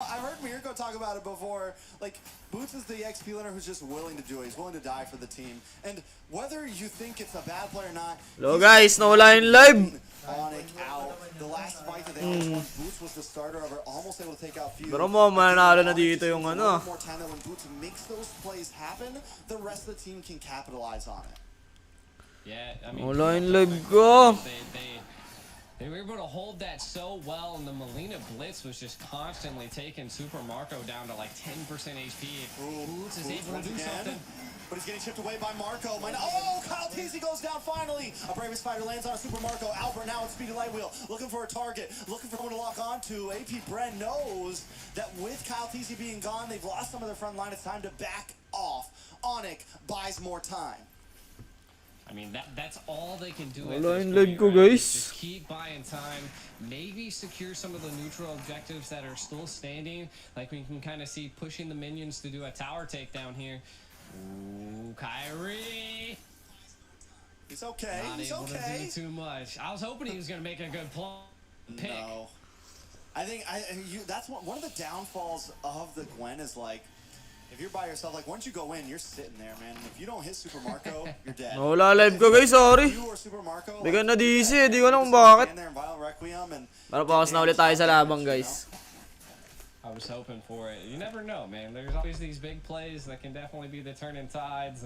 I heard Mirko talk about it before. Like, Boots is the XP learner who's just willing to do it. He's willing to die for the team. And whether you think it's a bad play or not, hello guys, nawala yung live. Onic out. The last fight that they won, Boots was the starter of it, almost able to take out Feud. Pero mo, manalo na dito yung ano. More time that when Boots makes those plays happen, the rest of the team can capitalize on it. Yeah, I mean, nawala yung live ko. They were able to hold that so well, and the Molina Blitz was just constantly taking Super Marco down to like 10% HP. Boots is able to do something. But he's getting chipped away by Marco. Oh, Kyle Teasy goes down finally. A Bravest Fighter lands on a Super Marco. Albert now at Speedy Light Wheel, looking for a target, looking for someone to lock onto. AP Bren knows that with Kyle Teasy being gone, they've lost some of their front line. It's time to back off. Onic buys more time. I mean, that's all they can do. Wala yung lag ko, guys. Just keep buying time. Maybe secure some of the neutral objectives that are still standing. Like we can kind of see pushing the minions to do a tower takedown here. Ooh, Kyrie. He's okay. Not He's able okay. to do too much. I was hoping he was going to make a good pick. No. I think that's one of the downfalls of the Gwen is like, if you're by yourself, like once you go in, you're sitting there, man. If you don't hit Super Marco, you're dead. Nawala live ko guys, sorry. You or Super Marco, Bigyan na DC, di ko alam kung bakit. Para pakas na ulit tayo sa labang guys. I was hoping for it. You never know, man. There's always these big plays that can definitely be the turning tides,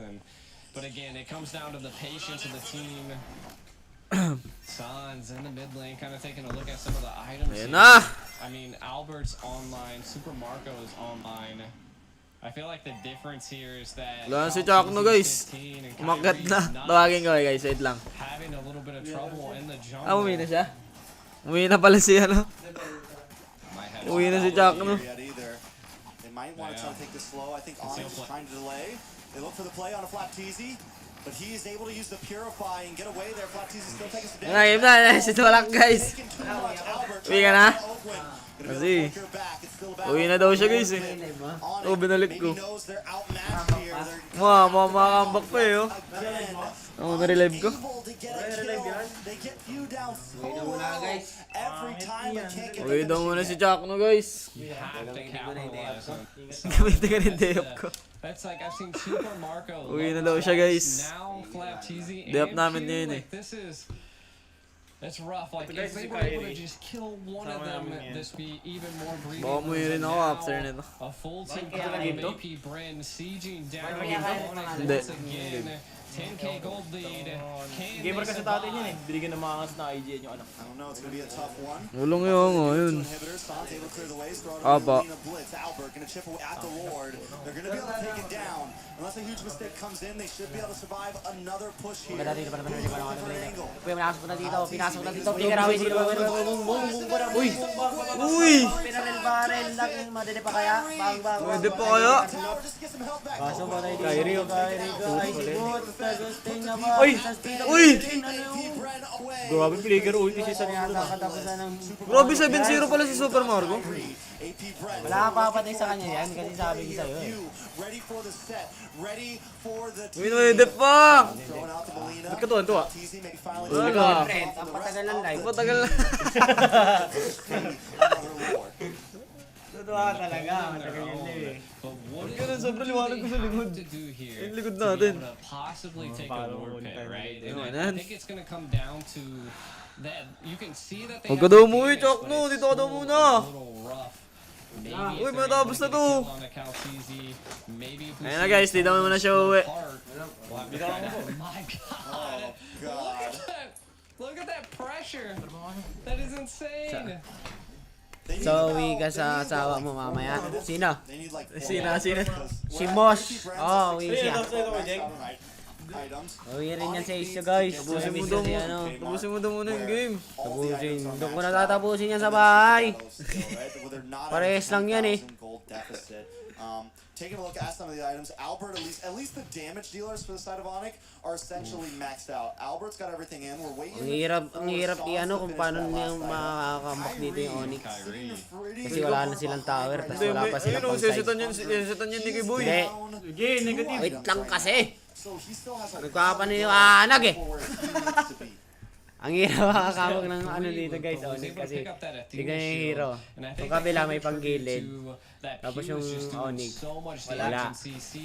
but again, it comes down to the patience of the team. Sans in the mid lane, kind of taking a look at some of the items. Ayan na. I mean, Albert's online, Super Marco is online. I feel like the difference here is that wala na si Chakno guys. Umakyat na. Tawagin ko guys, wait lang. having a little bit of trouble in the jungle. Umuwi na siya. Umuwi na pala si ano. Umuwi na si Chakno. They might want to try to take this slow. I think Onic is trying to delay. They look for the play on a flat teasy, but he is able to use the Purify and get away there. Flat teasy still taking some damage. Game na, si Tulak guys. Uwi ka na? Kasi, uwi na daw siya guys eh. Oh, binalik ko. Makakambak pa eh oh. Ako na-relive ko. Uwi daw muna si Chakno guys. Gamitin ka rin deyop ko. That's like I've seen Super Marco. Uwi na daw siya guys. Now Flapteasy. Deyop namin niya yun eh. That's rough. Like if they were able to just kill one of them, this be even more breathing. Baka mo yun rin ako after nito. A full team of AP Bren sieging down once again. 10k gold lead. Gamer kasi dati niyan eh. Binigyan ng mga kas na IGN yung anak. I don't know, it's gonna be a tough one. Ulong yung yun. Apa. Albert gonna chip away at the Lord. They're gonna be able to take it down. Unless a huge mistake comes in, they should be able to survive another push here. Uy, pinasok na dito. Pinasok na dito. Pinasok dito. Uy! Uy! Pinarel-barel lang. Madede pa kaya? Bang-bang. Pwede pa kaya? Kaso ba tayo dito? Kyrie o Kyrie. Uy! Uy! Grabe flicker ulti si Sanito. Grabe 7-0 pala si Super Marco. Wala ka papatay sa kanya yan kasi sabi ko sa'yo eh. Pwede pa! Ba't ka tuwan-tuwa? Wala. Ang patagal ng live. Matagal na. Tutuwa talaga. Matagal yun eh. Ganun, sobrang liwanag ko sa likod. Yung likod natin. Possibly take a Lord pick, right? Ayun, And I think it's gonna come down to that. You can see that they Huwag ka daw umuwi, Chakno. Dito ka daw muna. Uy, matapos na to. Ayun na guys, di daw muna siya uwi. Oh my god. Look at that pressure. That is insane. So, uwi ka sa asawa mo mamaya. Sino? Sino? Si Mosh. Oo, uwi siya. Uwi rin yan sa isyo guys. Tapusin mo daw muna yung game. Tapusin. Doon ko na tatapusin yan sa bahay. Parehas lang yan eh. Taking a look at some of the items, Albert, at least the damage dealers for the side of Onic are essentially maxed out. Albert's got everything in. We're waiting. Ang hirap i-ano kung paano niya makakambak dito yung Onic. Kasi wala na silang tower, tapos wala pa silang pang side. Sisitan yan ni Kiboy. Hindi. Wait lang kasi. Nagpapaniwanag eh. Ang hirap makakamag ng ano dito guys, Onic kasi tignan yung hero. Yung kabila may panggilid. Tapos yung Onic, wala.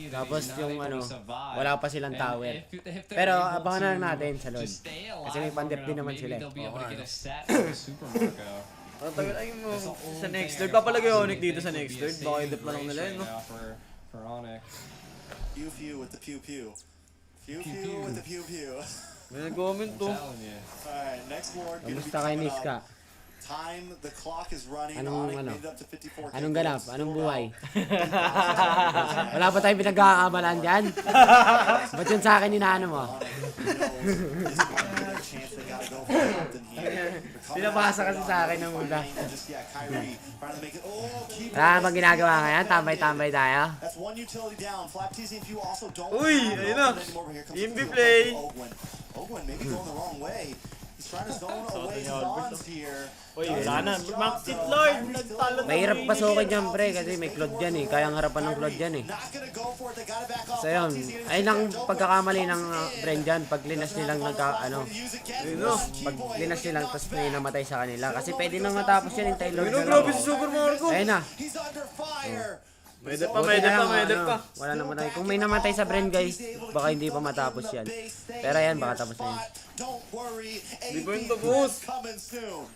Tapos yung ano, wala pa silang tower. Pero abangan na lang natin sa Lord. Kasi may pandep din naman sila. Tagal ay mo sa next Lord. Papalagay Onic dito sa next Lord. Baka i-dep na lang nila yun, no? Pew with the pew. Pew with the pew. May nag-comment to. Alright, next ward. Kamusta kay Niska? Time, the clock is running. Anong Onic ano? made it up to 54. Anong ganap? Anong buhay? Wala pa tayong pinagkakamalan dyan? Ba't yun sa akin inaano mo? Pinabasa kasi sa akin ng muna. Wala bang ginagawa ngayon? Tambay-tambay tayo? Uy, ayun na. EMB play. Ogwen maybe going the wrong way. He's trying to zone away his bonds here. Uy, wala na. Maxit Lord. Nagtalo na. Mahirap pasukin dyan pre kasi may Claude dyan eh. Kayang harapan ng Claude dyan eh. So yun, ay lang pagkakamali ng Bren dyan. Pag linas nilang pag linas nilang tapos may namatay sa kanila. Kasi pwede nang matapos yan yung Taylor. Ayun, grabe si Super Marco. Ayun na. May dep pa. Wala namatay. Kung may namatay sa Bren guys, baka hindi pa matapos yan. Pero yan, baka tapos na yan. Hindi pa yung tapos.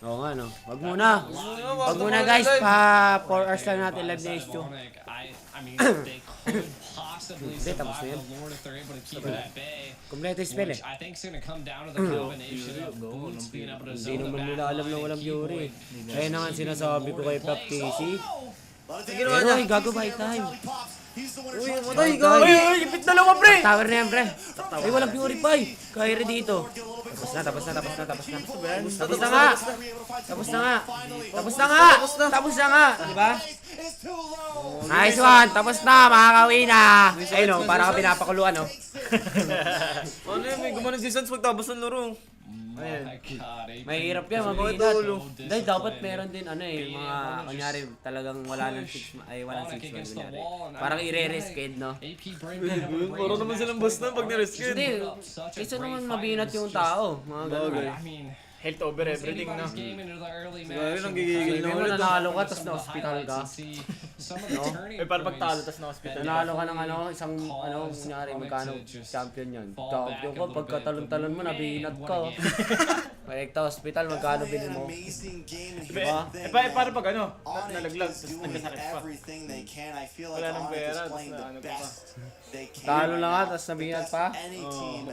Oo nga no. Wag muna. Wag muna guys, pa 4 hours lang natin live na issue. Hindi, tapos na yan. Kompleto yung spell eh. Hindi naman nila alam na walang Fury. Kaya na nga sinasabi ko kay Pop TC. Pero ay, gago by time. Uy, matay ka. Uy, ipit dalawa pre. Tower na yan pre. Ay, walang purify. Kairi dito. Tapos na nga. Diba? Nice one. Tapos na, makakauwi na. Ayun no, para ka pinapakuluan no. Ano yun, may gumanon si Sans pagtapos ng laro. Mahirap yan, mabigat. Dahil dapat meron din mga kunyari talagang wala ng 6 kunyari. Parang i-re-rescade no. Puro naman silang boss na pag ni-rescade. Hindi, kaysa naman mabinat yung tao. Mga ganun. Health over everything na. Siguro nang gigigil Sabi mo nanalo ka, tapos na-hospital ka. Eh, para pagtalo, tas na-hospital. Nanalo ka ng isang kunyari magkano champion yun. Champion ka, pagkatalon-talon mo, nabinat ka. Parekta hospital, magkano bilhin mo? Diba? Para pag nalaglag, tas nagkasakit pa. Wala nang pera, tas na ano pa. Talo lang ka, tapos nabinat pa.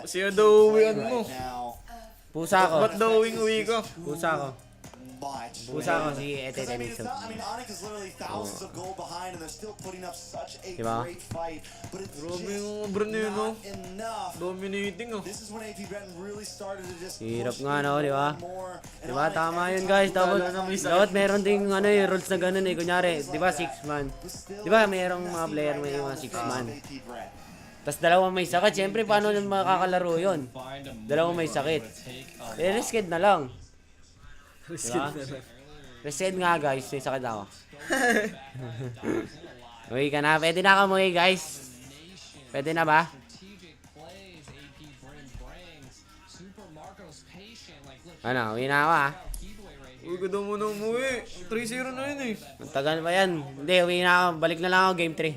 Siya daw uwian mo. Pusa ko. Ba't daw uwi ko? Pusa ko si Ete Tenixo. Diba? Grabe yung Bren yun, no? Dominating, oh. Hirap nga, no? Diba? Diba? Tama yun, guys. Dapat meron ding rules na ganun eh. Kunyari, diba 6 man? Diba merong mga player may mga 6 man? Tapos dalawang may sakit. Siyempre, paano nang makakalaro yun? Dalawang may sakit. Rescade na lang. Diba? Rescade nga guys. May sakit ako. Uwi ka na. Pwede na ka umuwi guys. Pwede na ba? Ano? Uwi na ako ah. Uy, ka daw muna umuwi. 3-0 na yun eh. Tagal pa yan. Hindi, uwi na ako. Balik na lang ako game 3.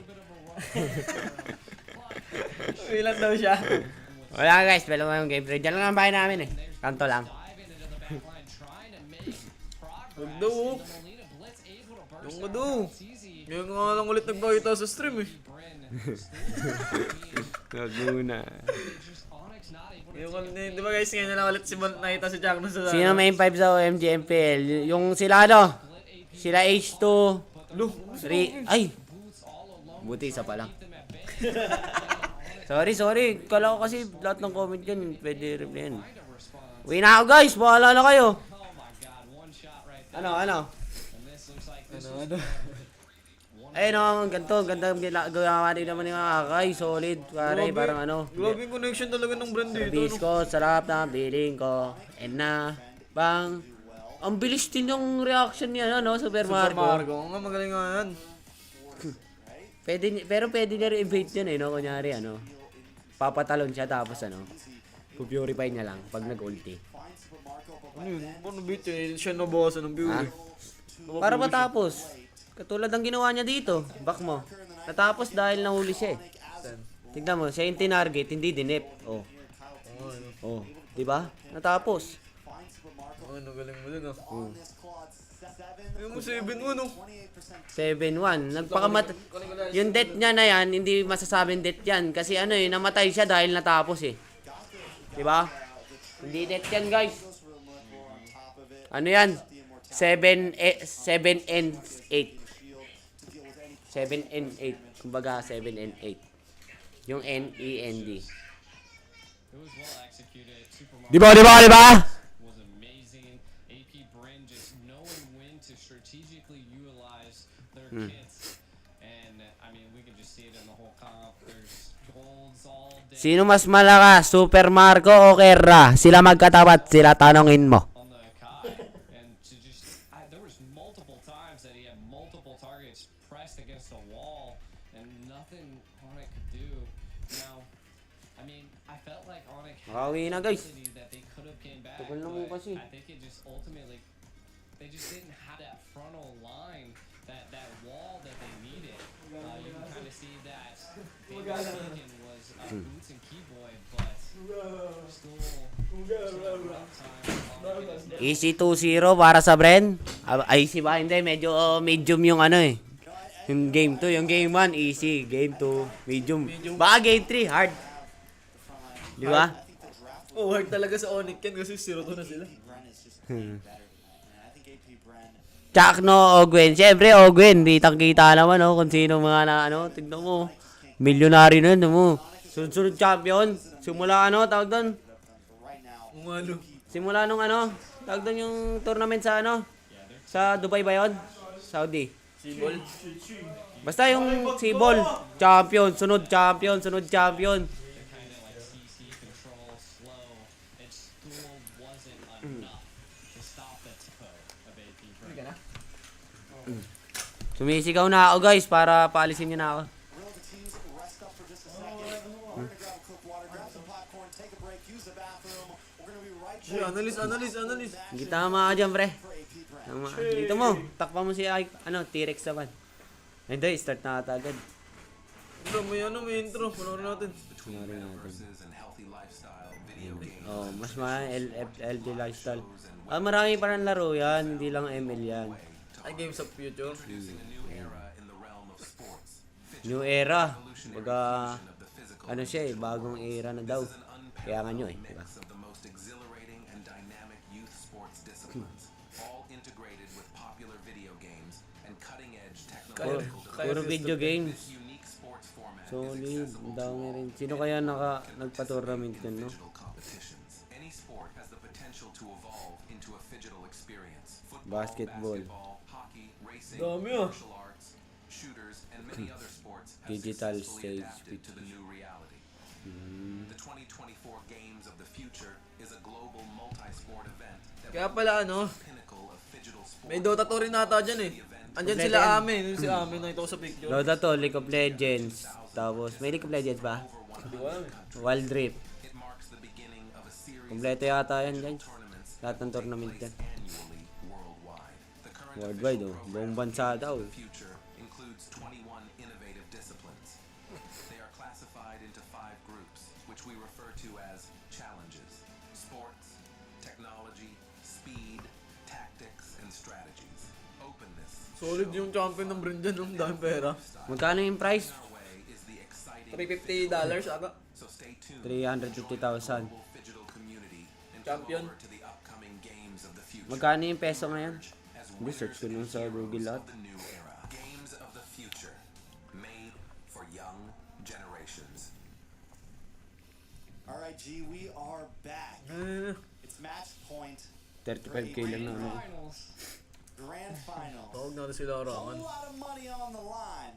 Ilan daw siya? Wala guys, pero mo yung game 3. Diyan lang ang bahay namin eh. Kanto lang. Huwag daw. Yung ka daw. Ngayon nga lang ulit nagpakita sa stream eh. Gaguna. Di ba guys, ngayon na lang ulit si Bont nakita si Jack sa... Sino main 5 sa OMG MPL? Yung sila Sila H2. 3. Ay! Buti isa pa lang. Sorry. Kala ko kasi lahat ng comment dyan, pwede replyan. Uwi na ako guys, bahala na kayo. Ano? Ayun o, ganda gawa din naman yung mga kakay, solid, pare, parang Grabe yung connection talaga ng brand dito. Service ko, sarap na, billing ko, and na, bang, ang bilis din yung reaction niya, Super Marco. Nga, magaling nga yan. Pero pwede niya rin-evade yun kunyari, papatalon siya tapos, pupurify niya lang pag nag-ulti. Ano yun? Ano bit eh? Siya nabawasan ng view Ha? eh. Para matapos. Katulad ng ginawa niya dito. Back mo. Natapos dahil nahuli siya eh. Tignan mo, siya yung tinarget, hindi dinip. Oh. Oh, di ba? Natapos. Ano, galing mo dun ah. Ayun mo 7-1 oh. 7-1. Yung death niya na yan, hindi masasabing death yan. Kasi ano eh, namatay siya dahil natapos eh. Di ba? Hindi death yan, guys. Ano yan? 7 and 8. 7 and 8. Kumbaga 7 and 8. Yung N-E-N-D. It was well executed. Super Mario Di ba? was amazing. AP Bren just knowing when to strategically utilize their kits. And I mean, we can just see it in the whole comp. There's golds all day Sino mas malakas? Super Marco o Kerra? Sila magkatapat, sila tanongin mo. on the Kai. And to just, there was multiple times that he had multiple targets pressed against a wall, and nothing Onic could do. Now, I mean, I felt like Onic had Makawi na, guys. ability that they could have came back, Tagal na mo but kasi. I think it just ultimately, they just didn't have that frontal line, that wall that they needed. You can kind of see that David Deacon was boots and keyboy, but still a rough time. Onic is Easy 2-0 para sa Bren. Ay, easy ba? Hindi, medyo medium yung ano eh. Yung game 2, yung game 1, easy. Game 2, medium. Baka game 3, hard. Di ba? Oh, hard talaga sa Onic yan kasi 0-2 na sila. Chakno, Ogwen. Siyempre, Ogwen. Ditang-kita naman, oh, kung sino mga na, ano, tignan mo. Milyonary na, mo. Sunod-sunod champion. Simula, ano, tawag doon. Kung ano. Simula nung, ano, tawag doon yung tournament sa, ano, sa Dubai ba yun? Saudi. Sibol. Basta yung Sibol. Champion, sunod champion, sunod champion. kind of like CC control slow. It still wasn't enough to stop the tempo of AP Bren. Sumisigaw na ako, guys, para paalisin niyo na ako. Analyze. Hindi tama ka dyan, pre. Tama. Dito mo, takpa mo si T-Rex naman. Hindi, start na ata agad. May intro. Panoorin natin. Panoorin natin. Oh, mas LD lifestyle. Marami pa ng laro yan, hindi lang ML yan. Ay, games of future. New era. Baga, ano siya eh, bagong era na daw. Kaya nga nyo eh, diba? Puro video games. Solid, ang dami rin. Sino kaya nagpa-tournament yun, no? Basketball. Dami ah. Digital stage. Kaya pala ano, may Dota 2 rin nata dyan eh. Andyan sila Ame. Yung si Ame na ito sa picture. Dota to, League of Legends. Tapos, may League of Legends ba? Wild Rift. Kompleto yata yan, guys. Lahat ng tournament yan. Worldwide, oh. Buong bansa daw. Solid yung champion ng Bren dyan. Ang dami pera. Magkano yung price? $350 ata. 350,000. Champion. Magkano yung peso ngayon? Hindi, search ko nung sa Google lahat. Alright, G, we are back. It's match point. 35k lang na ano. Finals. Grandfinals. Tawag natin sila Whole orangan. lot of money on the line.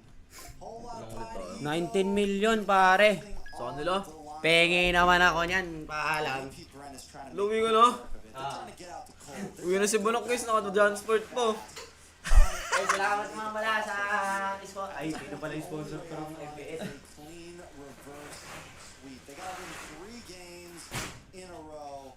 Whole lot of money. 19 million, pare. Sa kanila. Pengi naman ako niyan, paalam. Luwi ko no. Uwi na si Bunok guys. Naka-transport po. Ay, salamat mga pala sa sponsor. Ay, ito pala yung sponsor ko ng FPS. Clean reverse sweep. They got to win 3 games in a row.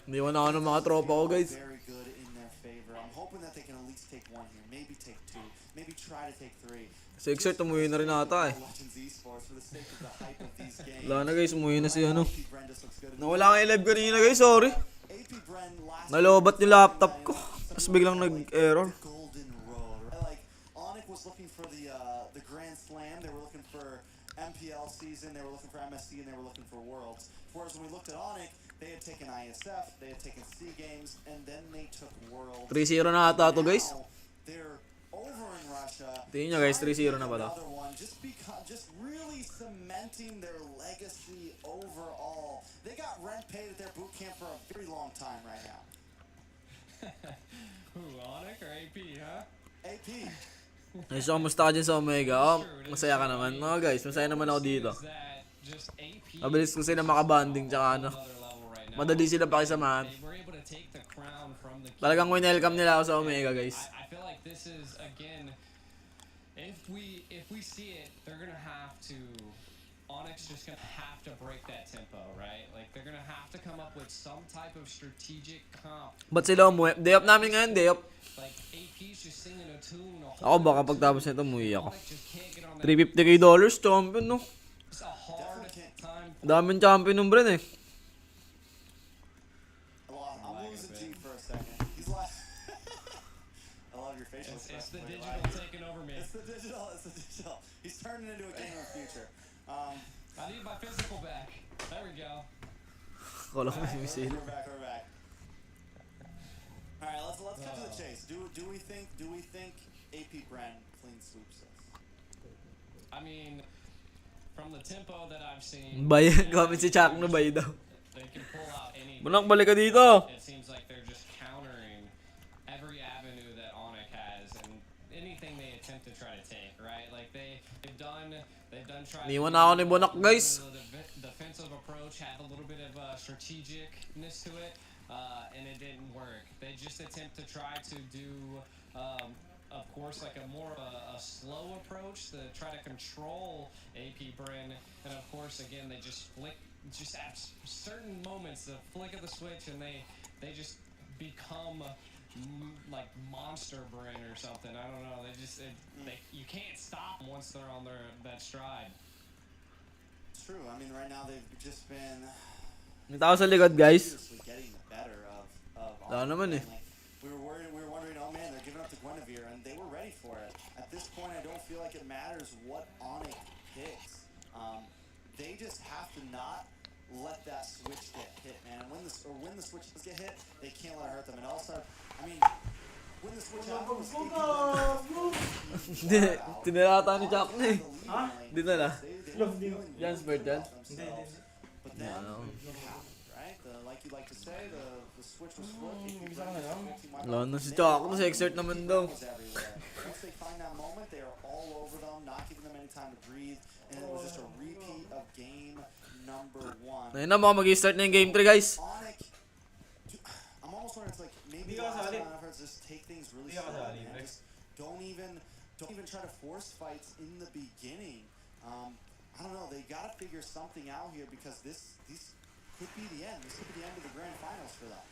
Hindi ko na ako ng mga tropa ko, guys. Very good in their favor. I'm hoping that they can at least take one here, maybe take two, maybe try to take three. Si Exert, umuwi na rin ata eh. Legends Esports for the sake of the hype of these games. Wala na guys, umuwi na si ano. AP Bren just looks good in the Nawala kang live kanina guys, sorry. AP Bren last Nalobat yung laptop ko. Tapos biglang nag-error. golden road. Like Onic was looking for the Grand Slam. They were looking for MPL season. They were looking for MSC, and they were looking for Worlds. Whereas when we looked at Onic, they had taken ISF, they had taken C Games, and then they took Worlds. 3-0 na ata to guys. Now, they're over in Russia. Tingin nyo guys, 3-0 na ba to? Another one, just really cementing their legacy overall. They got rent paid at their boot camp for a very long time right now. Who, Onic or AP, huh? AP. Ay, so kamusta ka dyan sa Omega? Oh, masaya ka naman. No guys, masaya naman ako dito. Mabilis ko sila makabanding tsaka ano. Madali sila pakisamahan. Talagang winelcome nila ako sa Omega guys. I feel like this is again, if we see it, they're gonna have to. Onyx just gonna have to break that tempo, right? Like they're gonna have to come up with some type of strategic comp. Ba't sila umuwi? Day off namin ngayon, day off. Like AP's just singing a tune. Ako baka pagtapos nito umuwi ako. Onyx just can't get on that. $350 champion no. It's a hard time. Daming champion ng Bren eh. I'm losing G for a second. He's like, I love your facial It's the expression. digital taking over me. It's the digital. He's turning into a game of the future. I need my physical back. There we go. Kala ko may misil. We're back. All right, let's cut to the chase. Do we think AP Bren clean sweeps us? I mean, from the tempo that I've seen, Bay, comment si Chuck na bay daw. they can pull out any. Bunak, balik ka dito. It seems like they're just countering every avenue that Onic has and anything they attempt to try to take, right? Like they've done try. Niwan na ako ni Bunak guys. The defensive approach had a little bit of strategicness to it, and it didn't work. They just attempt to try to do, of course, like a slow approach to try to control AP Bren, and of course, again, they just at certain moments, the flick of the switch, and they just become like monster Bren or something. I don't know. You can't stop them once they're on that stride. It's true. I mean, right now they've just been May tao sa likod guys. seriously getting the better of Wala naman eh. Like, we were wondering, oh man, they're giving up to Guinevere, and they were ready for it. At this point, I don't feel like it matters what Onic picks. They just have to not let that switch get hit, man. And when the switch does get hit, they can't let it hurt them. And also, I mean, when the switch happens, Tinalata ni Chuck na eh. ha? Di na na. Jan's birthday. But then, right? Like you like to say, the switch was flipped. Wala na si Chuck na, si Exert naman daw. Once they find that moment, they are all over them, not giving them any time to breathe, and it was just a repeat of game number 1. Ngayon na, baka mag-start na yung game 3 guys. Onic, I'm almost wondering, it's like maybe the last line of hers just take things really slow, man. Just don't even try to force fights in the beginning. I don't know. They gotta figure something out here because this could be the end. This could be the end of the Grandfinals for them.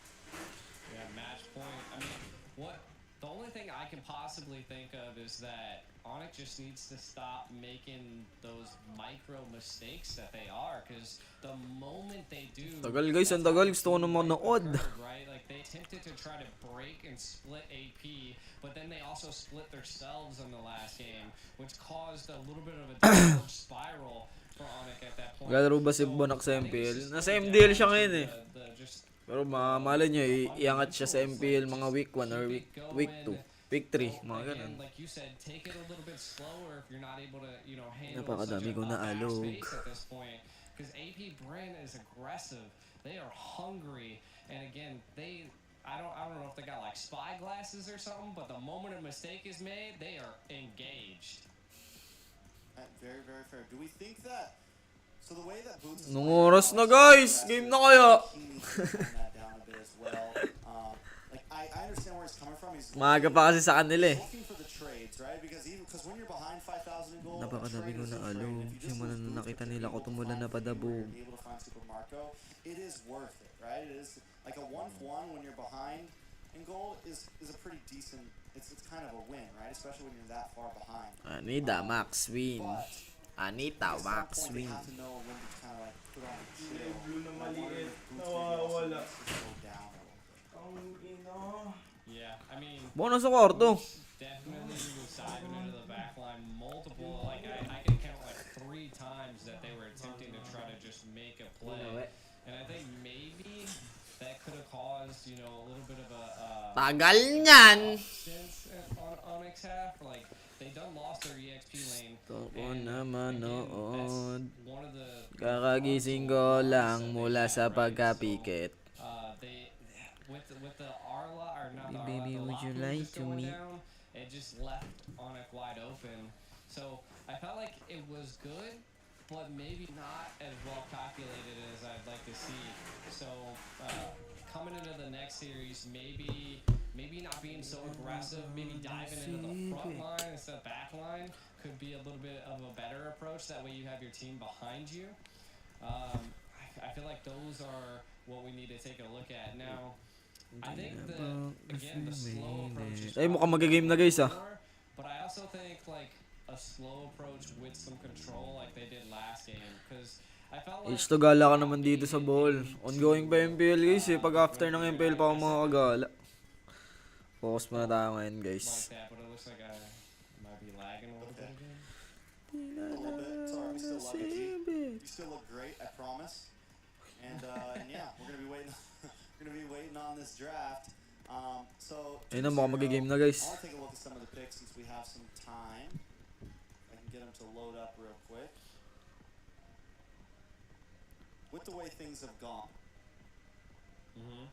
Yeah, match point. I mean, the only thing I can possibly think of is that Onic just needs to stop making those micro mistakes that they are, because the moment they do, Tagal guys, ang tagal. Gusto ko na manood. right? Like they attempted to try to break and split AP, but then they also split themselves in the last game, which caused a little bit of a downward spiral for Onic at that point. Galaro ba si Bunak sa MPL? Nasa MDL siya ngayon eh. Pero malay nyo, iangat siya sa MPL mga week 1 or week 2. Week 3, mga ganun. Like you said, take it a little bit slower if you're not able to, handle Napakadami ko na fast alog. pace at this point. Because AP Bren is aggressive. They are hungry, and again, I don't know if they got like spy glasses or something, but the moment a mistake is made, they are engaged. Very, very fair. Do we think that? So the way that Boots. Nung oras na guys, game na kaya. that down a bit as well. Like I I understand where he's coming from. He's Maaga pa kasi sa kanila eh. looking for the trades, right? Because when you're behind 5,000 in gold, a Napakadami trade ko is na a trade. along. If you just Simula lose na boots, nakita but nila you're ko able to tumulan find na Fever, padabog. you're able to find Super Marco, it is worth it, right? It is like a 1-1 when you're behind in gold is a pretty decent. It's kind of a win, right? Especially when you're that far behind. Anita Max win. Anita At some Max point, they win. have to know when to kind of like put on the chill. And I wonder if Boots maybe also needs to slow down a little bit. Yeah, I mean, Bonus sa kwarto. definitely was diving into the back line multiple, like I can count like 3 times that they were attempting to try to just make a play. And I think maybe that could have caused, you know, a little bit of a Tagal niyan. since on Onyx half, like they done lost their EXP lane. Gusto ko And na again, manood. that's one of the Kakagising ko lang mula sa pagkapikit. they with the Arla or not the Baby, Arla, the would you Lapu like just to going meet? down, it just left Onic wide open. So I felt like it was good, but maybe not as well calculated as I'd like to see. So coming into the next series, maybe not being so aggressive, maybe diving into the front line instead of back line could be a little bit of a better approach. That way you have your team behind you. I feel like those are what we need to take a look at now. I think again the slow approach is Ay, mukhang mag-game na guys ah. more, but I also think like a slow approach with some control like they did last game, because I felt like H2 gala ka naman dito sa ball. Ongoing pa MPL guys eh. Pag after ng MPL pa ako makakagala. Focus muna tayo ngayon guys. like that, but it looks like I might be lagging a little bit again. A little bit. Sorry, we still love you, G. You still look great, I promise. And yeah, we're gonna be waiting. We're gonna be waiting on this draft. So. Ayun na, mukhang mag-game na guys. I want to take a look at some of the picks since we have some time. I can get them to load up real quick. With the way things have gone,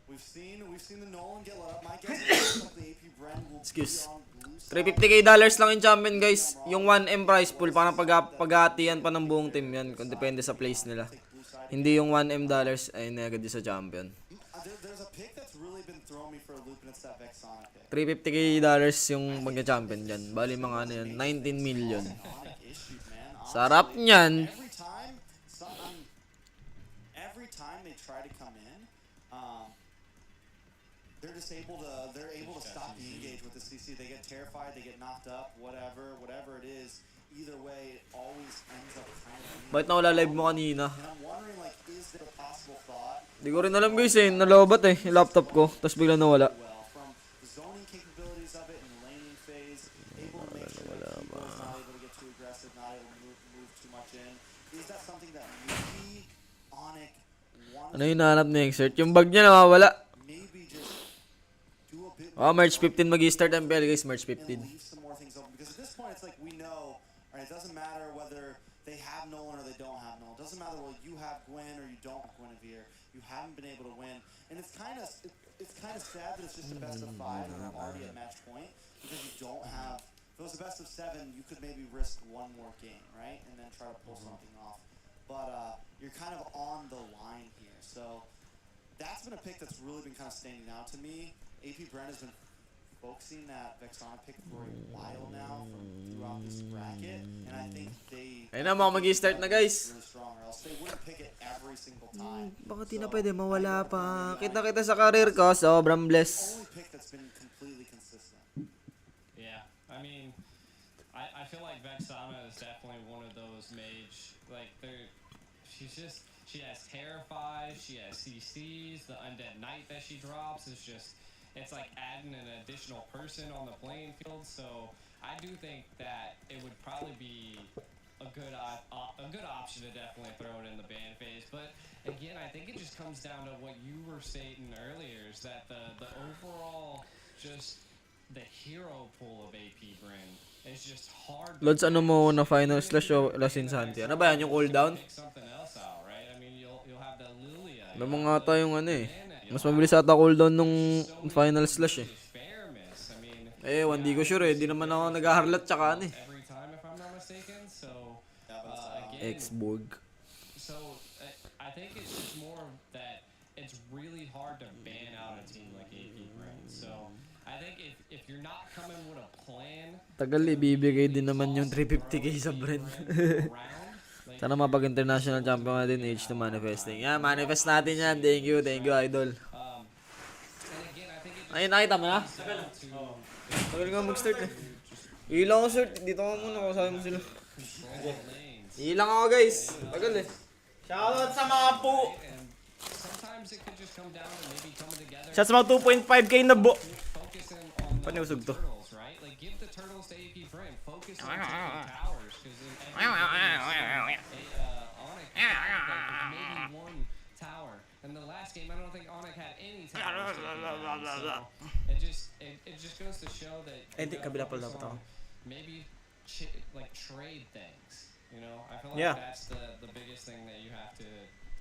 we've seen the Nolan get let up. My guess is like the AP Bren will Excuse. be on blue side. $350k lang yung champion guys. Yung 1M prize pool, parang paghatian pa ng buong team yan. Kung depende sa place nila. Hindi yung 1M dollars ay agad yung sa champion. There's a pick that's really been throwing me for a loop, and it's that Vexonic pick. $350k yung magka-champion dyan. Bali mga ano yan, 19 million. Onic issued, man. Sarap niyan. Every time they try to come in, they're able to stop the engage with the CC. They get terrified, they get knocked up, whatever it is. Either way, it always ends up kind of being. Bakit nawala live mo kanina? And I'm wondering, like, is there a possible thought? Di ko rin alam guys eh, nalobat eh, yung laptop ko. Tapos bigla nawala. Well, from the zoning capabilities of it in the laning phase, able to make sure that Kibo's not able to get too aggressive, not able to move too much in. Is that something that maybe Onic wants Ano yung nahanap ni Exert? Yung bag niya nawawala. maybe just do a bit Oh, March 15 mag-start MPL guys, March and 15. leave some more things open? Because at this point, it's like we know, right? It doesn't matter whether they have Nolan or they don't have Nolan. It doesn't matter whether you have Gwen or you don't have Guinevere. You haven't been able to win, and it's kind of sad that it's just a best of 5 and we're already at match point because you don't have. If it was a best of 7, you could maybe risk one more game, right, and then try to pull something off. But you're kind of on the line here, so that's been a pick that's really been kind of standing out to me. AP Bren has been focusing that Vexonic pick for a while now throughout this bracket, and I think they Ayun na, mga mag-start na guys. really strong, or else they wouldn't pick it every single time. Bakit di na pwede mawala pa? Kita sa career ko, sobrang bless. Only pick that's been completely consistent. Yeah, I mean, I feel like Vexana is definitely one of those mage. Like, she has Terrify, she has CCs, the Undead Knight that she drops is just, it's like adding an additional person on the playing field. So I do think that it would probably be a good option to definitely throw it in the ban phase. But again, I think it just comes down to what you were stating earlier, is that the overall just the hero pool of AP Bren is just hard. Lods, ano mo na final slash o last insanity? Ano ba yan, yung cooldown? Pick something else out, right? I mean, you'll have the Lilia. Alam mo nga tayo yung ano eh. Mas mabilis ata cooldown nung final slash eh. Fair miss. I mean, Eh, hindi ko sure eh. Di naman ako nag-harlat tsaka ano eh. every time if I'm not mistaken. So again, X-Borg. so I think it's just more that it's really hard to ban out a team like AP Bren. So I think if you're not coming with a plan, Tagal ibibigay din naman yung 350k sa Bren. Sana mapag-international champion nga din H2 manifesting. Yan, manifest natin yan. Thank you, idol. and again, I think it just Ayun, nakita mo na? comes down to Tagal nga mag-start eh. Ilang ako start, dito ka muna, kasabi mo sila. control lanes. Ilang ako guys, tagal eh. Shoutout sa mga po! And sometimes it could just come down to maybe coming together. Shots mga 2.5k na bo! Focusing on the Paano usog to? turtles, right? Like give the turtles to AP Bren. Focus on taking towers because Onic had maybe one tower. In the last game, I don't think Onic had any towers. So it just goes to show that you Hindi, gotta kabila pala focus dapat ako. on maybe like trade things. You know, I feel like Yeah. that's the biggest thing that you have to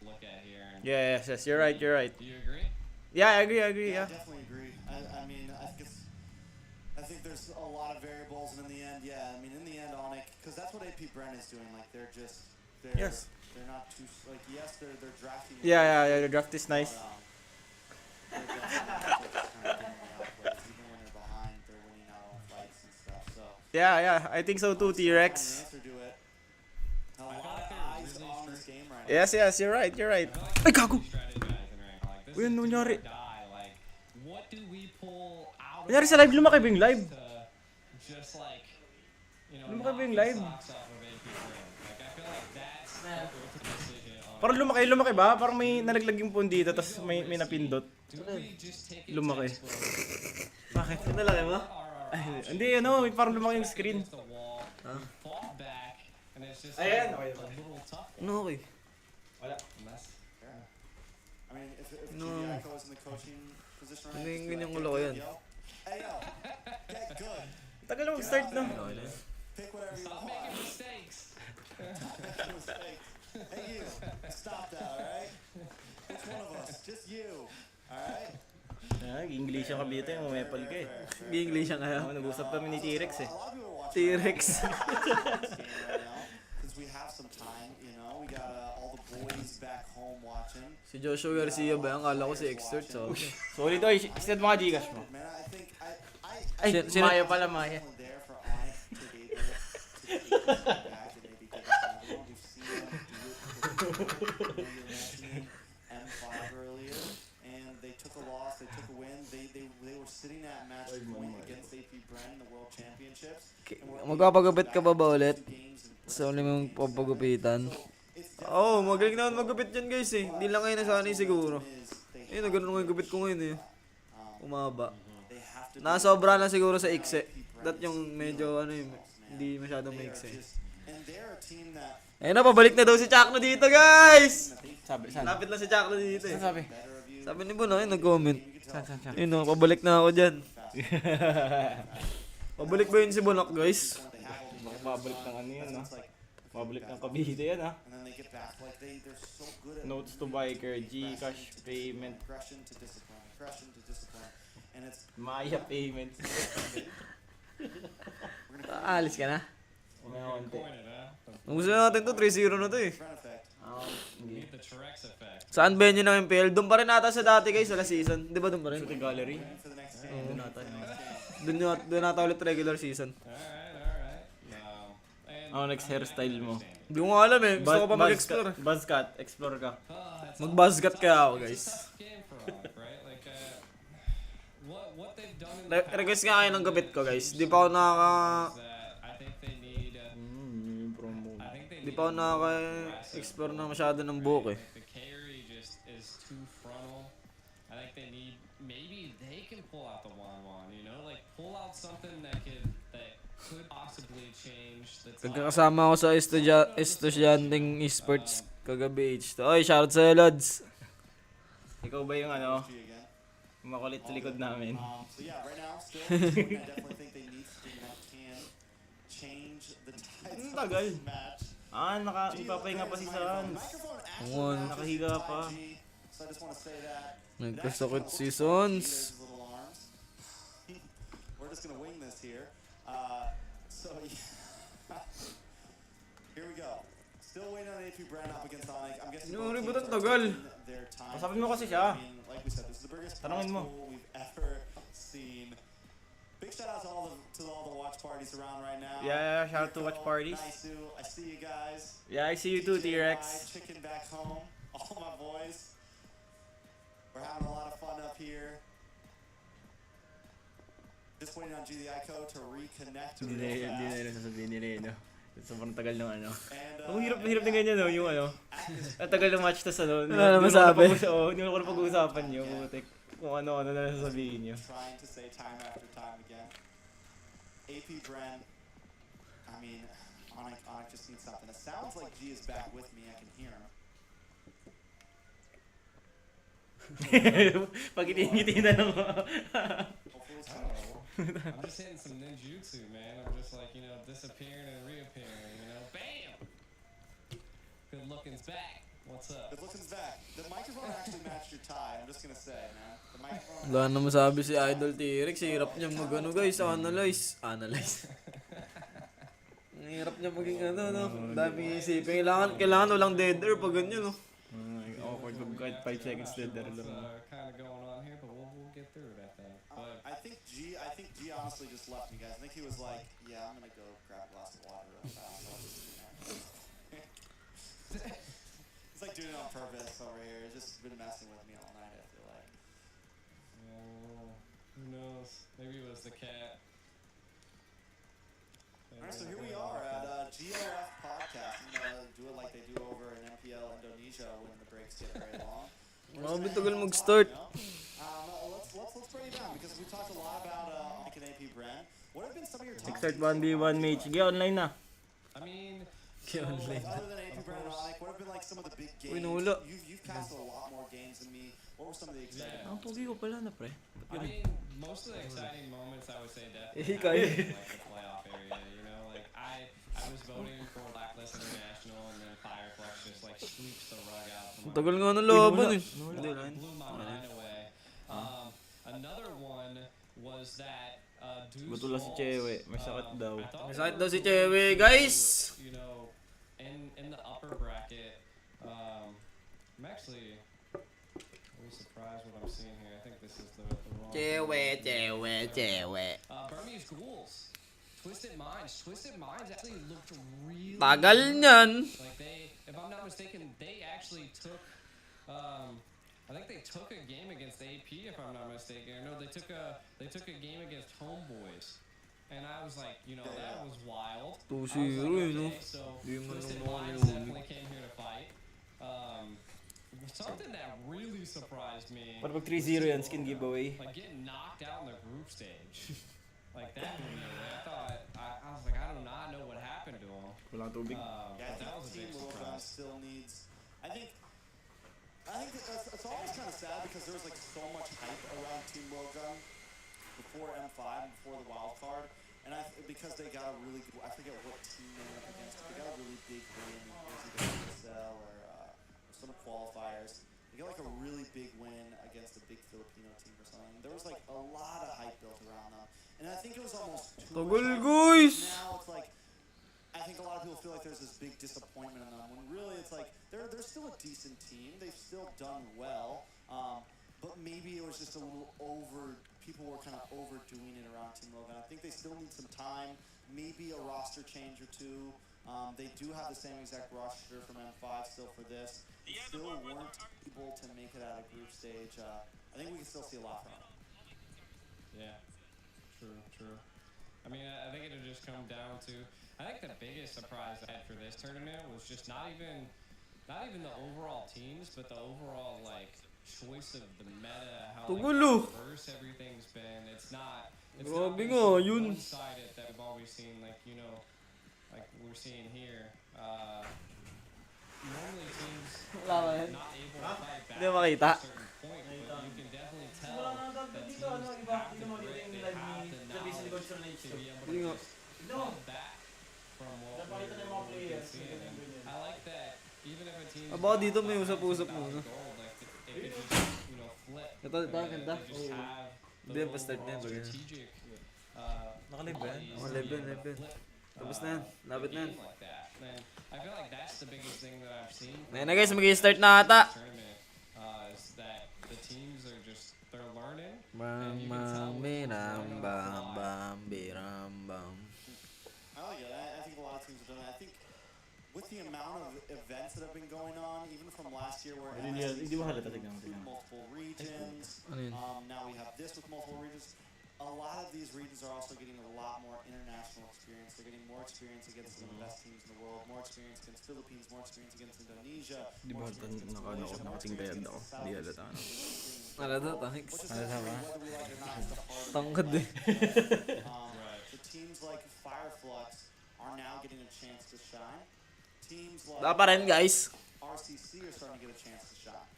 look at here. And Yes, you're right. do you agree? Yeah, I agree, Yeah, I yeah. definitely agree. I mean, I think there's a lot of variables, and in the end, yeah, I mean, in the end, Onic, because that's what AP Bren is doing. Like, they're Yes. they're not too like, yes, they're drafting. Yeah, the draft is nice. They're definitely just kind of getting outplays. Even when they're behind, they're winning out on fights and stuff. So Yeah, I think so too, T-Rex. the answer to it. A I feel lot like of they're eyes really on this game right now. Yes, you're right. I feel like Ay, gago! strategizing right now. Like this Uy, is ano do nangyari? or die. Like what do we pull out of Nangyari sa live, lumaki ba yung live? to just like Lumaki ba yung knock the live? socks off of AP Bren. Like I feel like that's the ultimate decision on Parang lumaki ba? Parang may nalaglag yung phone dito, tapos may napindot. do we just take it Lumaki. textbook, Bakit? Nalaki mo? Ay, hindi, ano, may parang lumaki yung screen. against the wall, fall back, and it's just Ayan, like, okay, a little tough. Ano, okay. Wala. And that's I mean, if No. TVI was in the coaching position right now, Hindi, just be ganyan like, ulo ko "Get yan." good, yo. Hey, yo, get good. Tagal na mag-start, no? Pick whatever you stop want. making mistakes. Make mistakes. Hey, you, stop that, alright? Which one of us? Just you, alright? English yung kabita yung umepal ka eh. English siya kaya. Nag-usap kami ni T-Rex eh. A lot of people are watching T-Rex. this game right now, since we have some time, you know, we got all the boys back home watching. Si Joshua Garcia ba? Ang kala ko si Extort. So. Solid oy, send mga Gcash mo. Man, I think Ay, Sino- Maya pala, Maya. definitely there for Onic to be able to take this back and maybe give us another one. We've seen them do it before. You were mentioning M5 earlier, and they took a loss, they took a win. They were sitting at match point against AP Bren in the World Championships. and were able to Magpapagupit ka ba back ba ulit? two games in Sa uli mong papagupitan. It's Oo, magaling naman magupit yan guys eh. Hindi lang kayo nasanay siguro. they Ayun, ganun nga yung gupit ko ngayon eh. Umaba. have to Nasobra na siguro sa ikse. Dat yung medyo ano yung hindi masyadong maikse. and they're a team that Ayun na, pabalik na daw si Chakno dito guys! Sabi, saan? Lapit lang si Chakno dito eh. Sabi? better of you. Sabi ni Bono, ayun, nag-comment. Saan? Ayun o, pabalik na ako dyan. Pabalik ba yun si Bonok guys? Babalik ng ano yun, no? Babalik ng kabita yan, ha? And then they get back like they're so good at Notes to biker, Gcash payment, aggression to discipline. And it's Maya payment. Alis ka na? May konti. Point it, huh? Ang gusto natin to, 3-0 na to eh. Friend effect. We need the T-Rex effect. Saan venue ng MPL? Doon pa rin ata sa dati guys, sa last season. Di ba doon pa rin? Sa gallery. For the next game. Doon nata ulit regular season. Alright. No. And Ano next hairstyle mo? Hindi ko nga alam eh. Gusto ko pa mag-explore. Buzzcut, explore ka. it's Mag-buzzcut kaya ako guys. a tough game for Onic, right? Like, what they've done in the past Request nga kayo ng gupit ko guys. Di pa ako nakaka... is that I think they need, Yung promo. I think they Di need pa ako nakaka-explore na masyado ng buhok eh. Like, the carry just is too frontal. I think they need, maybe they can pull out the 1-1, you know? Like, pull out something that could possibly change the top. Nagkakasama ako sa estudyanteng esports kagabi H2. Oy, shoutout sa'yo Lods. Ikaw ba yung ano, See you again. makulit sa likod namin? So yeah, right now still I definitely think they need something that can change the tides of tagal. this match. Ipapahinga pa si Sans. Microphone actually Oo, matches nakahiga his pa. IG, so I just want to say that. Nagkasakit si There's Sons. his little arms. We're just gonna wing this here. So yeah. Here we go. Still waiting on AP Bren up against Onic. I'm guessing Yung both ributan teams are tagal. taking their time. Pasapin mo kasi siya. I mean, like we said, this is the biggest Tanungin prize mo. pool we've ever seen. Big shout out to all the watch parties around right now. Yeah, shout out to watch parties. Nice, I see you guys. Yeah, I see you too, TJ, T-Rex. Chicken back home. All my boys. We're having a lot of fun up here. Just waiting on GDICO to reconnect Hindi real na fast. yun sasabihin ni Reno. Sobrang tagal ng ano. And, Ang hirap na ganyan no, yung ano. Ang tagal ng match tas ano. Wala na masabi. Hindi ko na pag-uusapan nyo. Putik. Kung ano-ano na lang sasabihin nyo. Trying to say time after time again. AP Bren. I mean, Onic just needs something. It sounds like G is back with me. I can hear him. Pag ngiti na lang. Hopefully it's coming. I'm just hitting some ninjutsu, man. I'm just like, you know, disappearing and reappearing, you know. Bam! Good looking's back. What's up? Good looking's back. The microphone actually matched your tie. I'm just gonna say, man. The microphone. Wala na masabi si Idol T-Rex. Hirap niya mag-ano guys, analyze. Ang hirap niya maging ano, no? Ang daming isipin. Kailangan walang dead air pag ganyan, no? Awkward pag kahit 5 seconds dead there What's lang. kind of going on here, but we'll get through it, I think. But I think G honestly just left me, guys. I think he was like, yeah, I'm gonna go grab a glass of water real fast. I'll just do that." He's like doing it on purpose over here. He's just been messing with me all night, I feel like. who knows? Maybe it was the cat. Alright, so here we are at GOF Podcast. Do it like they do over in MPL Indonesia when the breaks get very long. Grabe tagal mag-start. Let's break it down because we talked a lot about Onic and AP Bren. What have been some of your top Start 1v1 match. Sige, online na. I mean, other than AP Bren and Onic, what have been like some of the big games? Uy, nawala. You've casted a lot more games than me. What were some of the exciting Yeah. Ang moments? pogi ko pala na, pre. I mean, most of the exciting moments I would say definitely Ikaw happened in, like the playoff area. You know, like I was voting for Blacklist International, and then Fireflux just like sweeps the rug out from Ang tagal nga ng laban eh. It blew my mind away. Another one was that Deuce Butula si Walls, Chewe. May sakit daw. I thought May it sakit was daw si Chewe, guys! You know, in the upper bracket, I'm actually a little surprised what I'm seeing here. I think this is the wrong. Burmese Ghouls. Twisted Minds. Twisted Minds actually looked really Tagal niyan. like they, if I'm not mistaken, they actually took, I think they took a game against AP, if I'm not mistaken. No, they took a game against Homeboys, and I was like, you know, that was wild. 2-0 I was eh, no? okay, so Di mo Twisted naman Minds yun. definitely came here to fight. Something that really surprised me. Para pag 3-0 yan, skin giveaway. Like getting knocked out in the group stage. Like that blew me away. I was like, I do not know what happened to him. Walang tubig. Yeah, I But that was a think big Team Wilgon surprise. still needs. I think it's always kind of sad because there was like so much hype around Team Wilgon before M5, before the wild card, and because they got a really good. I forget what team they went up against. They got a really big win. It was either PSL or some qualifiers. They got like a really big win against a big Filipino team or something. There was like a lot of hype built around them, and I think it was almost too Tagal, much hype. guys! Now it's like. I think a lot of people feel like there's this big disappointment in them, when really it's like they're still a decent team. They've still done well, but maybe it was just a little over. People were kind of overdoing it around Team Logan. I think they still need some time, maybe a roster change or two. They do have the same exact roster from M5 still for this. Still weren't able to make it out of group stage. I think we can still see a lot from them. Yeah, true. I mean, I think it'll just come down to. I think the biggest surprise I had for this tournament was just not even the overall teams, but the overall like choice of the meta, how like, Tagulo. diverse everything's been. It's not Grabe been nga, so yun. one-sided that we've always seen, like you know, like we're seeing here. Normally teams are not able to fight back Hindi makita. at a certain point, but you can definitely tell that teams have the grit, they have the knowledge to be able to just come back from what we've been seeing. And I like that even if a team Baka dito may usap-usap muna. like it could just, you know, flip. Ito, ganda. They just have Hindi, the pa-start na yun, overall bagay. strategic Naka-live ba yan? qualities Naka-live to be yan, able to live yan. flip, Tapos na yan. Lapit na yan. game like that. And I feel like that's the biggest thing that I've seen. Ngayon na guys, mag-i-start na ata. Tournament is that the teams are just they're learning. Bam, bam, biram, bam, bam, biram, bam. I like it. I think a lot of teams have done it. I think with the amount of events that have been going on, even from last year where Hindi mo halata tignan mo. multiple regions, now we have this with multiple regions. A lot of these regions are also getting a lot more international experience. They're getting more experience against some of the best teams in the world, more experience against Philippines, more experience against Indonesia. Di ba nakatingkayag ako? Hindi halata ano. Alada, thanks. Halata ba? Whether we like it or not, it's the hardest Tangkad eh. The teams like Fireflux are now getting a chance to shine. Teams like Wala pa rin guys. RCC are starting to get a chance to shine.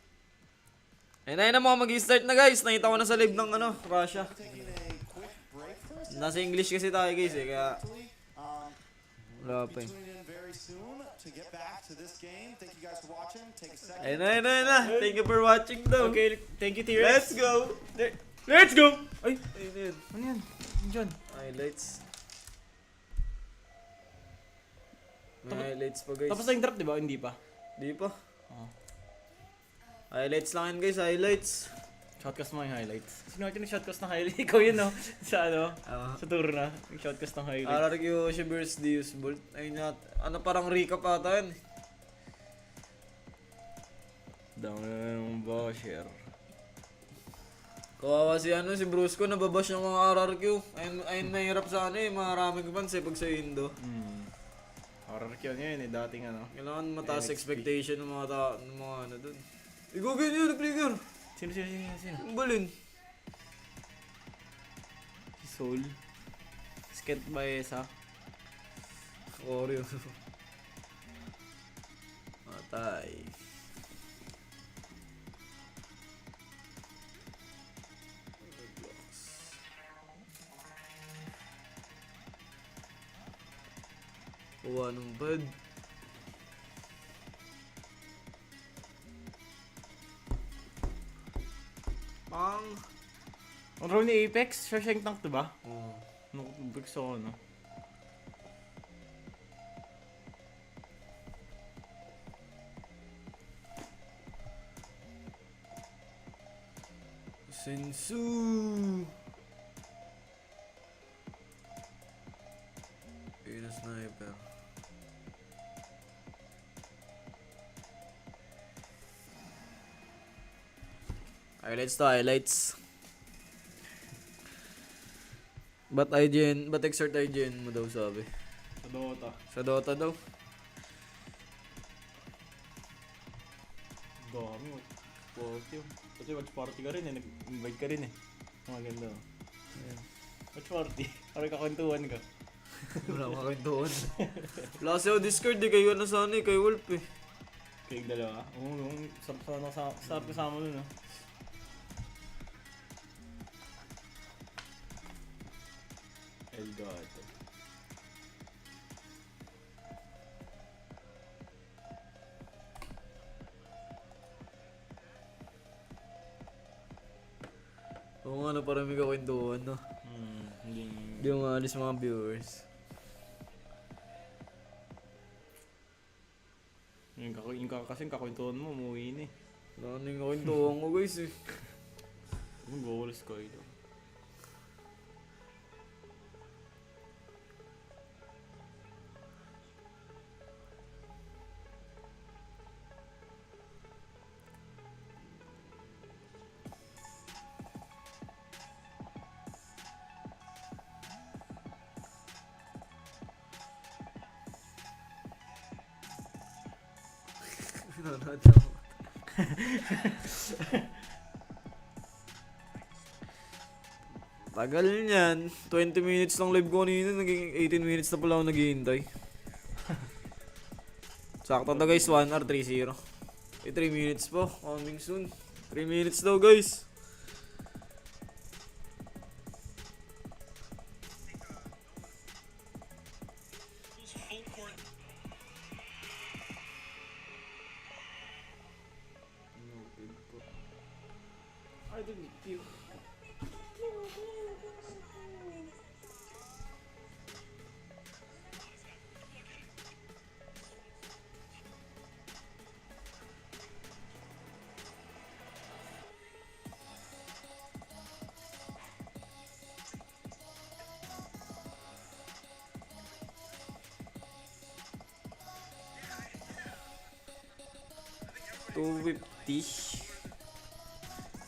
Ayun na mga mag-i-start na guys. Nakita ko na sa live ng Russia. Taking a quick break for a second. Nasa English kasi tayo guys eh, kaya wala pa Be eh. tuning in very soon to get back to this game. Thank you guys for watching. Take a second. Ayun na. Thank you for watching daw. Okay, thank you, T-Rex. Let's go! Let's go! Ay, Ayun na yun. ano yan? Diyan. Highlights. May highlights pa guys. Tapos na yung draft, di ba? Hindi pa. Di pa. Oh. Highlights lang yan guys, highlights. Shotcast mo yung highlights. Sino natin yung shotcast ng highlights? Ikaw yun, no? Sa ano? Ah. Sa tour na. Yung shotcast ng highlights. RRQ Shivers Deus Bolt. Ayun na. Ano parang recap ata yun. Dami na yung basher. Kawawa si Brusco, nababash ng mga RRQ. Ayun mahirap sa maraming fans pag sa Indo. RRQ niya yun dating ano. Kailangan mataas NXT. expectation ng mga dun. Igugin yun, nag-flicker. Sino? Ang balin. Si Soul. Sket Baeza. Oreo. Matay. Kuha ng bed. Pang. Ang role ni Apex, siya yung tank, diba? Oh. Nag-bricks ako, no? Sensu. Yun ang sniper. Highlights. Ba't exert IGN mo daw sabi? Sa Dota. Sa Dota daw? Dami, party. Kasi watch party ka rin eh, nag-invite ka rin eh. Maganda. Watch party, parang kakwentuhan ka. Wala ka kayo doon. Wala kasi ako Discord eh, kayo na sana eh, kay Wolf eh. Kayong dalawa? Oo, sarap kasama dun ah. Elgato. Oo nga na parang may kakwentuhan no. Hindi mo maalis mga viewers. Yung kasing kakwentuhan mo, umuwi na eh. Wala na yung kakwentuhan ko guys eh. Mag-goals ko ito. Tagal niyan. 20 minutes lang live ko kanina. Naging 18 minutes na pala ako naghihintay. Sakto na guys. 1 hour 3-0. 3 minutes po. Coming soon. 3 minutes daw guys. I don't need you. 250.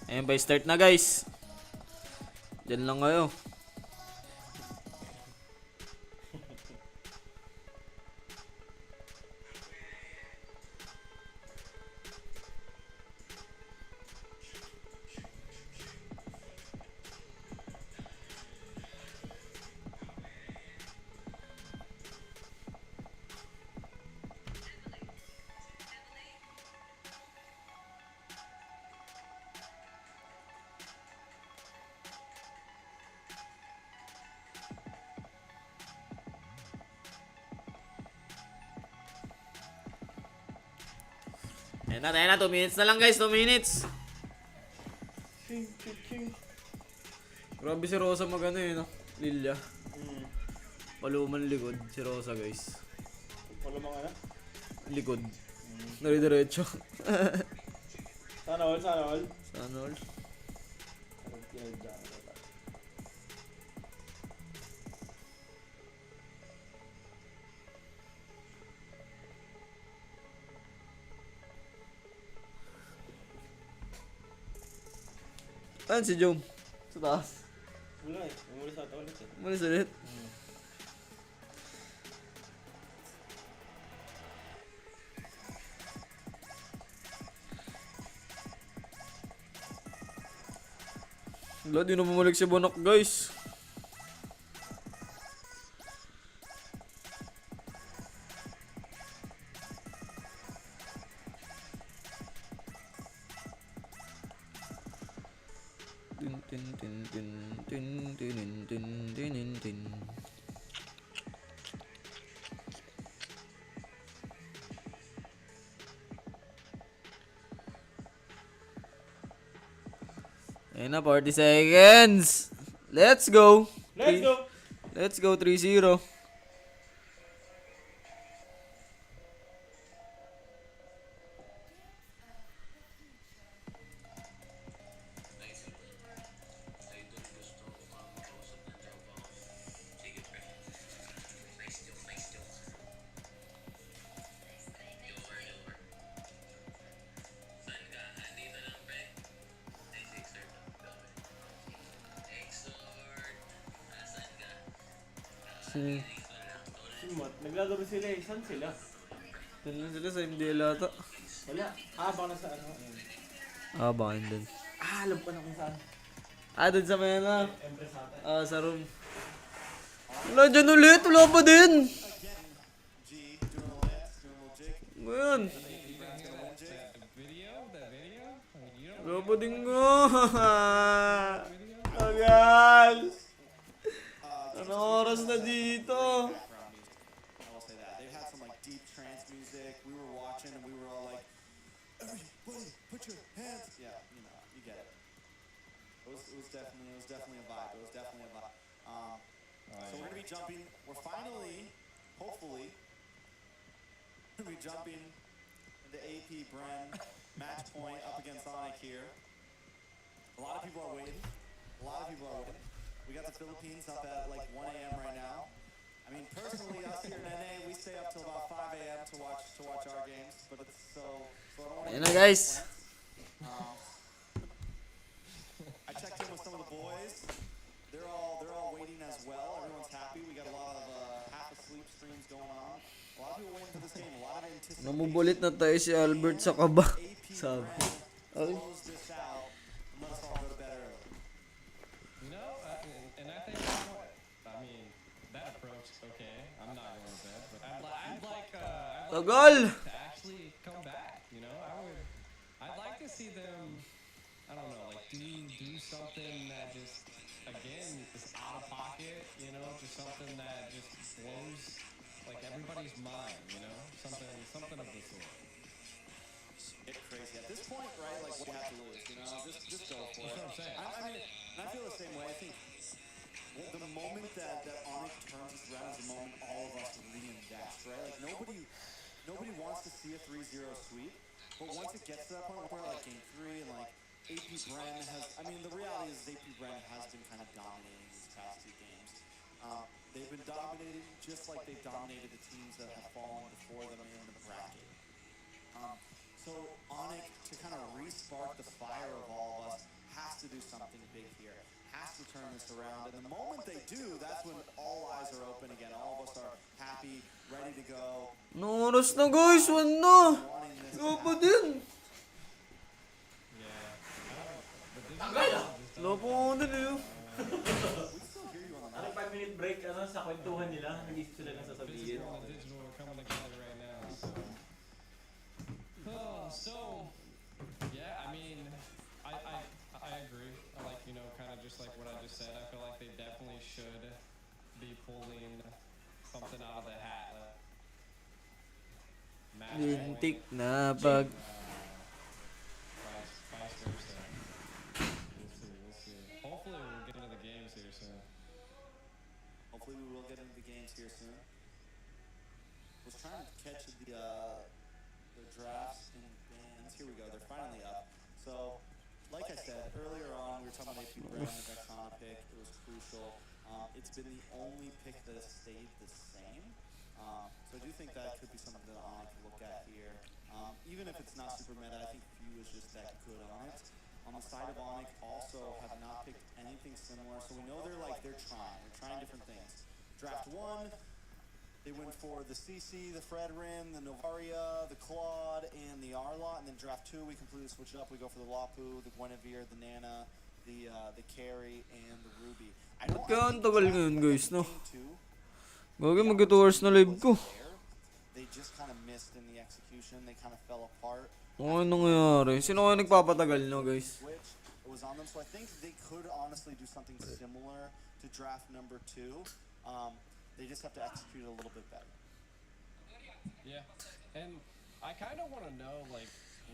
Ayun ba, start na guys. Diyan lang kayo. Ayan na, 2 minutes na lang guys, 2 minutes. Grabe si Rosa magano yun, no? Lilia. Paluman likod si Rosa guys. Paluman ka na? Likod. Nari-diretso. Sana all, sana all. Sana all. Ayan si Jom. Sa taas. Wala eh. Umulis ata ulit eh. Umalis ulit. Wala, di na bumalik si Bonak guys. Tin. Ayun na, 40 seconds. Let's go. Let's go! Let's go, 3-0. Simot, naglalaro sila eh. Saan sila? Doon lang sila sa MDL ata. Wala. Baka nasa ano. Ayun. Baka yun dun. Alam ko na kung saan. Doon sa may ano. Empress ata. Sa room. Wala dyan ulit, wala pa din. G doing a lance, doing a little jig. Ngayon. Wala pa din nga. Tagal. Anong oras na dito? I will say that. They've had some like deep trance music. We were watching and we were all like, everybody put your hands. Yeah, you know, you get it. It was definitely a vibe. It was definitely a vibe. So we're gonna be jumping. We're finally, hopefully, gonna be jumping into AP Bren match point up against Onic here. A lot of people are waiting. We got the Philippines up at like 1 a.m. right now. I mean, personally, us here in NA, we stay up till about 5 a.m. to watch our games. But it's so I don't want Ayun na guys. I checked in with some of the boys. They're all waiting as well. Everyone's happy. We got a lot of half asleep streams going on. A lot of people waiting for this game. A lot of anticipation. Namubulit na tayo si Albert sa kaba. AP Sabi. Bren close this out and let us all go to bed early. You know, and I think, I mean, that approach is okay. I'm not going to bed, but I'd like Tagal! to actually come back. You know, I'd like to see them. I don't know, like do something that just again is out of pocket. You know, just something that just blows like everybody's mind. You know, something of the sort. Get crazy at this point, right? Like what you have to lose, you know? Just go for it. That's what I'm saying. I mean, and I feel the same way. I think the moment that Onic turns this around is the moment all of us reinvest, right? Like nobody wants to see a 3-0 sweep, but once it gets to that point where like game 3 and like AP Bren has, I mean, the reality is AP Bren has been kind of dominating these past 2 games. They've been dominating just like they've dominated the teams that have fallen before them in the bracket. So Onic big here. Has to turn this around, and the moment they do, that's when all eyes are open again. All of us are happy, ready to go. No oras na guys, 1 na. Wanting this to Slow pa happen. din. Slow pa ako din eh. We still hear you on the Ano 5-minute break sa kwentuhan nila, nag-isip sila ng sasabihin. Physical and digital are coming together right now. So yeah, I mean, I agree. I like, you know, kind of just like what I just said. I feel like they definitely should be pulling something out of the hat. Match point, Lintik na pag... vice versa. We'll see. Hopefully we'll get into the games here soon. Hopefully we will get into the games here soon. Was trying to catch the drafts and bands. Here we go. They're finally up. So, like I said earlier on, we were talking about AP Bren, the Vexana pick. It was crucial. It's been the only pick that has stayed the same. So I do think that could be something that Onic could look at here. Even if it's not super meta, I think Few is just that good on it. On the side of Onic, also have not picked anything similar. So we know they're trying different things. Draft 1, they went for the CC, the Fredrin, the Novaria, the Claude, and the Arlot. And then draft 2, we completely switch it up. We go for the Lapu, the Guinevere, the Nana, the Carry, and the Ruby. I don't Kaya ang think tagal draft ngayon, one guys, no? and game 2, Gagi mag 2 hours na live ko. they just kind of missed in the execution. They kind of fell apart. Ano nangyayari? Sino kaya nagpapatagal no guys? Switch was on them, so I think they could honestly do something similar to draft number 2. They just have to execute it a little bit better. Yeah, and I kind of want to know, like,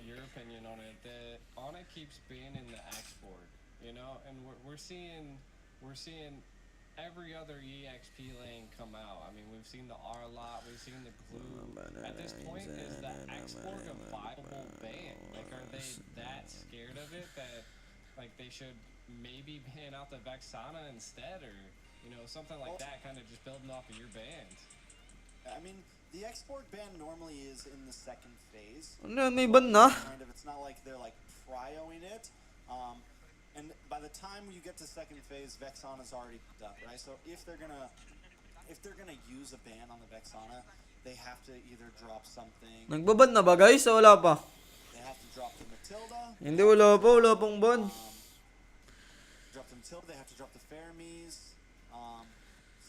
your opinion on it. That Onic keeps being in the export, you know, and we're seeing every other EXP lane come out. I mean, we've seen the R lot, we've seen the glue. At this point, is the export a viable ban? Like, are they that scared of it that, like, they should maybe ban out the Vexana instead, or, you know, something like that, kind of just building off of your band? I mean, the export ban normally is in the second phase. Ano yan? May ban na? Kind of, it's not like they're like prioing it. And by the time you get to second phase, Vexana's already done, right? So if they're gonna use a ban on the Vexana, they have to either drop something. Nagbaban na ba guys? O wala pa? They have to drop the Matilda. Hindi, wala pa. Wala pang ban. Drop the Matilda. They have to drop the Fermis.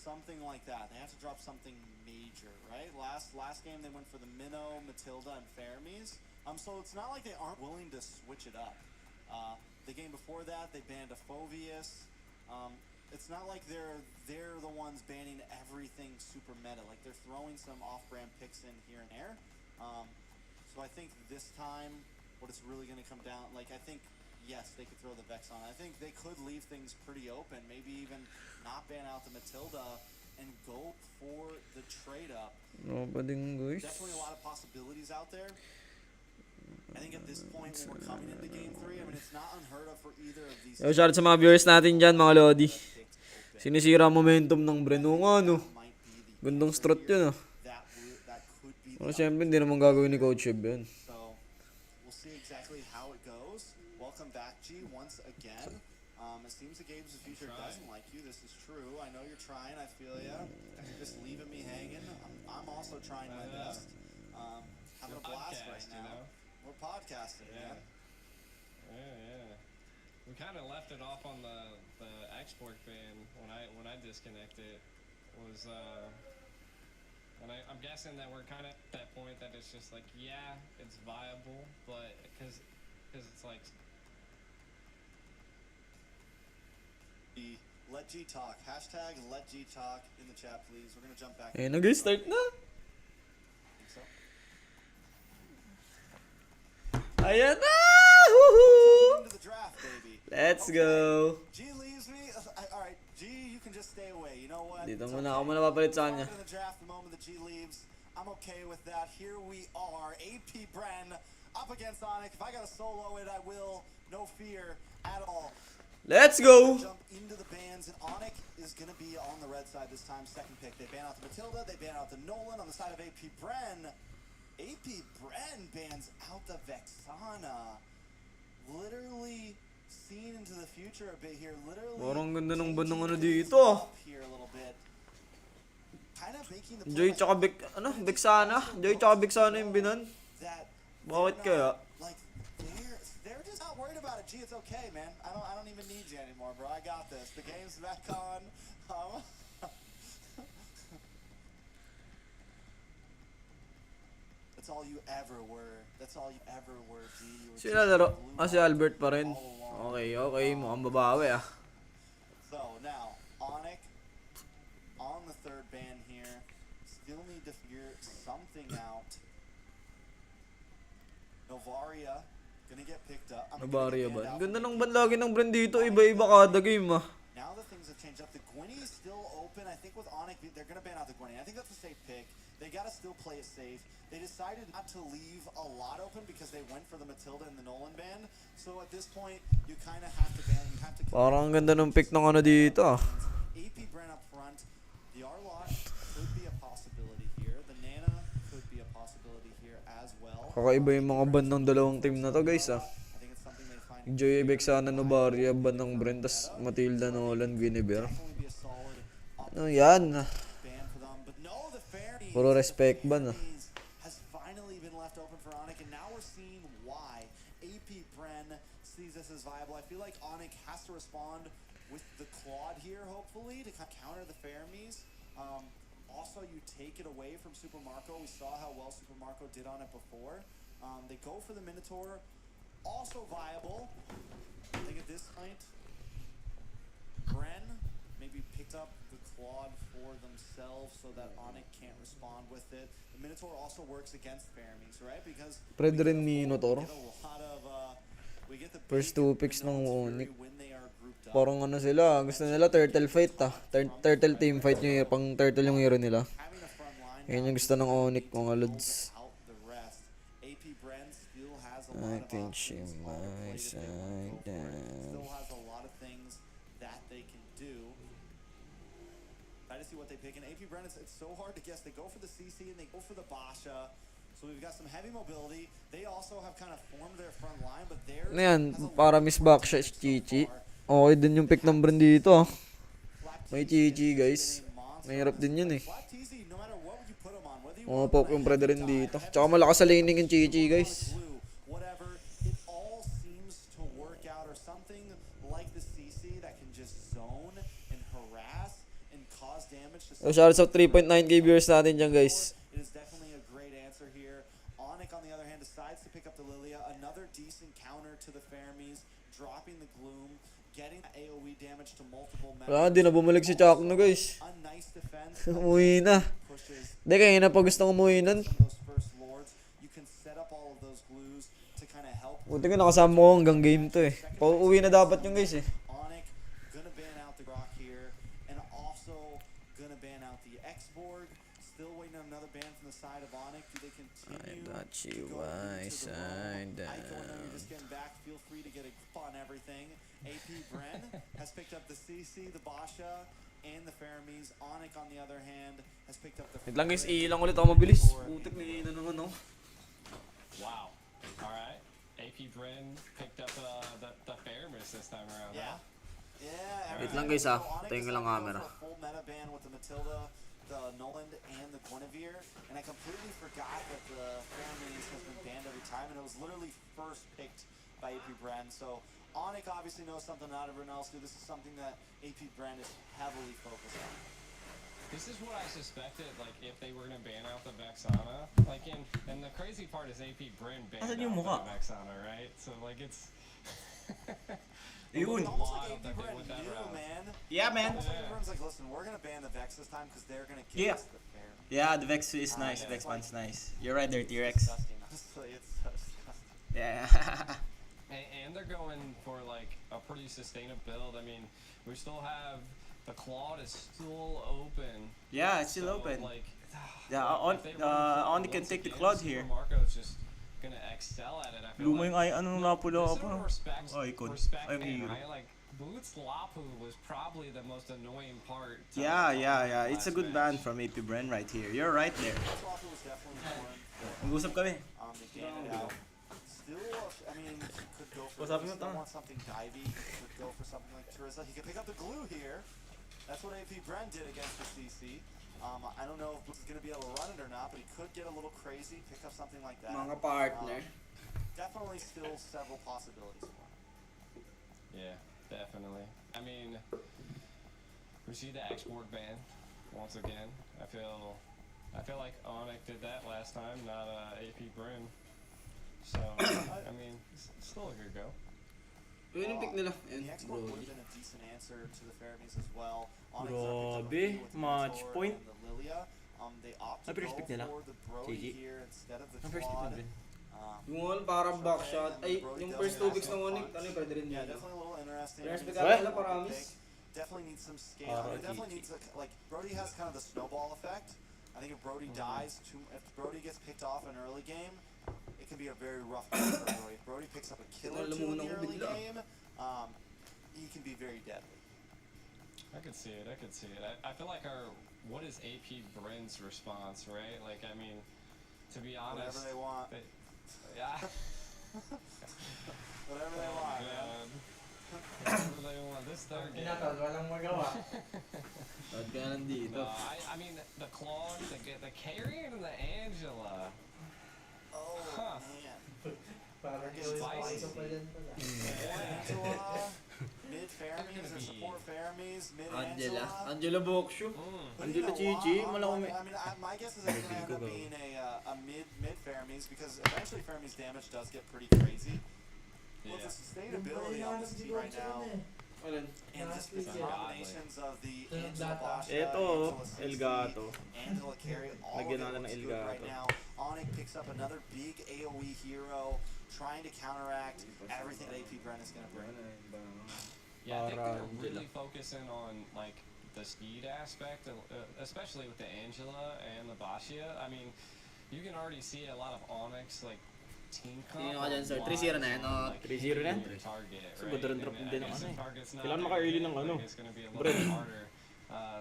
Something like that. They have to drop something major, right? Last game they went for the Minnow, Matilda, and Fermis. So it's not like they aren't willing to switch it up. The game before that, they banned a Phovius. It's not like they're the ones banning everything super meta. Like, they're throwing some off-brand picks in here and there. So I think this time, what it's really going to come down, like, I think, yes, they could throw the Vex on. I think they could leave things pretty open. Maybe even not ban out the Matilda and go for the trade-up. Wala pa din guys. Definitely a lot of possibilities out there. I think at this point, when we're coming into Game 3, I mean, it's not unheard of for either of these Yo, shoutout sa mga viewers natin dyan mga Lodi. Sinisira ang momentum ng Bren. Oo nga no. Gandang strut yun ah. Pero syempre hindi naman gagawin ni Coach Shib yun. So, we'll see exactly how it goes. Welcome back, G, once again. It seems the Games of Future doesn't like you. This is true. I know you're trying. I feel ya. You're just leaving me hanging. I'm also trying my best. Having a blast right now. We're podcasting, man. Yeah. We kind of left it off on the export ban when I disconnected. Was and I'm guessing that we're kind of at that point that it's just like, yeah, it's viable, but because it's like. Let G talk. Hashtag let G talk in the chat, please. We're gonna jump back. Eh, nag-start na. Think so? Ayan na! Woohoo! Into the draft, baby. Let's go. G leaves me. All right, G, you can just stay away. You know what? Dito It's muna okay. ako papalit sa kanya. In the draft, the moment that G leaves, I'm okay with that. Here we are, AP Bren up against Onic. If I gotta solo it, I will. No fear at all. Let's go. Jump into the bans, and Onic is gonna be on the red side this time. Second pick. They ban out the Matilda. They ban out the Nolan on the side of AP Bren. AP Bren bans out the Vexana. Literally seen into the future a bit here. Literally. Parang ganda ng changing bandang ano things dito. up here a little bit. Kind of making the Joy play tsaka Vexana. Joy tsaka Vexana yung binan. that Bakit they're kaya? not, like they're just not worried about it. Gee, it's okay, man. I don't even need you anymore, bro. I got this. The game's back on. That's all you ever were. That's all you ever were, G. You were Sino just laro? blue Si Albert pa rin. all along. Okay. Mukhang babawi ah. So now, Onic on the third ban here. Still need to figure something out. Novaria gonna get picked up. Nabarya ba? Ang ganda ng banlagi ng brand dito. Iba-iba kada game ah. Now the things have changed up. The Gwynny is still open. I think with Onic, they're gonna ban out the Gwynny. I think that's a safe pick. They gotta still play it safe. They decided not to leave a lot open because they went for the Matilda and the Nolan ban. So at this point, you kind of have to ban. You have to. Parang ang ganda ng pick ng ano dito ah. AP Bren up front. The Arlot could be a possibility here. The Nana could be a possibility here as well. Kakaiba yung mga band ng dalawang team na to guys ah. I think it's something they find. Joy Vexana, Novaria, band ng Bren, tas Matilda, Nolan, Guinevere. Definitely be a solid Ano yan? ban for them. But no, the Fairies. Puro respect ban ah. Has finally been left open for Onic, and now we're seeing why AP Bren sees this as viable. I feel like Onic has to respond with the Claude here, hopefully, to kind of counter the Faramis. Also, you take it away from Super Marco. We saw how well Super Marco did on it before. They go for the Minotaur, also viable. I think at this point, Bren maybe picked up the Claude for themselves so that Onic can't respond with it. The Minotaur also works against Faramis, right? Because Pwede rin Minotaur. we get a lot of, we get the First big two picks ng Minotaurs Onic. when they are grouped up. Parang ano sila, gusto nila turtle fight ah. Turtle team fight yung pang turtle yung hero nila. Having a front line Yan yung gusto ng Onic mga lods. out the rest. AP Bren still has a I lot of think she options on the might plate if they want to go for it. down. Still has a lot of things that they can do. Try to see what they pick. And AP Bren, it's so hard to guess. They go for the CC and they go for the Basha. So we've got some heavy mobility. They also have kind of formed their front line, but theirs Ano yan? has a lot Para of Miss Baksha is so Chichi. far. Okay din yung pick ng Bren dito ah. Flat May TZ Chichi has guys. been a monster. Mahirap din yun eh. Flat TZ, no matter what you put him on, whether you Mga want pop him on yung a pwede heavy rin dive, dito. heavy Tsaka malakas sa laning yung Chichi guys. blue, whatever, it all seems to work out, or something like the CC that can just zone and harass and cause damage to So shoutout sa 3.9k viewers natin dyan guys. It is definitely a great answer here. Onic, on the other hand, decides to pick up the Lilia. Another decent counter to the Faramis, dropping the Gloom, getting AoE damage to multiple Wala, members. di na bumalik si Chuck na guys. A nice defense. Umuwi na. Pushes Hindi, kaya na pa gustong umuwi nun. those first lords. You can set up all of those glues to kind of help. Buti ko nakasama ko hanggang game to eh. Pauwi na dapat yung guys eh. Onic gonna ban out the Grok here, and also gonna ban out the X-Borg. Still waiting on another ban from the side of Onic. Do they continue? I thought to you go were into the side row? Ike, I know down. you're just getting back. Feel free to get a grip on everything. AP Bren has picked up the CC, the Basha, and the Faramis. Onic, on the other hand, has picked up the. Wait lang guys, ilang ulit ako mabilis. Putik na yun naman oh. Wow. All right. AP Bren picked up the Faramis this time around. Yeah. Huh? Yeah. Wait lang guys, So ah. Onic Tayo is lang gonna go camera. for a full meta ban with the Matilda, the Noland, and the Guinevere. And I completely forgot that the Faramis has been banned every time, and it was literally first picked by AP Bren. So Onic obviously knows something not everyone else do. This is something that AP Bren is heavily focused on. This is what I suspected, like, if they were going to ban out the Vexana. Like, and the crazy part is AP Bren banned Asan out yung mukha? the Vexana, right? So, like, it's... Yun. It's almost Wild like AP that they Bren went that knew, route. man. Yeah, man. Almost like AP Bren's like, listen, we're gonna ban the Vex this time because they're gonna Yeah. give us the Faramis. Yeah, the Vex is nice. yeah. Vex one's nice. You're right there, It's T-Rex. disgusting, honestly. It's so disgusting. Yeah. And they're going for, like, a pretty sustainable build. I mean, we still have... The Claude is still open. Yeah, it's still So, open. Like, Yeah, if they run Onic can once take the again, Claude Super here. Marco's just gonna excel at it. I feel Luma like. yung ay, ano na pula This ka is pa. a respect, Icon. respect Ay, thing, hero. right? Like, Boots Lapu was probably the most annoying part. to Yeah, the yeah. It's a last good ban match. from AP Bren right here. You're right there. Swapper was definitely important for Mag-usap kami. to ban it out. still, I mean, he could go for, What's happening still with that? want something divey. He could go for something like Trizza. He could pick up the glue here. That's what AP Bren did against the CC. I don't know if he's going to be able to run it or not, but he could get a little crazy, pick up something like that. Mga partner. Definitely still several possibilities for him. Yeah, definitely. I mean, we see the export ban once again. I feel like Onic did that last time, not AP Bren. So I mean, it's still a good go. Yun yung pick nila. The Yun, export would Brody. have been a decent answer to the Fermies as well. Onyx Grabe, match point. The Lilia. They opt to Ano first pick go nila? for the Brody GG? here instead of the Ang first pick Claude. nila. Yung one, parang backshot. Ay, yung first 2 picks ng Onic, ano yung pwede rin Yeah, yun. definitely a little interesting. First pick I mean, nila, it's a promise. pick. Definitely needs some scale. Para It definitely GG. needs like Brody has kind of the snowball effect. I think if Brody dies, if Brody gets picked off in early game, it can be a very rough game for Brody. If Brody picks up a killer Alam two mo in the na early bigla. game, he can be very deadly. I could see it. I feel like what is AP Bren's response, right? Like, I mean, to be honest, Whatever they want. yeah. Whatever they want. man. God. Whatever they want. This third game. walang magawa. Ba't ka nandito? No, I mean the Claude, the carry and the Angela. Oh, Huh. man. Parang spicy. Angela, mid Fermies or Gonna be- support Fermies, mid Angela. Angela. Angela Bokshu. But Angela you know Gigi, what? malaki may- I mean, my guess is it's going to end up being a mid Fermies because eventually Fermies damage does get pretty crazy. With Yeah. the sustainability on this team right now, Alin? and just the combinations of the Angela Bosch, Eto, Angela CC, Elgato. Angela carry, all of Lagyan it natin ng looks good right Elgato. now. Onic picks up another big AoE hero, trying to counteract everything that AP Bren is going to bring. Yeah, I think Para they're really focusing on like the speed aspect, especially with the Angela and the Bashia. I mean, you can already see a lot of Onyx like team comp. Tingin ako dyan, sir. 3-0 na yan, oh. 3-0 na yan? Target, So, right? ba't drop And din I ang guess ano if eh. target's not Kailangan there, maka-early ng ano. like, it's gonna be a little Bren. bit harder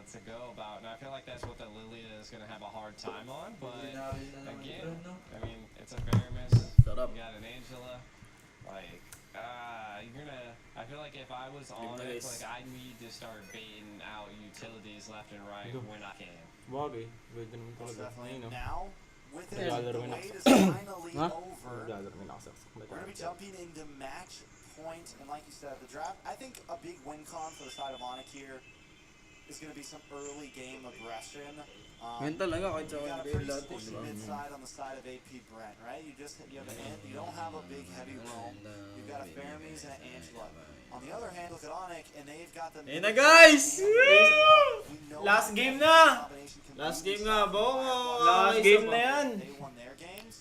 to go about, and I feel like that's what the Lilia is gonna have a hard time on. But again, I mean, it's a Faramis. Sarap. You got an Angela. Like, you're gonna. I feel like if I was on it, Nice. like I need to start baiting out utilities left and right Go. when I can. Bagay, pwede naman Most talaga. definitely. Ayun, no? Now, with it, Naglalaro the rin wait ako. is finally Ha? over. Naglalaro rin ako sa We're going to be jumping into match point, and like you said, the draft, I think a big win con for the side of Onic here is going to be some early game aggression. Ngayon talaga, kahit sa You got a kayo pretty lahat, eh, squishy di ba? mid side on the side of AP Brent, right? You have an end, you don't have a big heavy roam. You've got a Faramis and an Angela. On the other hand, look at Onic, and they've got the. Ayun na, guys! We know Last that game the na! combination can Last be game nga, decided boy! Last game na yan! They won their games.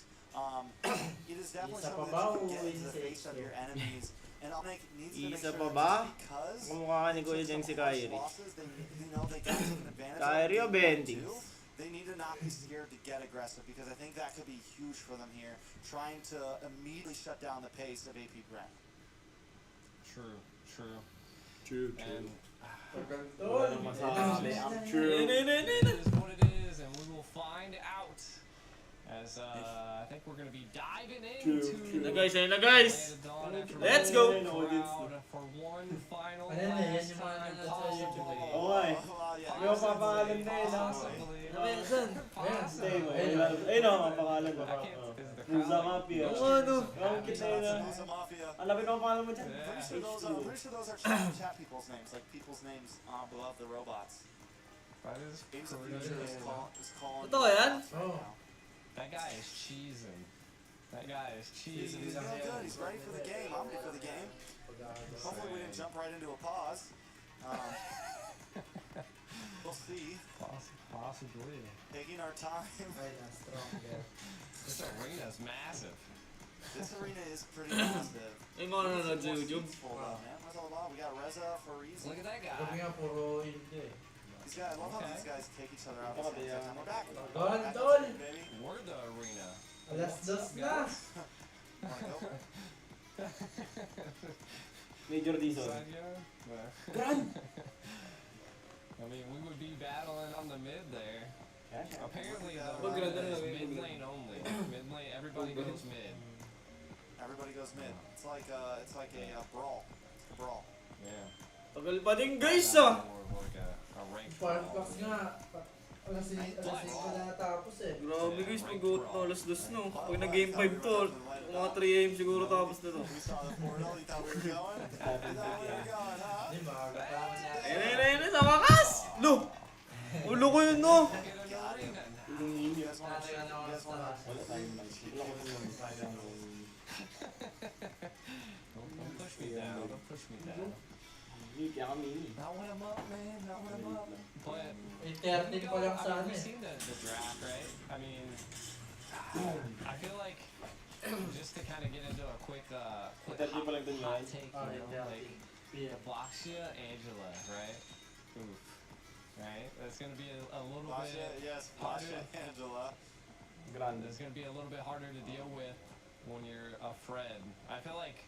It is definitely something that you can get into the face of your enemies. And Onic needs to make Isa sure pa that ba? just because Kamukha ka ni Kuya Jeng si Kyrie. losses, they know they got taken advantage of. Kyrie o in game Bendings? two. They need to not be scared to get aggressive because I think that could be huge for them here, trying to immediately shut down the pace of AP Brent. True. True, And Wala nang masabi. I'm true. it is what it is, and we will find out. As I think we're gonna be diving into. True. Ayun na, guys. Ayun na, guys! Let's go! For one final Ayan na, yan last yung mga time, nanonood sa YouTube. possibly. Oo nga eh. Oh, yeah. May mapapangalan na yun, ha? Possibly. Ano ba yan, son? Possibly. Ayun o, mapapangalan ko. I can't. Is the Musa crowd Mafia. Oo, ano? Ang cute na yun, ha? Musa Mafia. Alapin mo ang pangalan mo dyan. Yeah. I'm pretty sure those are chat people's names, like people's names above the robots. That is Games of pretty Future is good. calling. Totoo yan? Oh. That guy is cheesing. That guy is cheesing. He's feeling good. He's ready for the game. I'm ready for the game. Hopefully we didn't jump right into a pause. We'll see. Possibly. Taking our time. This arena is massive. This arena is pretty massive. Yung mga nanonood sa YouTube. Seats full though, man. Where's all the ball? We got Reza for a reason. Look at that Sabi guy. nga, puro hindi eh. These guys, I love how Okay. these guys take each other out. At the same time. We're back. Tol, Back tol! to it, baby. We're the arena. Alas dos na! Wanna go? Major Dizon. Side yard? I mean, we would be battling on the mid there. Apparently, Wag the ganda arena na is lang, mid wag lane only. Mid lane, everybody goes mid. Everybody goes mid. It's like a brawl. It's a brawl. Yeah. Tagal pa din guys More of like a ranked Five brawl. bucks nga. Alas 5 na natapos eh. Grabe guys, pag-uot na alas 2 no. Pag nag-game 5 to, mga 3 AM siguro tapos na to. We saw the portal. You thought we were going? You thought we were going, huh? Hindi, maaga pa ako niya. Ayun, sa wakas! No! Ulo ko yun no! You guys want to? You guys want to? Wala tayong mali. Wala ko yung Don't push me down. Don't push me down. Hindi, kaya kami ini. Not when I'm up, man. Not when I'm up. But 13 pa lang sa we've amin. seen the draft, right? I mean, I feel like just to kind of get into a quick Interview pa lang dun, hot guys. take, Oh, you know, like Yeah. Boxia Angela, right? Oof. Right? That's gonna be a little Basha, bit yes, harder. Basha, Angela. Grande. It's gonna be a little bit harder to deal with when you're a Fred. I feel like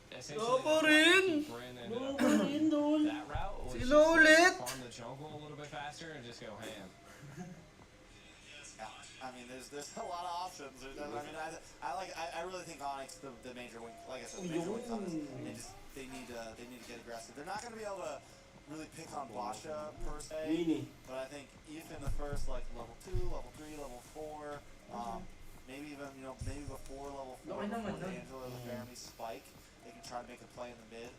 No essentially pa rin! Bren ended No up pa rin, Dol. that route was Sila just ulit! farm the jungle a little bit faster and just go ham. Yeah, I mean, there's a lot of options. I really think Onyx the major wing. Like I said, the major wing on this. They need to get aggressive. They're not going to be able to really pick on Basha per se, Ini. but I think if in the first like level 2, level 3, level 4, maybe even maybe before level 4, Okay naman, before the no? Angela and the Jeremy spike, they can try to make a play in the mid.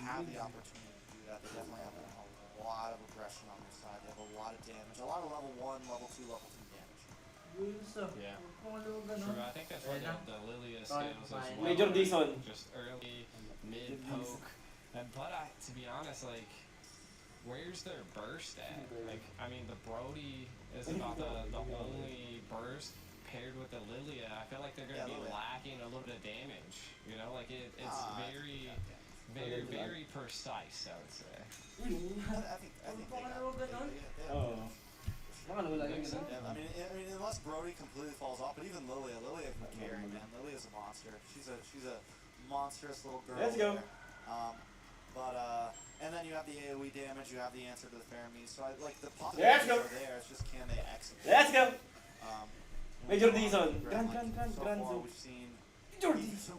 Have the opportunity to do that. They definitely have a lot of aggression on their side. They have a lot of damage, a lot of level 1, level 2, level 3 damage. Yeah. Pumalo True, ganun. I think that's where the Lilia skills as well. Major Dison. Just early, mid poke. But to be honest, like, where's their burst at? Like, I mean, the Brody is about the only burst paired with the Lilia. I feel like they're going to be Lilia. lacking a little bit of damage. You know, like it's very, very precise, I would say. I think they Pumalo ganun. Oo. Baka nawala yung Think so? ganun. I mean, unless Brody completely falls off, but even Lilia can carry, man. Lilia's a monster. She's a monstrous little girl. Let's go. There. And then you have the AoE damage, you have the answer to the Fermi. So I like the Let's possibilities go. are there. It's just can they execute? Let's go! Um, Major when Dison. Grand, Grand so far Zoo. we've seen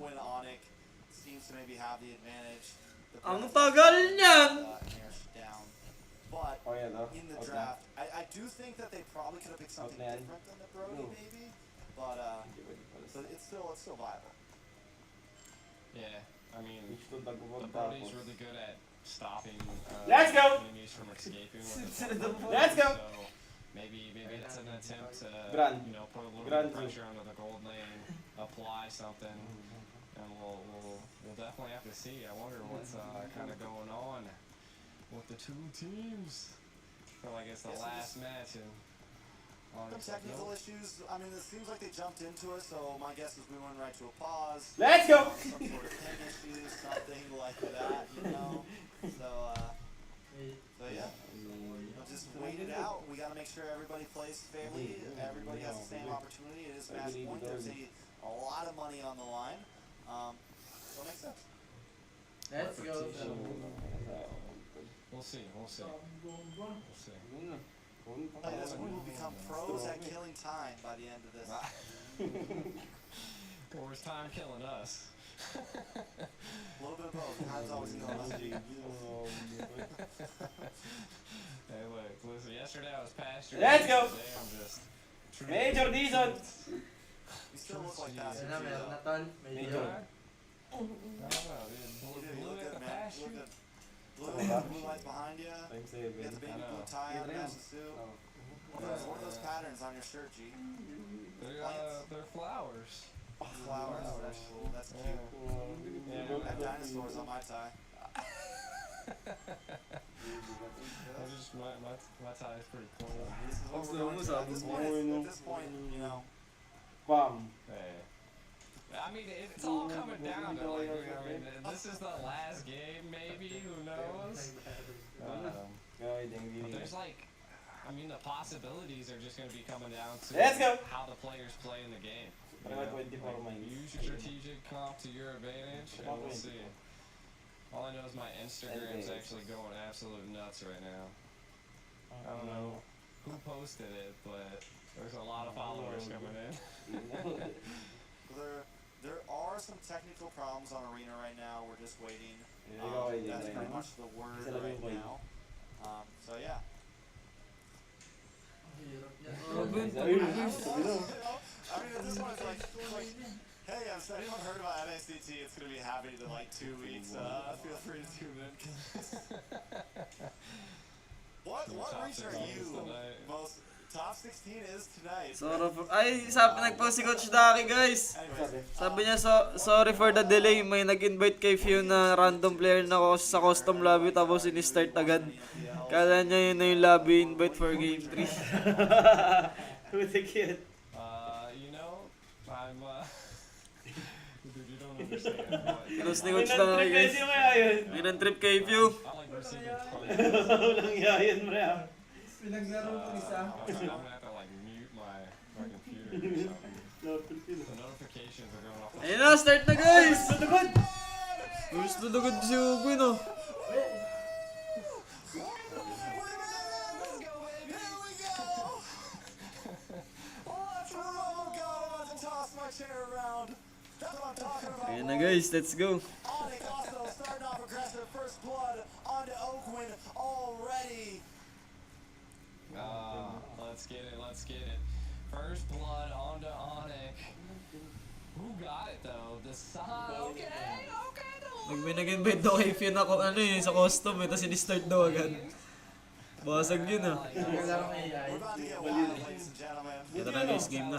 when Onic seems to maybe have the advantage. The Ang Grand tagal niyan! Nair's down. But Oh, yeah, no? in the Out draft, I do think that they probably could have picked something Outland. different than the Brody, No. maybe. But it's still viable. Yeah, I mean, Gusto the tagpapag Brody's tapos. really good at stopping Let's go! enemies from escaping with the Let's go! So maybe it's an attempt to Grand. put a little Grand bit of Zoo. pressure onto the gold lane, apply something, and we'll definitely have to see. I wonder what's kind of going on with the two teams. I feel like it's the Yeah, so last just- match and Some Onyx technical nope. issues. I mean, it seems like they jumped into it, so my guess is we went right to a pause. Let's go! Some sort of ping issues, something like that, you know. So yeah, just wait it out. We got to make sure everybody plays fairly. Everybody has the same opportunity. It is match point. There's a lot of money on the line. So it makes sense. Let's go. We'll see. We'll see. We'll see. Hey, this we will become pros at killing time by the end of this. Or is time killing us? A little bit of both. Time's always killing us. Hey, look, listen, yesterday I was pasture. Let's go! Today I'm just. Major Dison! You still look like that. Yan na, meron na tol. Medyo. Major. I don't know, dude. You do. You Blue look at good, the man. You pasture. look good. Blue lights behind you. Times You got the 7. baby blue tie on, matching suit. What are those patterns on your shirt, G? They're flowers. Flowers. That's cute. I have dinosaurs on my tie. My tie is pretty cool. This is what What's we're the going most to. At this point, at this point, you know. Bam! Hey. I mean, it's all coming down to like, I mean, this is the last game, maybe. Who knows? But there's like, I mean, the possibilities are just going to be coming down to Let's go! how the players play in the game. You What know? about 24 Like, minds? use your strategic comp to your advantage, and we'll see. All I know is my Instagram's actually going absolute nuts right now. I don't know who posted it, but there's a lot of followers coming in. There are some technical almost on arena right now. We're just waiting. Okay, That's pretty much the word Isa lang right yung now. So yeah. Ang hirap yan. I mean, at this point, it's like, hey, has anyone heard about NXT? It's gonna be happening in like 2 weeks. Feel free to tune in. What reach are you most? Top 16 is tonight. Nag-post si Coach Daki, guys. Anyways, Sabi niya, sorry for the delay. May nag-invite kay Few na random player na sa custom lobby tapos in-start agad. Kala niya yun na yung lobby invite for game 3. Putik yun. You know, I'm dude, you don't understand. But Close ni Coach Daki, guys. Pwede kaya yun. May trip kay Few. I like receiving fun. Walang yayan mo yan. Pinaglaro ko isa. I'm gonna have to like mute my computer or something. The notifications are going off. Ayun na, start na, guys! Tutugod! Gusto dagad si Ugo, no? Ayun na, guys, let's go. Onic also starting off aggressive. First blood onto Oakwind already. Let's get it. First blood onto Onic. Who got it though? The side. Okay. Nag-invite daw kay Few na sa custom tapos in-start daw agad. Basag yun, ah. Naglaro ko AI. We're about to get wild, ladies and gentlemen. Ito na, guys, game na.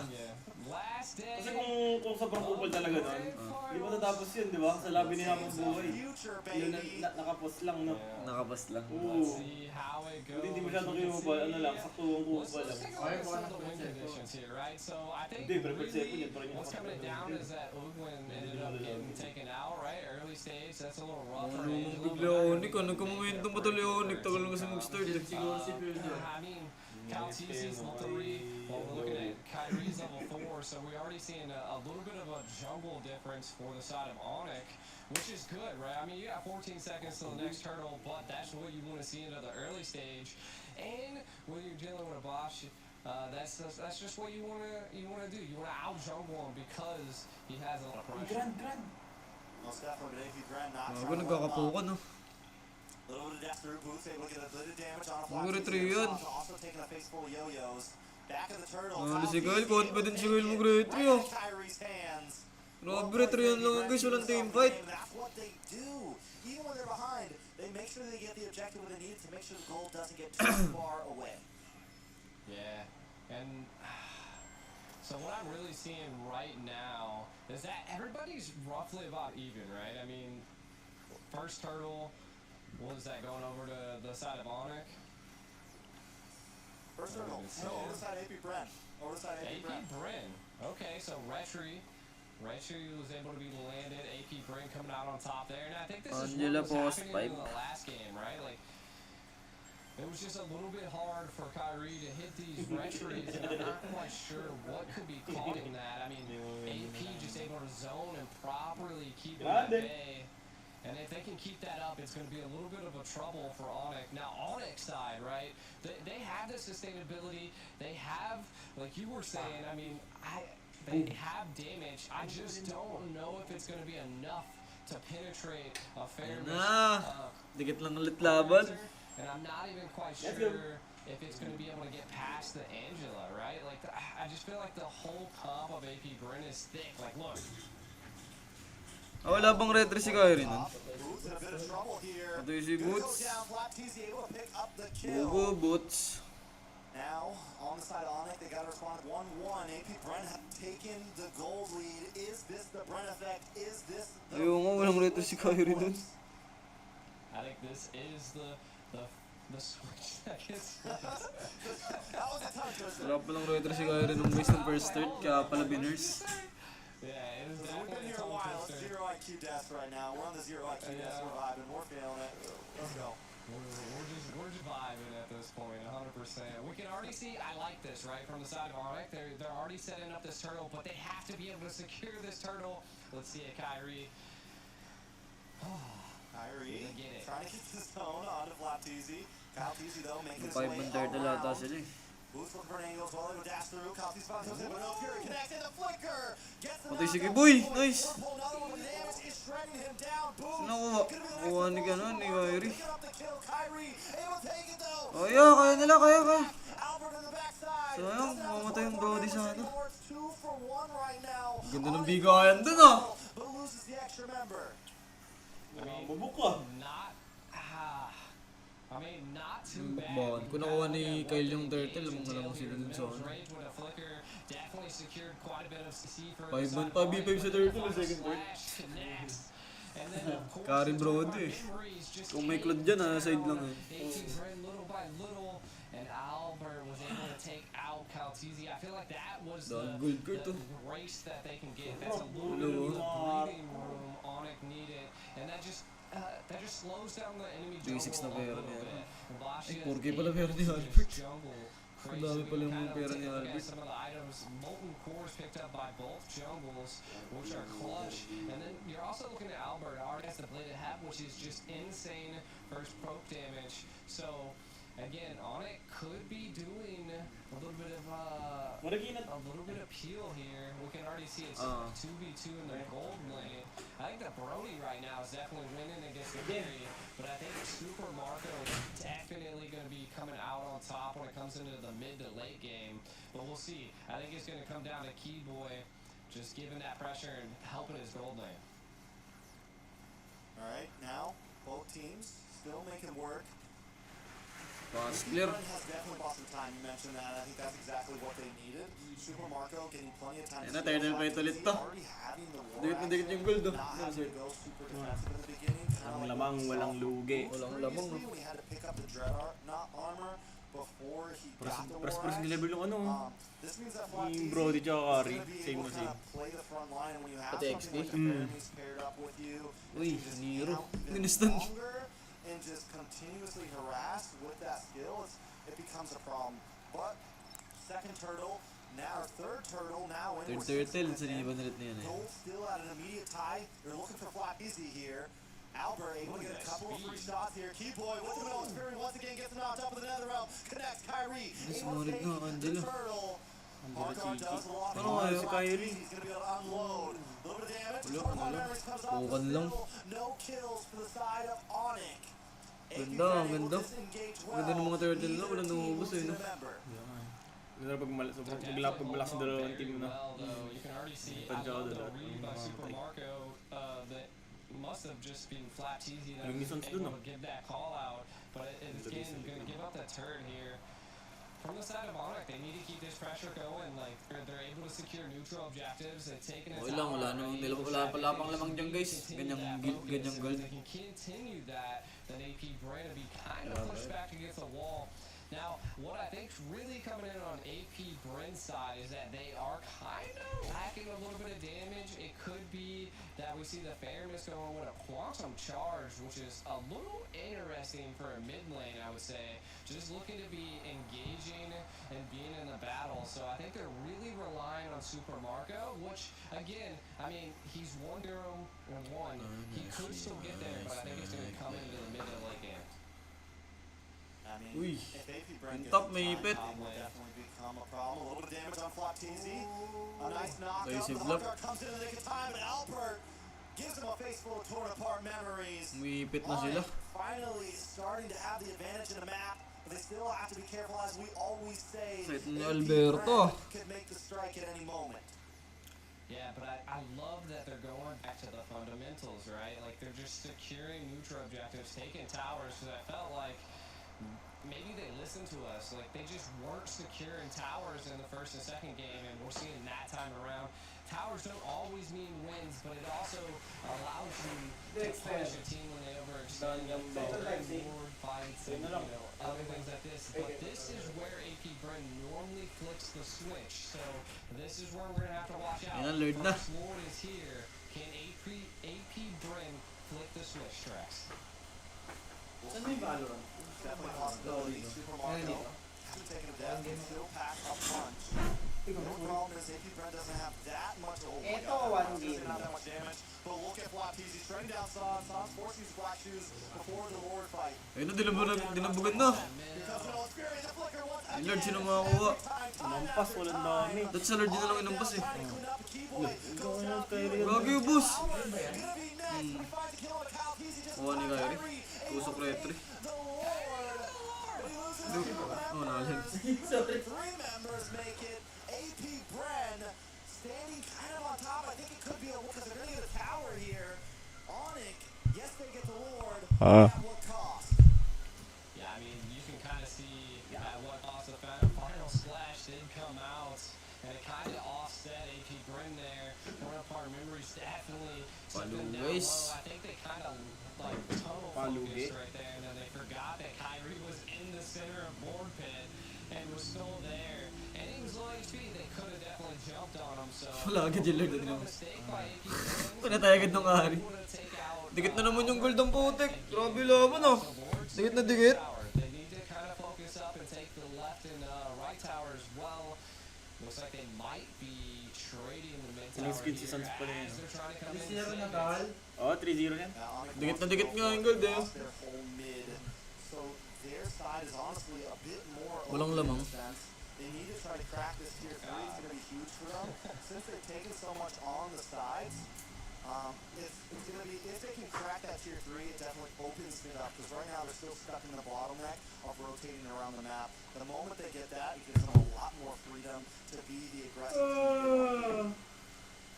Last day. Kasi kung sobrang kupal talaga nun, di ba natapos yun, di ba? Sa labi ni Habang Buhay. Future, Yun, baby. nakapos lang, no? Nakabas lang. Oo. Let's see how it goes. Hindi masyadong kumubal, ano lang, saktuwang Let's kupal lang. take a look at some of the win conditions here, right? So I think Hindi, pero second yun, parang yung what's coming down is that Oakland ended up getting taken out, right? Early stage, that's a little rough for Angel. Bigla Onic, nagka-momentum pa tuloy Onic. Tagal lang kasi mag-start, eh. Siguro si Phil yun. I mean, Caltisi's level 3, well, we're looking at Kyrie's level 4, so we're already seeing a little bit of a jungle difference for the side of Onic, which is good, right? I mean, you got 14 seconds to the next turtle, but that's what you want to see into the early stage. And when you're dealing with a boss, that's just what you want to do. You want to out jungle him because he has a lot of pressure. Most definitely, AP Bren not Bago, trying to nagkakapukan, no? Little bit of death through boots, able to get a bit of damage on a Bago, flash. retry yun. Also taking a face full of yo-yos. Back of the turtle. Ano si Kyle? Confident si Kyle mag-retry, oh. Kyrie's hands. Grabe, yan lang, guys. Walang team fight. That's what they do. Even when they're behind, they make sure they get the objective when they need it to make sure the goal doesn't get too far away. Yeah, and so what I'm really seeing right now is that everybody's roughly about even, right? I mean, first turtle, what is that, going over to the side of Onic? First turtle. No, over the side of AP Bren. Over the side of AP Bren. AP Bren. Okay, so Retry was able to be landed. AP Bren coming out on top there, and I think this Angela is what was post happening in pipe. the last game, right? Like, it was just a little bit hard for Kyrie to hit these retries, and I'm not quite sure what could be causing that. I mean, AP just able to zone and properly keep it at bay. And if they can keep that up, it's going to be a little bit of a trouble for Onic. Now, Onic's side, right, they have the sustainability. They have, like you were saying, I mean, they have damage. I just don't know if it's going to be enough to penetrate a fair Dikit lang ulit laban. and I'm not even quite sure if it's going to be able to get past the Angela, right? Like, I just feel like the whole comp of AP Bren is thick. Like, look. Wala bang retry si Kyrie nun? Boots in a bit of trouble here. Ito yung si Goes Boots. down, Flat TZ able to pick up the kill. Bugo, Boots. Now, on the side of Onic, they got to respond 1-1. AP Bren have taken the gold lead. Is this the Bren effect? Is this the... Ayaw nga, walang retry si Kyrie dun. I think this is the switch that gets That was a tongue twister. Wala palang retry si Kyrie nung guys ng first start, kaya pala biners. Yeah, it is Listen, we've been definitely a here a tongue while. It's twister. zero IQ death right now. We're on the zero IQ death. We're vibing. We're feeling it. Let's go. We're just vibing at this point, 100%. We can already see, I like this, right, from the side of Onic. They're already setting up this turtle, but they have to be able to secure this turtle. Let's see it, Kyrie. Kyrie They get it. trying to get the zone onto Flat TZ. Kyle TZ, though, making his 5 way man turtle ata around. sila, eh. Boots looking for an angle as well. They go dash through. Kyle TZ finds himself, but no Fury connects, and the flicker gets him Patay out si of Kiboy. the point. Nice. We're pulling another one, but the damage is shredded. bringing him down. Boom. Nakuha. Kuha ni Kyrie. Picking up the kill. Kyrie able to take it though. Oh, yeah, kaya nila, kaya. Albert in the backside. Sayang, mamatay yung Brody sa ano. 2 for 1 right now. Ganda ng bigayan dun, ah. But loses the extra member. Bubuk ka. Not too bad. Bakit? Kung nakuha ni Kyle yung turtle, lamang sila dun sa ano. Definitely secured quite a bit of CC for 5v5 sa turtle, second turtle. And then of course, Karen Brody. Kung may cloud dyan, side lang eh. little by little, and Albert was able to take out Caltesi. I feel like that was the grace that they can get. That's a little bit of the breathing room Onic needed, and that just slows down the enemy jungle 3-6 na a pera little niya. bit. Ay, 4K pala pera ni Albert. Ang dami pala yung pera ni Albert. Some of the items, molten cores picked up by both jungles, which are clutch. And then you're also looking at Albert already has the bladed hat, which is just insane first poke damage. So again, Onic could be doing a little bit of peel here. We can already see it's 2v2 in the gold lane. I think that Brody right now is definitely winning against the carry, but I think Super Marco is definitely going to be coming out on top when it comes into the mid to late game. But we'll see. I think it's going to come down to Keyboy just giving that pressure and helping his gold lane. All right, now both teams still making work. Pass clear. Bren has definitely bought some time. You mentioned that. I think that's exactly what they needed. Super Marco getting plenty of time. Yan na, turtle fight ulit to. Already having the war Dikit na dikit yung gold, oh. not having to go super defensive in the beginning. Walang lamang, walang lugi. Walang lamang, Previously, we had to pick up the dread armor before he got the war Pras ni level yung ano. This means that Flat Yung TZ Brody tsaka is Kari, gonna be same able na to same. play the front line when you have Pati something like XP. the Enemies paired up with you. Uy, You just Nero. hang out even Ginistan. longer and just continuously harass with that skill. It becomes a problem. But second turtle, now third turtle, now in. Third turtle, siniban ulit na yan eh. Gold still at an immediate tie. They're looking for Flat Easy here. Albert able to get a couple of free shots here. Keyboy with the middle experience once again gets him out top of the nether realm. Connects Kyrie. Able to take the turtle. Marco does a lot of Ano nga si Kyrie? He's gonna be able to unload. A little bit of damage. Wala, Torpon wala. Memories comes off, but Pukan lang. still no kills for the side of Onic. Ganda, ang ganda. Ang ganda ng mga turtle na, wala nangubos eh, no? Ganda pag malakas ng dalawang team na. You can already see Tansya ako the dala. read by Super Marco that must have just been Flat TZ that Yung was missions able dun, to give that call out, but it's again going to give up that turn here. From the side of Onic, they need to keep this pressure going. Like they're able to secure neutral objectives. They've taken it. Okay lang, wala pala pang lamang dyan guys. Ganyang gold. If they can continue that, then AP Bren will be kind of pushed back against the wall. Now, what I think's really coming in on AP Bren's side is that they are kind of lacking a little bit of damage. It could be that we see the fairness going with a quantum charge, which is a little interesting for a mid lane, I would say. Just looking to be engaging and being in the battle. So I think they're really relying on Super Marco, which, again, I mean, he's 1-0 and 1. He could still get there, but I think it's going to come into the mid to late game. I mean, Uy, if AP Bren yung gets top some may time, ipit. it will definitely become a problem. A little bit of damage on Flat TZ. A nice knockup. Nice The block. Hunter comes in the nick of time, and Albert gives him a face full of torn apart memories. Umipit na sila. Finally starting to have the advantage in the map, but they still have to be careful, as we always say. Set ni AP Alberto. Bren could make the strike at any moment. Yeah, but I love that they're going back to the fundamentals, right? Like, they're just securing neutral objectives, taking towers, because I felt like maybe they listened to us. Like, they just weren't securing towers in the first and second game, and we're seeing that time around. Towers don't always mean wins, but it also allows you to punish a team when they overextend, forward fights, and, other things like this. But this is where AP Bren normally flicks the switch, so this is where we're going to have to watch out. Ayan, Lord na. First Lord is here. Can AP Bren flick the switch, Trax? Saan may Valorant? Definitely a possibility. Super Marco hasn't taken a death, can still pack a punch. The problem is AP Bren doesn't have that much. Oh my Ito, God, one doesn't game. have that much damage. But look at Flat TZ straight down Sans forcing his black shoes before the Lord fight. Ayun na, dinabugan na. Because no Fury, the flicker once Yung again. Lord, sino makakuha? Umampas, walang dami. Dati sa Lord yun na lang inampas eh. Trying to clean up. Keyboy goes down. Gagi yung boss. Gonna be next. At what cost? Yeah, I mean, you can kind of see at what cost the final splash did come out, and it kind of offset AP Bren there. Coming up our memories definitely slipping down Paluwis. low. I think they kind of like tunnel Palugi. focused right there, and then they forgot that Kyrie was in the center of board pit and was still there. And he was low HP. They could have definitely jumped on him. So Wala agad yung Lord. no mistake by AP Bren. Pinatay agad ng Ari. Wouldn't take out, Dikit na naman yung gold ng putik. Grabe laban ah. Dikit na dikit. They need to kind of focus up and take the left and right tower as well. Looks like they might be trading the mid tower Skin si here Sans pala yun. as they're trying to come Hindi in sila and rin save nagal. it. Oo, 3-0 yan. Onic Dikit na wants dikit to nga yung gold eh. lost their whole mid. So their side is honestly a bit more Walang open lamang. in the sense. They need to try to crack this tier 3. It's going to be huge for them. Since they're taking so much on the sides, it's going to be, if they can crack that tier 3, it definitely opens it up. Because right now they're still stuck in the bottleneck of rotating around the map. The moment they get that, it gives them a lot more freedom to be the aggressive.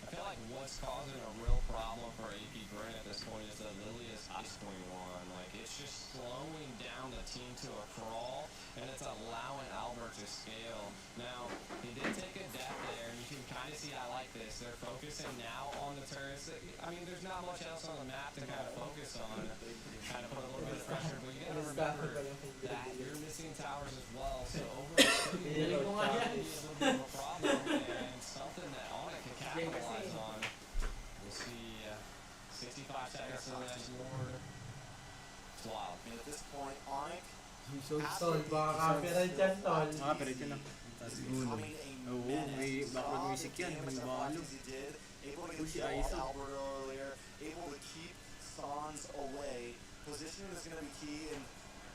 I feel like what's causing a real problem for AP Bren at this point is the Lilius Ice Queen one. Like, it's just slowing down the team to a crawl, and it's allowing Albert to scale. Now, he did take a death there, and you can kind of see I like this. They're focusing now on the turrets. I mean, there's not much else on the map to kind of focus on. Kind of put a little bit of pressure, but you got to remember that you're missing towers as well. So over Hindi ko nga yan. be a little bit of a problem, and something that Onic can capitalize on. We'll see 65 seconds to the next Lord. It's wild. And at this point, Onic Tol, baka copyright yan, tol. Makapirit yun ah. becoming a Oo, menace. may background Saw music the yan, damage may that balo. Foxy did, able to Uy, si get Aiso. Albert earlier, able to keep Sans away. Positioning is going to be key, and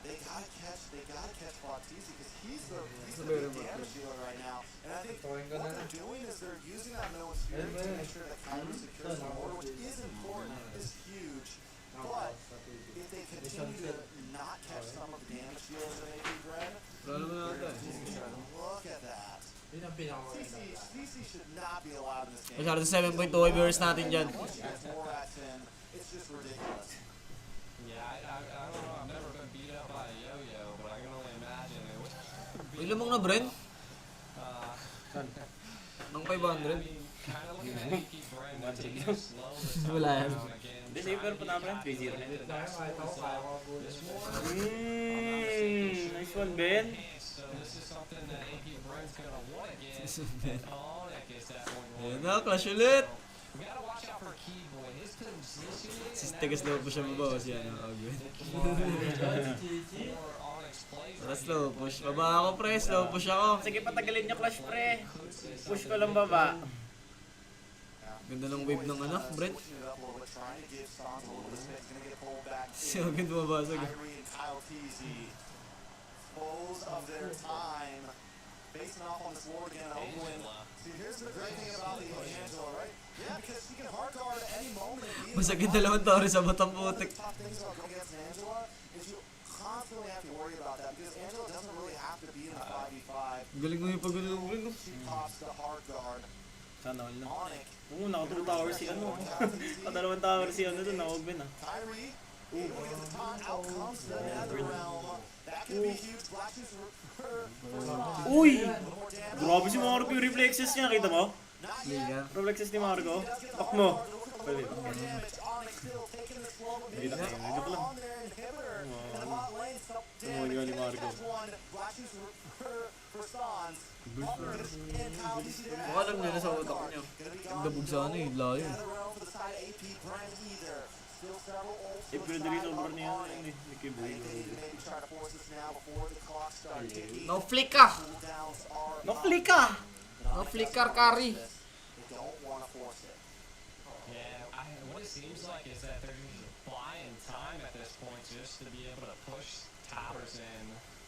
they gotta catch Foxy because he's the big damage dealer right now. And I think what they're doing is they're using that no spirit to make sure that Kyrie secures the order, which is important, is huge. But if they continue to not catch some of the damage dealers in AP Bren, Wala naman natin. look at that. Yun ang pinakamaganda. CC should not be allowed in this game. Masyado sa 7.2 viewers natin dyan. Once you get more at 10, it's just ridiculous. Yeah, I don't know. I've never been beat up by a yo-yo, but I can only imagine it would be. Ilan mong na Bren? Nang 500? I mean, kind of looking at AP Bren, they're taking it slow this time Wala yan. around again. Hindi, saver pa namin yan, 3-0 na yan. Kahit ako, kaya ko mabulit. This one, Nice one, Ben. so this is something that AP Bren's gonna want to get. And Onic is definitely Ayan going na, clash ulit! We gotta watch out for Keyboy. His positioning. Si Tegas daw po siya mabawas yan. Oh, good. Tara slow push. Baba ako pre, slow push ako. Sige, patagalin niyo, Clash Pre. Push ko lang baba. Ganda ng wave ng ano, Bren. Switching it up a little bit, trying to give Sans a little bit of space. Gonna get pulled back. Si agad bumabasag. Kyrie and Kyle Teasy, foes of their time, facing off on this Lord again in Oakland. See, here's the great thing about the Angela, right? Yeah, because she can hard guard at any moment. Masakit dalawang tao sa batang putik. Top things about going against Angela is you constantly have to worry about that because Angela doesn't really have to be in a 5v5. Galing mo yung pagulong mo. She pops the hard guard. Sana all na. Onic, Oo, naka-2 tower si ano. Naka-2 tower si ano dun, naka-open ah. Kyrie, able to get the taunt. Out comes the Netherrealm. That could be huge. Black Shoes for Uy! Grabe si Marco yung reflexes niya, kita mo? Liga. Reflexes ni Marco. Pak mo. Pwede. Dito ka, dito ka lang. Tumuli ka ni Marco. Baka alam niya na sa utak niya. Nagdabog sa ano eh, layo. Eh, pwede rin sobrang niya yun eh. Hindi kayo buhay. No flick ka! Naklik ka! No flicker carry! Yeah, what it seems like is that they're just buying time at this point just to be able to push towers in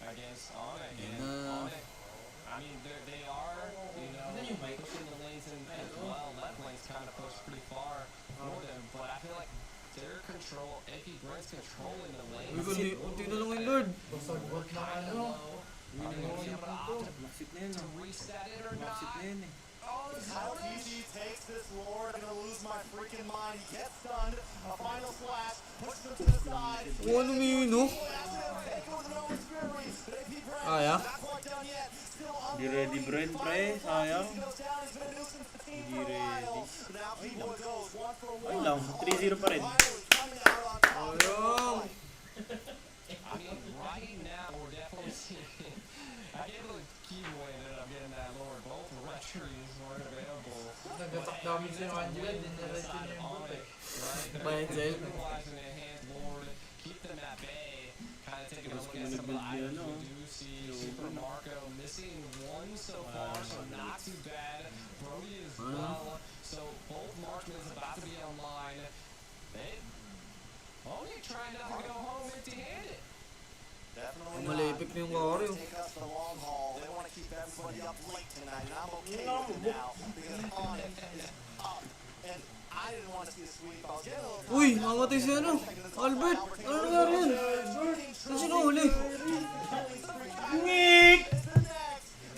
against Onic. And Onic, I mean, they are, you know, pushing the lanes in as well. Left lane's kind of pushed pretty far for them, but I feel like their control, AP Bren's controlling the lane. Unti na lang yung Lord. Pasagot na Kinda ano. low. Are they gonna be able to opt Maxit na yun to ah. reset it or Maxit not? na yun eh. Oh, Kyle Peasy takes this Lord. I'm gonna lose my freaking mind. He gets stunned. A final slash. Pushes him to the side. Ano yun, no? Kaya? Hindi ready Bren, pre. Sayang. Hindi ready. Ay lang, 3-0 pa rin. Ayong. I mean, right now we're definitely seeing. I gave the keyboy ended up getting that lower. Both retries weren't available. Nagatak namin si Angela, din na rin Side yung of Onic, right? Bayad They're sa'yo. utilizing their hands Lord, keep them at bay. Kind of taking a look at some of the items we do see. Super Marco missing one so far, so not too bad. Brody as well. So both marksmen is about to be online. They Onic trying not to go home empty-handed. Malipik na yung Wario. Take us the long haul. They want to keep everybody up late tonight, and I'm okay with it now because Onic is up. And I didn't want to see a sweep. I was getting a little. Uy, mamatay si ano? Albert, ano nangyari yan? Saan siya nahuli? Nick!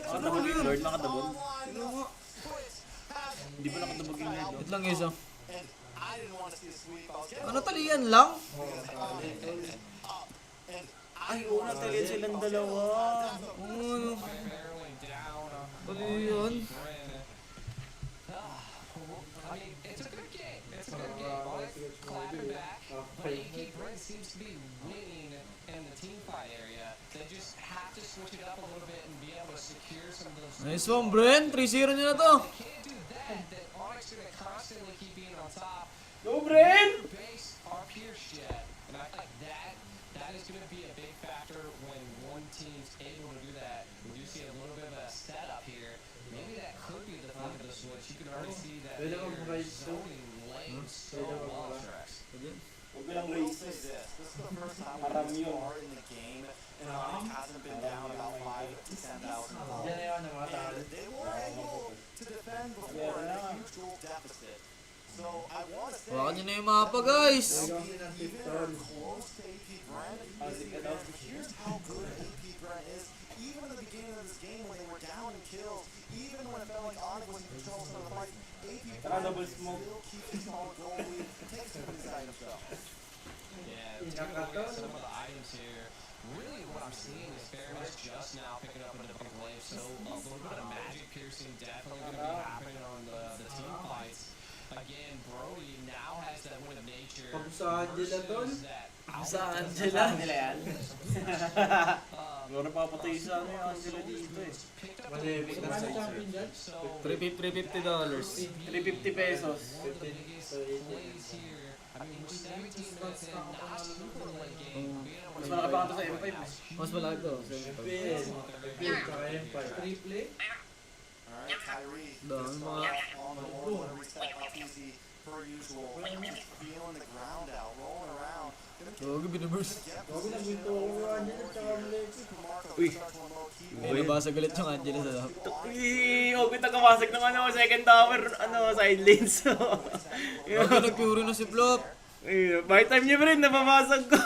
Nakadabog yung Lord, nakadabog. Ano nga? Hindi pa nakadabog yung Lord. Wait lang isa. And I didn't want to see a sweep. I was getting Ano talian lang? Ay, oo, natalian silang dalawa. Ano? Barreling down. Talian? Bren. I mean, it's a good game. It's a good game. Onic clapping back. But AP Bren seems to be winning in the team fight area. They just have to switch it up a little bit and be able to secure some of those. Nice one, Bren. 3-0 niya na to. Can't do that. Then Onic's going to constantly keep being on top. Go, Bren! Base our Pierce jet. And I think that is going to be a big factor when one team's able to do that. We do see a little bit of a setup here. Maybe that could be the flip of the switch. You can already see that they're zoning lanes so well, Trex. Huwag lang This races. is the first time Aram we've been yun. far in the game, and Onic hasn't been down about 5 to 10,000 goals. Yan na yun, namatalo. And they were able to defend before in a huge goal deficit. So I want to say, Hawakan niyo na yung mapa, guys. even they're close to AP Bren, you see that, but here's how good AP Bren is. Even at the beginning of this game when they were down in kills, even when it felt like Onic was in control of some of the fights, AP Bren double smoke. still keeps his solid goal lead, takes some of these items though. Yeah, taking a look at some of the items here. Really what I'm seeing is Fairness just now picking up into big wave, so a little bit of magic piercing definitely going to be happening on the team fights. Again, Brody now has that win of nature. Pag-usahan nila doon. Sa Angela. Nila yan. Siguro papatay sa ano yung Angela dito eh. Malibig na sa champion dyan. $350. 350 pesos. Plays here. I mean, we're 17 minutes in, not super late game. Being able Mas to malaki pa nga to sa M5 eh. Mas malaki to. Pin. Pin, tsaka Empire. Triple. Alright, Kyrie. Dami mga... On the roll and reset up easy per usual. Feeling the ground out, rolling around. Gogi, binaburst. Huwag na ginto ko nga dyan at tsaka malibig. Uy. Binabasag ulit yung Angela sa lap. Huwag ko nagkamasag ng ano, second tower, ano, side lanes. Gogi, nag-fury na si Flop. By time niya rin, nababasag ko.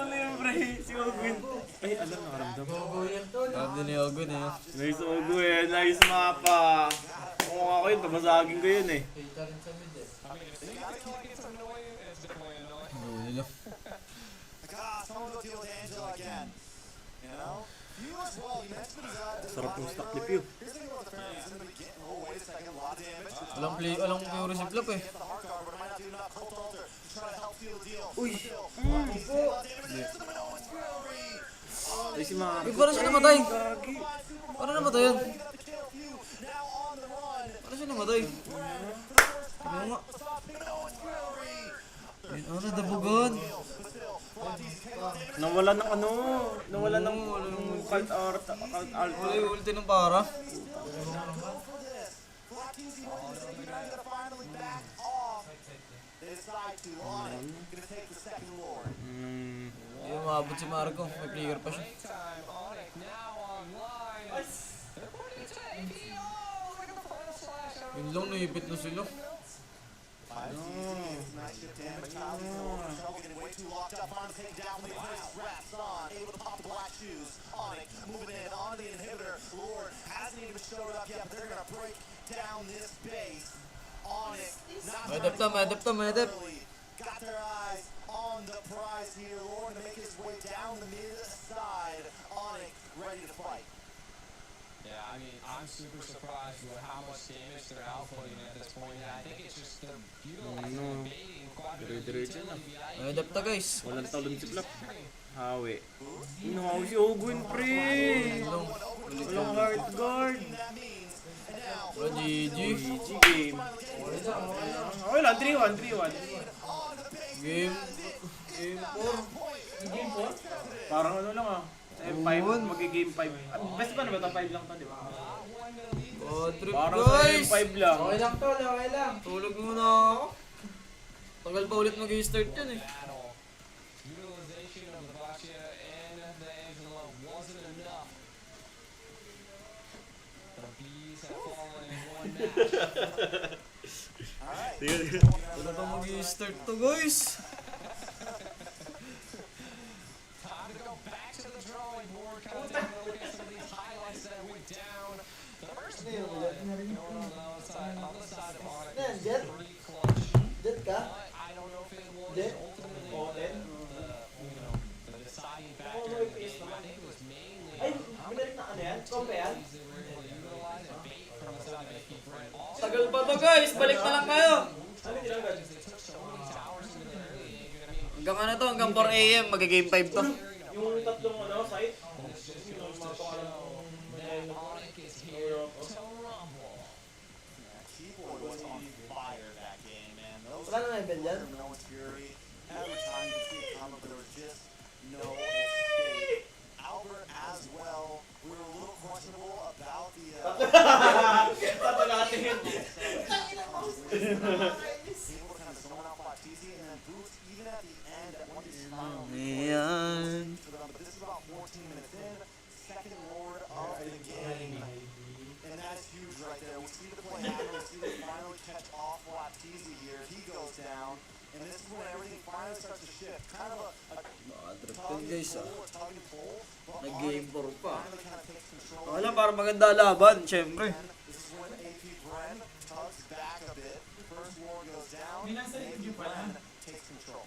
Mali yung pre, si Ogwin. Ay, alam, nakaramdam. Bobo yan to. Sabi din ni Ogun eh. Nice Ogwin, nice mapa. Kung ako yun, pamasagin ko yun eh. Kita rin sa mid eh. I mean, if they feel like it's annoying, it's definitely annoying. Huli lang. God, someone go deal with Angela again. You know? You as well, you mentioned Sarap yung stock clip yun. Here's the thing about the Fairness. In the beginning, oh, wait a second, a lot of damage. Walang fury si Flop eh. Get the hard card, but it might not do enough. Cold Alter, trying to help seal the deal. Uy. Still, a lot of damage. There's the Minoan's Fury. Ay, si Mara. Uy, parang siya namatay. Gagi. Parang namatay yan. Picking up the kill. Few now on the run. Parang siya namatay. Ano nga? Stop Minoan's Fury. Ayun, ano, dabugan. Nawala ng ano, nawala ng cult art, Wala yung ulti ng para. Yung maabot si Marco. May flicker pa siya. Time, Onic now online. They're putting it to AP. Oh, look at the final slash. Yun lang, naipit na sila. Nice chip damage. Kyle, he's in a little bit of trouble, getting way too locked up. Finally taken down from the place. Wraps on, able to pop the black shoes. Onic moving in onto the inhibitor. Lord hasn't even showed up yet, but they're gonna break down this base. Onic, not early. Got their eyes on the prize here. Lord to make his way down the mid side. Onic ready to fight. Yeah, I mean, I'm super surprised with how much damage they're outputting at this point. I think it's just they're utilizing and baiting quite a bit of utility. May adapta guys. Walang talon si Plap. Hawi. Inahaw si Ogun, pre! Walang hard guard. Bro, GG. GG game. Okay lang, 3-1, 3-1. Game 4. Game 4? Parang ano lang ah. 5, mag-game 5. Best pa na ba ito? 5 lang to, di ba? Oh, trip Parang guys. 5 lang. Okay lang to, okay lang. Tulog muna ako. Tagal pa ulit mag-i-start yun eh. Utilization of the Vasya and the Angela wasn't enough. The bees have fallen in one match. Tagal pa mag-i-start to guys. Time to go back to the drawing board. Kind of take a look at some of these highlights that went down. The first one going on the side of Onic was Jet? pretty clutch. Jet ka? But I don't know if it was Jet? ultimately Oh, Jet? the deciding factor in the game. I think it was mainly Ay, binalik na ano yan? Kompa yan? they were able to utilize and bait from the side of AP Bren. Also, Tagal pa to guys. Balik na lang kayo. Ano ginagawa? they took so many towers into the early game. I mean, Hanggang ano to? Hanggang 4 AM. Mag-game 5 to. Yung tatlong ano, site? this just goes to show that Onic is here to rumble. Keyboard was on fire that game, man. Those Wala na level yan? no one's fury. Every time you see it come up, there was just no escape. Albert as well. We were a little questionable about the Tatagatin. people were kind of zoning out by TC and then Boots even at the end at one of these final Ayan. but this is about 14 minutes in. Second Lord of the game. And that's huge right there. We see the play happen. We see them finally catch off Latizi here. He goes down. And this is when everything finally starts to shift. Kind of a Trip tug and guys pull, a tug and pull. But Nag-game Onic 4 pa. finally kind of takes control. Okay lang para maganda laban. Syempre. This is when AP Bren tugs back a bit. First Lord goes down. AP Bren takes control.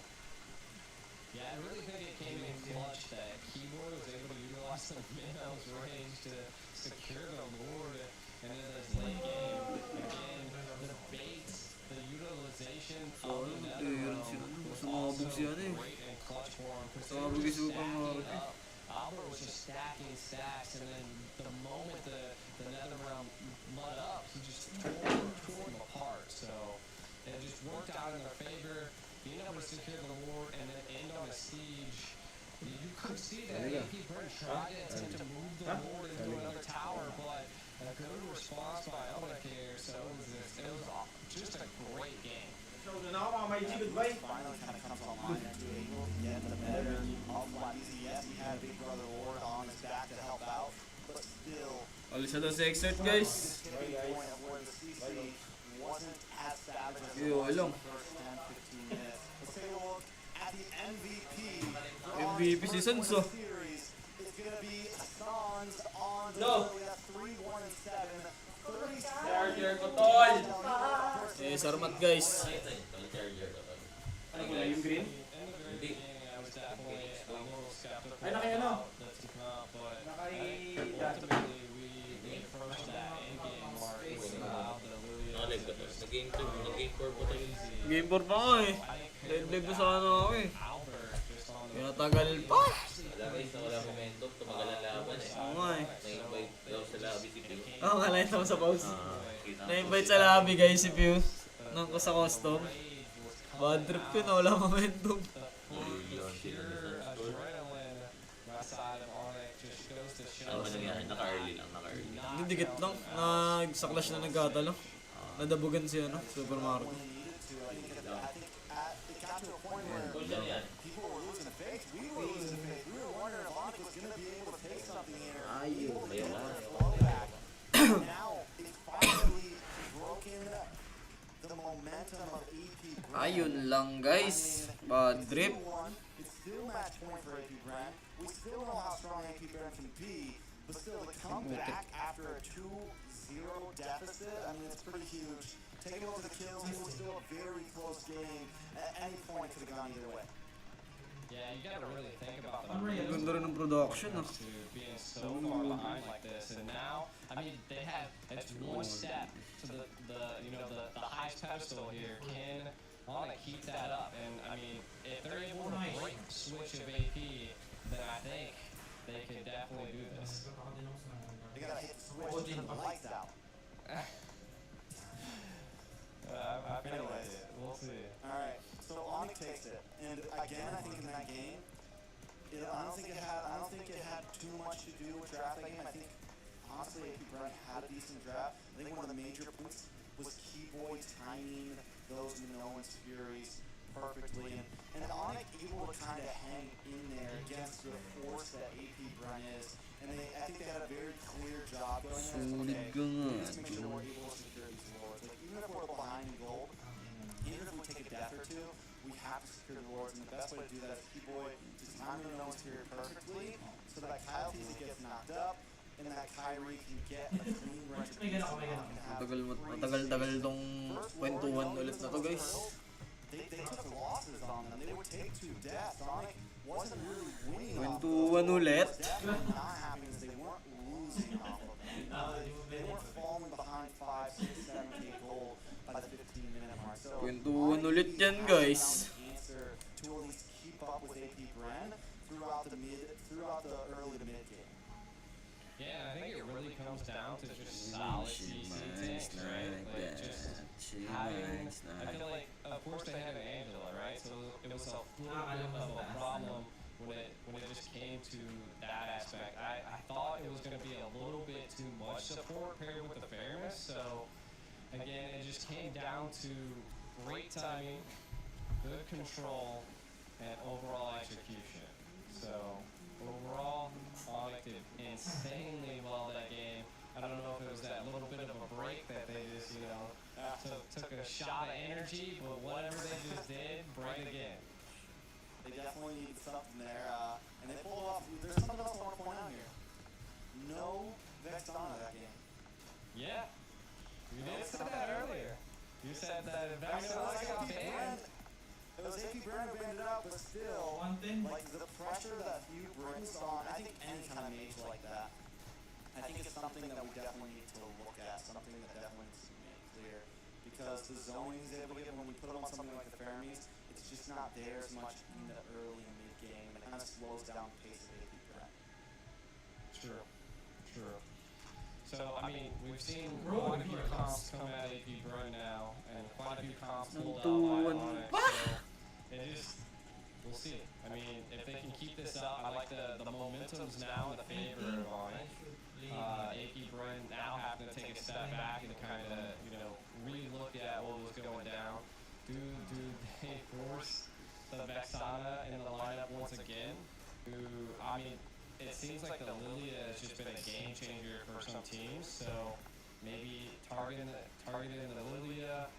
Yeah, I really think it came in clutch that Keyboard was able to utilize some minnows range to secure the Lord and in this late game. Again, the baits, the utilization of the Netherrealm was also great and clutch for him. Because they were just stacking up. Albert was just stacking stacks, and then the moment the Netherrealm mud up, he just tore them apart. So it just worked out in their favor. Being able to secure the Lord and then end on a siege, you could see that AP Bren tried to attempt to move the Lord into another tower, but a good response by Onic here. So it was just a great game. So, na ako mga G, goodbye. Finally kind of comes online and to able to get the better of Latizi. Yes, he had Big Brother Lord on his back to help out, but still. Alis na daw sa exert guys. Just getting to the point of where the CC wasn't as savage as it Yo, was in long. the first 10, 15 minutes. Let's take a look at the MVP. MVP season, so. Series. It's going to be Sans on the No. Lily at 3-1-7. 37. Charger ko, tol. Eh, sarmat guys. Ano mo yung green? Ay, naki ano? Naki... Game 4 pa ako eh. Leg na sana ako eh. Kaya tagal pa. Wala guys na wala momentum, tumagal ang laban eh. Oo nga eh. Na-invite daw sa lobby si Pew. Oo nga, line ako sa pause. Kita ko. Na-invite sa lobby guys si Pew. Nung ko sa custom. Bad trip ko na wala momentum. Yun, sila ni Sunstore. Ano ba nangyari? Naka-early lang, naka-early. Hindi, dikit lang. Sa clash na nagkatalo. Nadabugan si ano, Supermarket. Yan, yan. People were losing faith. We were losing faith. We were wondering if Onic was going to be able to take something here. Ayaw na. Now, it's finally broken the momentum. momentum of AP Bren. Ayun lang guys. Bad trip. It's still match point for AP Bren. We still know how strong AP Bren can be, but still to come back after a 2-0 deficit, I mean, it's pretty huge. Taking over the kills, it was still a very close game. At any point, it could have gone either way. Yeah, you gotta really think about the Ganda rin ng production ah. to being so far behind like this, and now, I mean, they have that's one step to the highest pedestal here. Can Onic keep that up? And I mean, if they're able to break the switch of AP, then I think they can definitely do this. They gotta hit the switch, turn the lights out. I feel like it. We'll see. Alright, so Onic takes it. And again, I think in that game, I don't think it had too much to do with draft that game. I think honestly AP Bren had a decent draft. I think one of the major points was Keyboy timing those Minoan's Furies perfectly, and Onic able to kind of hang in there against the force that AP Bren is. And I think they had a very clear job going there. Okay, we need to make sure we're able to secure these lords. Like, even if we're behind in gold, even if we take a death or two, we have to secure the lords. And the best way to do that is Keyboy just timing the nose here perfectly so that Kyle TZ gets knocked up and that Kyrie can get a clean retribution. Matagal tong kwentuhan ulit na to guys. They took losses on them. They would take 2 deaths. Onic wasn't really winning off Kwentuhan ulit. definitely not happening is they weren't losing off of them. They weren't falling behind 5, 6, 7, 8 gold by the 15-minute mark. So Kwentuhan ulit yan guys. answer to at least keep up with AP Bren throughout the early to mid game. Yeah, I think it really comes down to just solid CC tanks, right? Like just having. I feel like, of course, they had an Angela, right? So it was a little bit of a problem when it just came to that aspect. I thought it was going to be a little bit too much support paired with the fairness. So again, it just came down to great timing, good control, and overall execution. So overall, Onic did insanely well that game. I don't know if it was that little bit of a break that they just, took a shot of energy, but whatever they just did, bright again. They definitely need something there, and they pulled off. There's something else I want to point out here. No Vexana that game. Yeah, you did say that earlier. You said that if Vexana got banned. It was AP Bren who banned it out, but still, like the pressure that Hugh brings on, I think any kind of mage like that, I think it's something that we definitely need to look at, something that definitely needs to be made clear. Because the zoning he's able to get when we put him on something like the Fermies, it's just not there as much in the early and mid game. It kind of slows down the pace of AP Bren. True. So, I mean, we've seen quite a few comps come at AP Bren now, and quite a few comps pulled out by Onic, so it just, we'll see. I mean, if they can keep this up, I like the momentum's now in the favor of Onic. AP Bren now having to take a step back and kind of, re-look at what was going down. Do they force the Vexana in the lineup once again? I mean, it seems like the Lilia has just been a game changer for some teams, so maybe targeting the Lilia.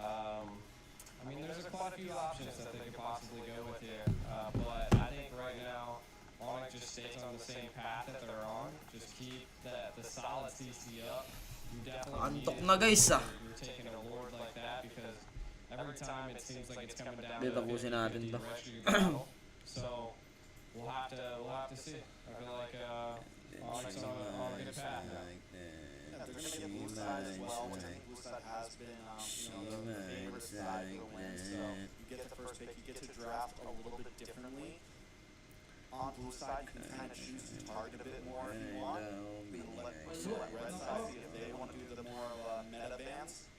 I mean, there's quite a few options that they could possibly go with here, but I think right now, Onic just stays on the same path that they're on. Just keep the solid CC up. You definitely Antok na guys ah. you're taking a lord like that because every time it seems like it's coming down Dito to tapusin natin 50-50 to. rest of your battle. So we'll have to see. I feel like Onic's on a good path now. Yeah, they're going to get blue side as well, which I think blue side has been, the favorite side for the win. So you get the first pick, you get to draft a little bit differently. On blue side, you can kind of choose to target a bit more if you want. You can let red side see if they want to do the more meta bans.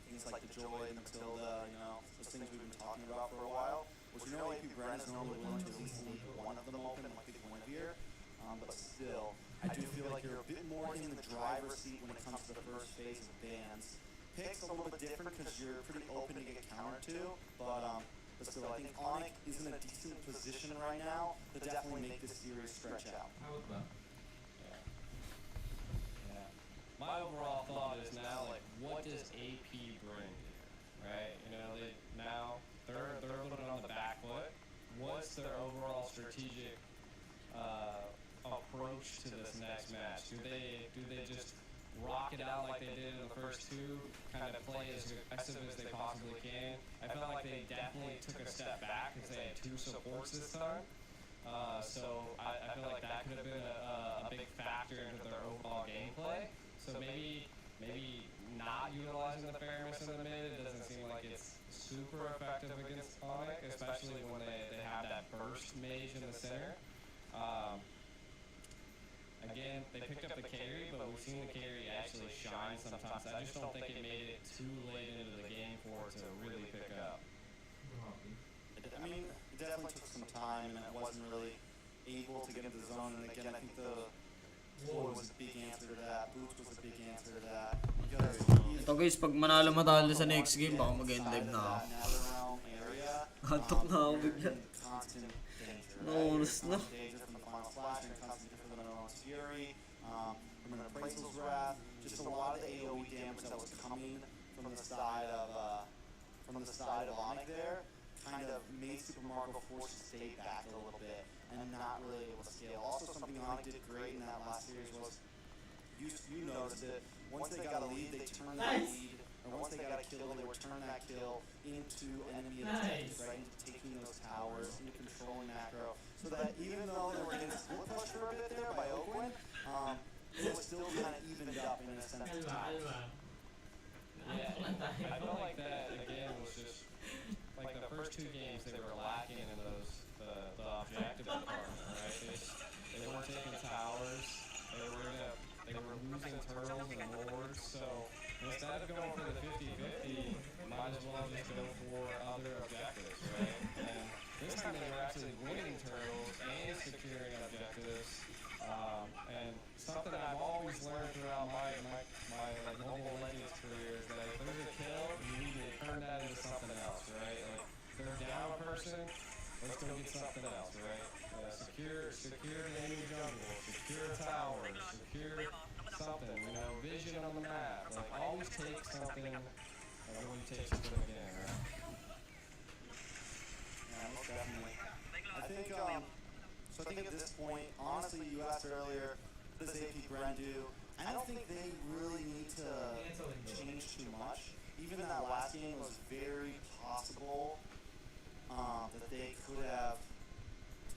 Things like the Joy and the Matilda, those things we've been talking about for a while. Which AP Bren is normally willing to at least leave one of them open, like the Guinevere. But still, I do feel like you're a bit more in the driver's seat when it comes to the first phase of bans. Pick's a little bit different because you're pretty open to get countered to, but still, I think Onic is in a decent position right now to definitely make this series stretch out. Yeah. My overall thought is now, what does AP bring here? they did in the first two, kind of play as aggressive as they possibly can. I felt like they definitely took a step back because they had 2 supports this time. So I feel like that could have been a big factor into their overall gameplay. So maybe not utilizing the fairness in the mid, it doesn't seem like it's super effective against Onic, especially when they have that burst mage in the center. Again, they picked up the carry, but we've seen the carry actually shine sometimes. I just don't think it made it too late into the game for it to really pick up. I mean, it definitely took some time, and it wasn't really able to get into the zone. And again, I think the Floyd was a big answer to that. Boots was a big answer to that. Because Ito guys, pag manalo sa next game, baka mag-end live na ako. Netherrealm area, Antok na ako bigla. constant danger. No oras na. Danger from the final flash and constant danger from the Netherrealm's fury. From an appraisal's wrath, just a lot of AOE damage that was coming from the side of Onic there. Kind of made Super Mario force to stay back a little bit and not really able to scale. Also, something Onic did great in that last series was you noticed it. Once they got a lead, they turned that lead, or once they got a kill, they would turn that kill into enemy objectives, right? Into taking those towers, into controlling macro, so that even though they were getting split push for a bit there by Oakland, it was still kind of evened up in a sense of time. Yeah, I felt like that again was just like the first 2 games they were lacking in those the objective department, right? They weren't taking towers. They were losing turtles and lords. So instead of going for the 50-50, might as well just go for other objectives, right? And this time they were actually winning turtles and securing objectives. And something that I've always learned throughout my like Mobile Legends career is that if there's a kill, you need to turn that into something else, right? Like if they're down a person, let's go get something else, right? Secure the enemy jungle, secure towers, secure something, vision on the map. Like always take something when you take something again, right? Yeah, most definitely. I think at this point, honestly, you asked earlier, what does AP Bren do? I don't think they really need to change too much. Even that last game was very possible that they could have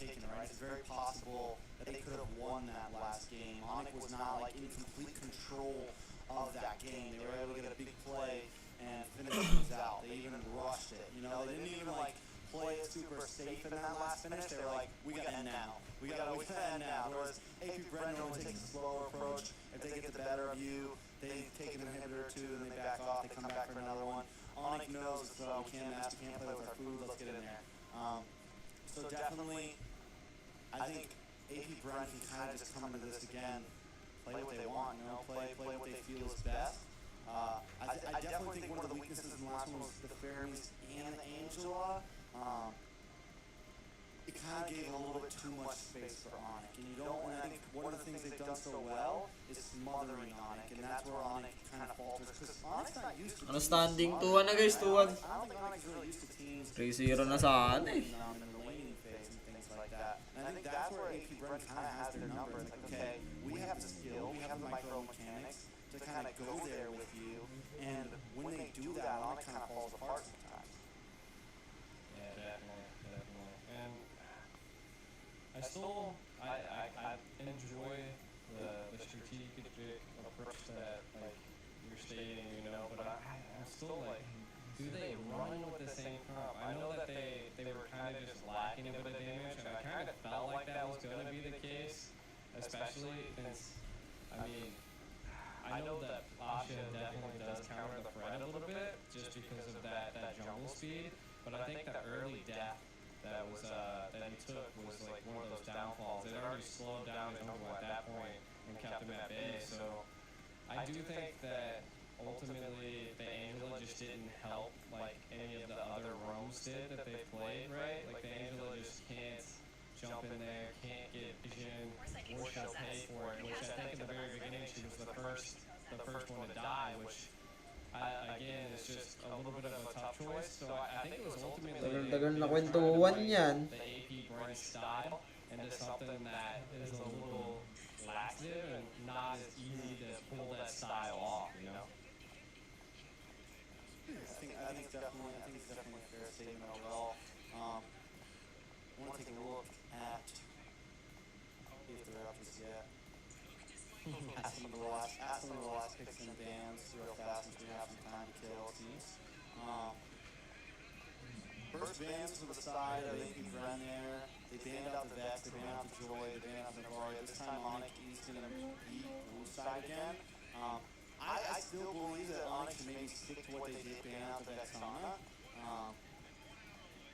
taken, right? It's very possible that they could have won that last game. Onic was not like in complete control of that game. They were able to get a big play and finish things out. They even rushed it. They didn't even like play it super safe in that last finish. They were like, we gotta end now. We gotta end now. Whereas AP Bren normally takes a slower approach. If they get the better of you, they take an inhibitor or 2 and they back off. They come back for another one. Onic knows we can't play with our food. Let's get in there. So definitely, I think AP Bren can kind of just come into this again, play what they want, play what they feel is best. I definitely think one of the weaknesses in the last one was the Fairies and the Angela. It kind of gave a little bit too much space for Onic, and I think one of the things they've done so well is smothering Onic, and that's where Onic kind of falters, because Onic's not used to Standing 2-1 na guys, 2-1. I don't think Onic's really used to teams 3-0 na sa akin eh. in the laning phase and things like that. And I think that's where AP Bren kind of has their number. It's like, okay, we have the skill, we have the micro mechanics to kind of go there with you, and when they do that, Onic kind of falls apart sometimes. Yeah, definitely. And I still I enjoy the strategic approach that like you're stating, but I'm still like, do they run with the same comp? I know that they were kind of just lacking a bit of damage, and I kind of felt like that was going to be the case, especially since, I know that Asha definitely does counter the Fred a little bit, just because of that jungle speed, but I think the early death that he took was like one of those downfalls. It already slowed down his jungle at that point and kept him at bay, so I do think that ultimately the Angela just didn't help like any of the other roams did that they played, right? Like the Angela just can't jump in there, can't get vision, or she'll pay for it, which I think in the very beginning she was the first one to die, which again is just a little bit of a tough choice. So I think it was ultimately Tagal na kwentuhan yan. the AP Bren style into something that is a little laxative and not as easy to pull that style off, you know? I think it's definitely a fair statement overall. I want to take a look at if they're up just yet. At some of the last picks and bans real fast since we have some time to kill teams. First bans to the side of AP Bren there. They banned out the Vex, they banned out the Joy, they banned out the Navaria. This time Onic is going to beat blue side again. I still believe that Onic can maybe stick to what they did, ban out the Vexana.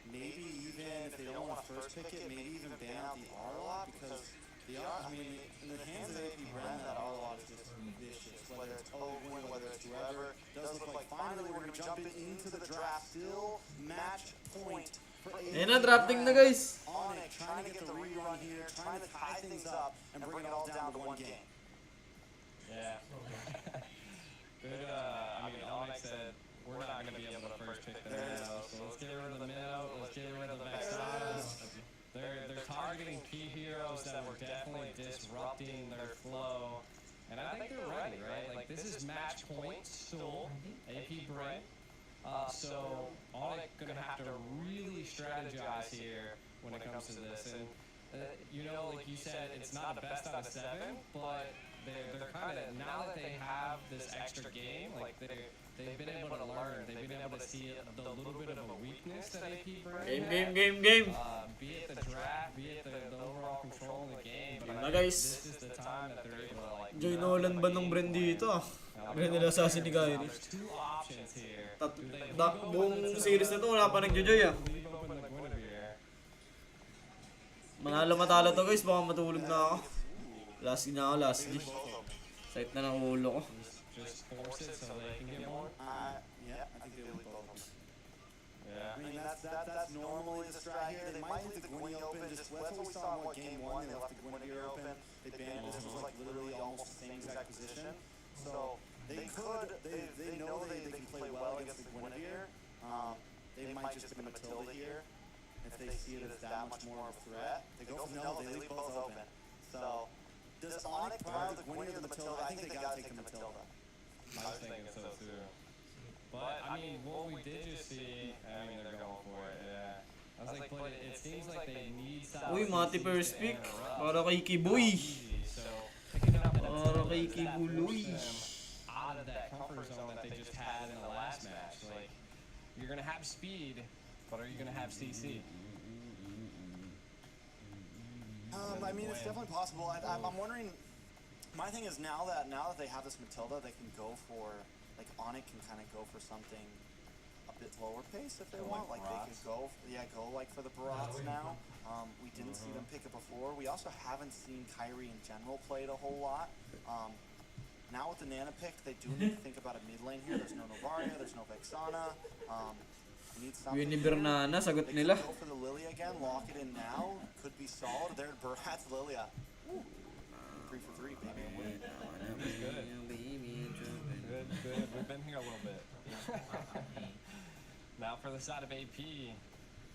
Maybe even if they don't want to first pick it, maybe even ban out the R-Lot, because the R, I mean, in the hands of AP Bren, that R-Lot is just vicious. Whether it's Owen, whether it's whoever, it does look like finally we're going to be jumping into the draft. Still match point for AP Ayan na, drafting na guys. Onic trying to get the rerun here, trying to tie things up and bring it all down to one game. Yeah. Good, I mean, Onic said, we're not going to be able to first pick the minnow, so let's get rid of the minnow, let's get rid of the Vexanas. They're targeting key heroes that were definitely disrupting their flow, and I think they're ready, right? Like, this is match point still, AP Bren. So Onic going to have to really strategize here when it comes to this, and you know, like you said, it's not a best out of 7, but they're kind of, now that they have this extra game, like they've been able to learn, they've been able to see the little bit of a weakness that AP Bren Game. be it the draft, be it the overall control in the game, but Na guys. this is the time that they're able to like Joy Nolan ba ng Bren dito ah? Bren nila assassin ni Kyrie. there's two options here. Buong series na to, wala pa nag-joy ah. Leave open the Guinevere. Manalo matalo to guys, baka matulog na ako. Last na ako, last G. Sight na ng ulo ko. Just force it so they can get more. Yeah, I think they leave both of them. Yeah. I mean, that's normally the strat here. They might leave the Gwynny open. Just that's what we saw in what game 1. They left the Guinevere open. They banned. This was like literally almost the same exact position. So they could. They know they can play well against the Guinevere. They might just pick Matilda here if they see it as that much more of a threat. They go for no. They leave both open. So does Onic prior the Gwynny or the Matilda? I think they gotta take the Matilda. I was thinking so too. But I mean, what we did just see, I mean, they're going for it. Yeah. I was like, but it seems like they need something. Uy, Mati first pick. Para kay Kiboy. So picking up Para kay Kibuloy. out of that comfort zone that they just had in the last match. Like, you're gonna have speed, but are you gonna have CC? I mean, it's definitely possible. I'm wondering. My thing is now that they have this Matilda, they can go for like Onic can kind of go for something a bit lower pace if they want. Like they can go like for the Barats now. We didn't see them pick it before. We also haven't seen Kyrie in general play it a whole lot. Now with the Nana pick, they do need to think about a mid lane here. There's no Novaria, there's no Vexana. Need something. Unibernana, sagot They nila. could go for the Lilia again, lock it in now. Could be solid. There, Barats Lilia. 3 for 3, baby. Good. We've been here a little bit. Now for the side of AP,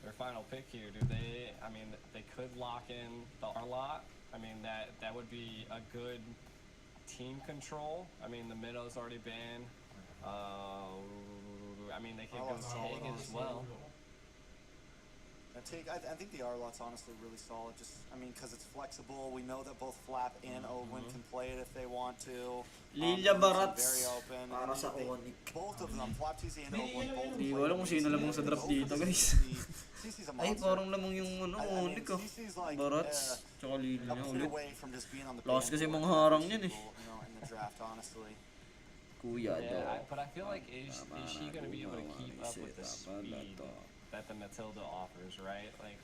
their final pick here, I mean, they could lock in the R-Lot. I mean, that would be a good team control. I mean, the Middow's already banned. I mean, they could go Tag as well. I think the R-Lot's honestly really solid. Just, I mean, because it's flexible. We know that both Flap and Owen can play it if they want to. Lilia Barats. Very open. Para sa Onic. Both of them, Flap, TC, and Owen, both. Di ko alam kung sino lamang sa draft dito guys. CC's a Ay, monster. parang lamang yung Onic ah. CC's like Barats. Tsaka Lilia a point ulit. away from just being on the Lakas kasi pinnacle mga harang yan eh. You know, in the draft, honestly. Kuya daw. But I feel like is she going to be able to keep up with the speed that the Matilda offers, right? Like,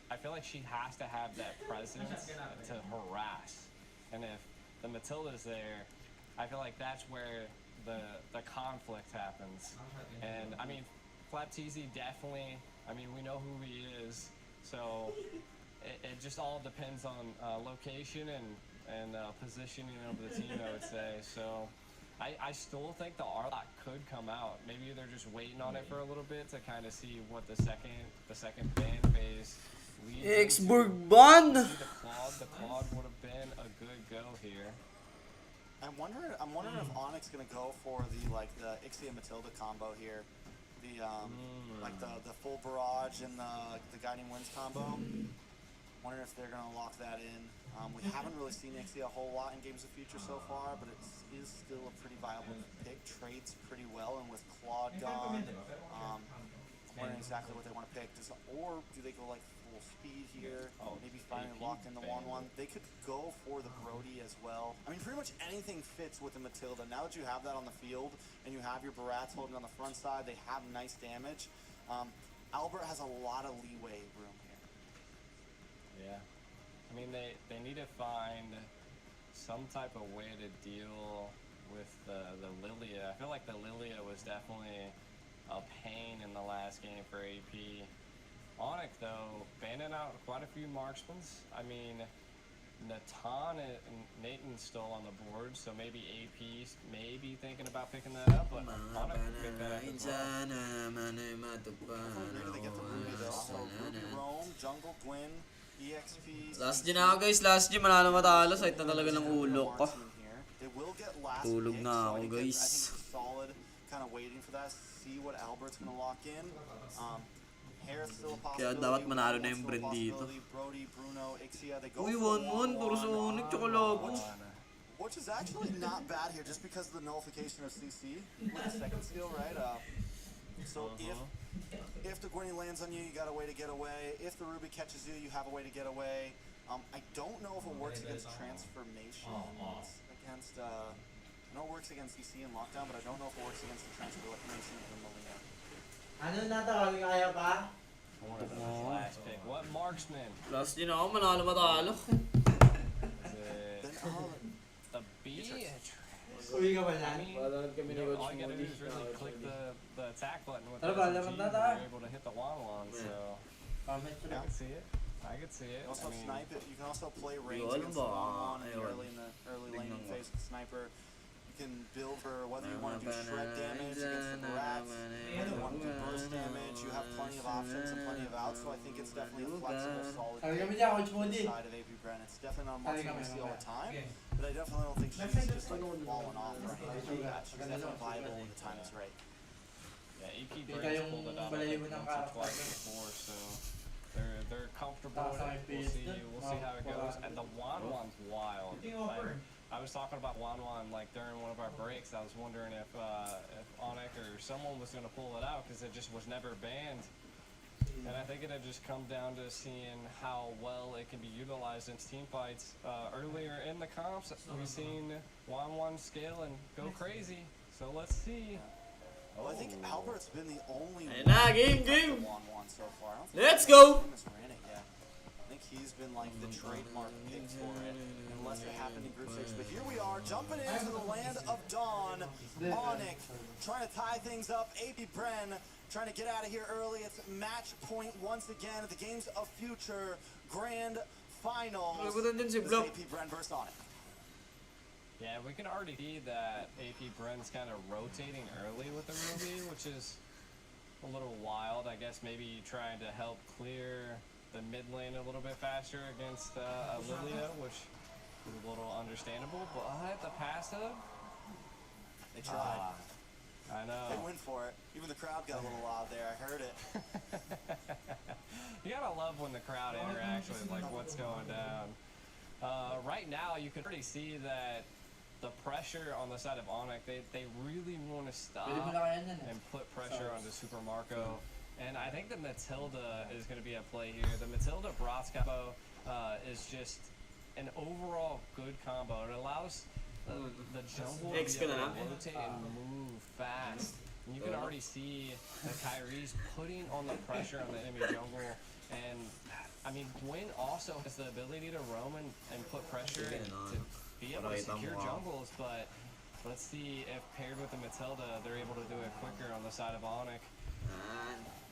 I feel like she has to have that presence to harass. And if the Matilda's there, I feel like that's where the conflict happens. And I mean, Flap TZ definitely, I mean, we know who he is. So it just all depends on location and positioning of the team, I would say. So I still think the R-Lot could come out. Maybe they're just waiting on it for a little bit to kind of see what the second ban phase Exburg ban! The Claude would have been a good go here. I'm wondering if Onic's gonna go for the Ixia Matilda combo here, the full barrage and the guiding winds combo. Wondering if they're gonna lock that in. We haven't really seen Ixia a whole lot in Games of Future so far, but it is still a pretty viable pick. Trades pretty well, and with Claude gone, wondering exactly what they want to pick. Or do they go like full speed here? Maybe finally locked in the 1-1. They could go for the Brody as well. I mean, pretty much anything fits with the Matilda. Now that you have that on the field and you have your Barats holding on the front side, they have nice damage. Albert has a lot of leeway room here. Yeah. I mean, they need to find some type of way to deal with the Lilia. I feel like the Lilia was definitely a pain in the last game for AP. Onic, though, banning out quite a few marksmen. I mean, Natan and Nathan's still on the board, so maybe AP's maybe thinking about picking that up, but Onic could pick that up as well. Maybe they get the Ruby though. So Ruby Roam, Jungle, Gwyn, EXP. Last G na ako guys, last G, manalo matalo, site na talaga ng ulo ko. They will get last Tulog pick, na so ako, I think guys. it's solid, kind of waiting for that, see what Albert's gonna lock in. Harris still a Kaya possibility. dapat manalo na Wildwood's yung still a Bren dito. possibility. Brody, Bruno, Ixia, they go Uy, for 1-1, puro sa Onic, tsaka Lago. which is actually not bad here, just because of the nullification of CC with the second steal, right? So if the Gwynny lands on you, you got a way to get away. If the Ruby catches you, you have a way to get away. I don't know if it works against transformations. Against I know it works against CC and lockdown, but I don't know if it works against the transformation of the Molina. Ano na to? Kaya pa? One of those last pick. What marksman? Last G na ako, manalo matalo. Is it the Beatrice? Uwi ka ba I yan? mean, kami you know, all you gotta do is really click the attack button with Ano the ba, SMG, laban and na tayo? you're able to hit the one, so Comment ko I lang. can see it. I can see it. You also I mean, snipe it. You can also play range Yun against ba? the one in the Ayun. early Tingnan laning mo. phase with sniper. You can build for whether you want to do shred damage against the rats, whether you want to do burst damage. You have plenty of options and plenty of outs, so I think it's definitely a flexible, solid Sabi kami pick dyan, Coach Moody. inside of AP Bren. It's definitely not a Sabi monster kami we see all the time, Okay. but I definitely don't think she's just like falling off or anything like that. She's definitely viable when the time is right. yeah, EP Ikaw Brain's yung pulled it out I balahibo think ng once or karakter. twice before, so they're comfortable Tapos with ang it. FPS We'll see how it goes. And the Wanwan's wild. Like, I was talking about Wanwan like during one of our breaks. I was wondering if Onic or someone was going to pull it out because it just was never banned. And I think it had just come down to seeing how well it can be utilized in team fights. Earlier in the comps, we've seen Wanwan scale and go crazy. So let's see. Well, I think Albert's been the only Ayun na, game. one so far. I don't think Let's anyone go. else has ran it yet. I think he's been like the trademark pick for it, unless it happened in group stage. But here we are, jumping into the land of Dawn. Onic trying to tie things up. AP Bren trying to get out of here early. It's match point once again at the Games of Future Grand Finals. Lagutan din si This Block. AP Bren versus Onic. Yeah, we can already see that AP Bren's kind of rotating early with the Ruby, which is a little wild. I guess maybe trying to help clear the mid lane a little bit faster against Lilia, which is a little understandable. But the passive, They tried. I know. They went for it. Even the crowd got a little loud there. I heard it. You gotta love when the crowd interacts with like what's going down. Right now, you can already see that the pressure on the side of Onic, they really want to stop Pwede mo na kaya yan eh. and put pressure onto Super Marco. And I think the Matilda is going to be at play here. The Matilda Bratz combo is just an overall good combo. It allows the jungle to X be ka able na to lang. rotate and move fast. And you can already see the Kyrie's putting on the pressure on the enemy jungle. And I mean, Gwyn also has the ability to roam and put pressure to be able to secure jungles, but let's see if paired with the Matilda, they're able to do it quicker on the side of Onic.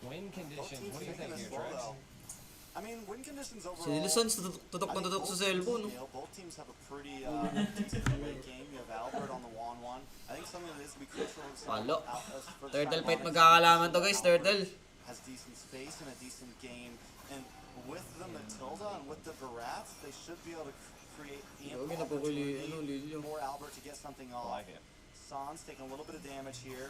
Win conditions, what do you think here, Trex? I mean, win conditions overall. Si Nilsons, tutok na tutok sa cellphone. Both teams have a pretty decent late game. You have Albert on the 1-1. I think something that is going to be crucial is Palo. for the Turtle side of fight Onyx magkakalaman to guys, Turtle. has decent space and a decent game. And with the Matilda and with the Barats, they should be able to create ample Okay na po kay opportunity Lilio. for Albert to get something I off. like it. Sans taking a little bit of damage here.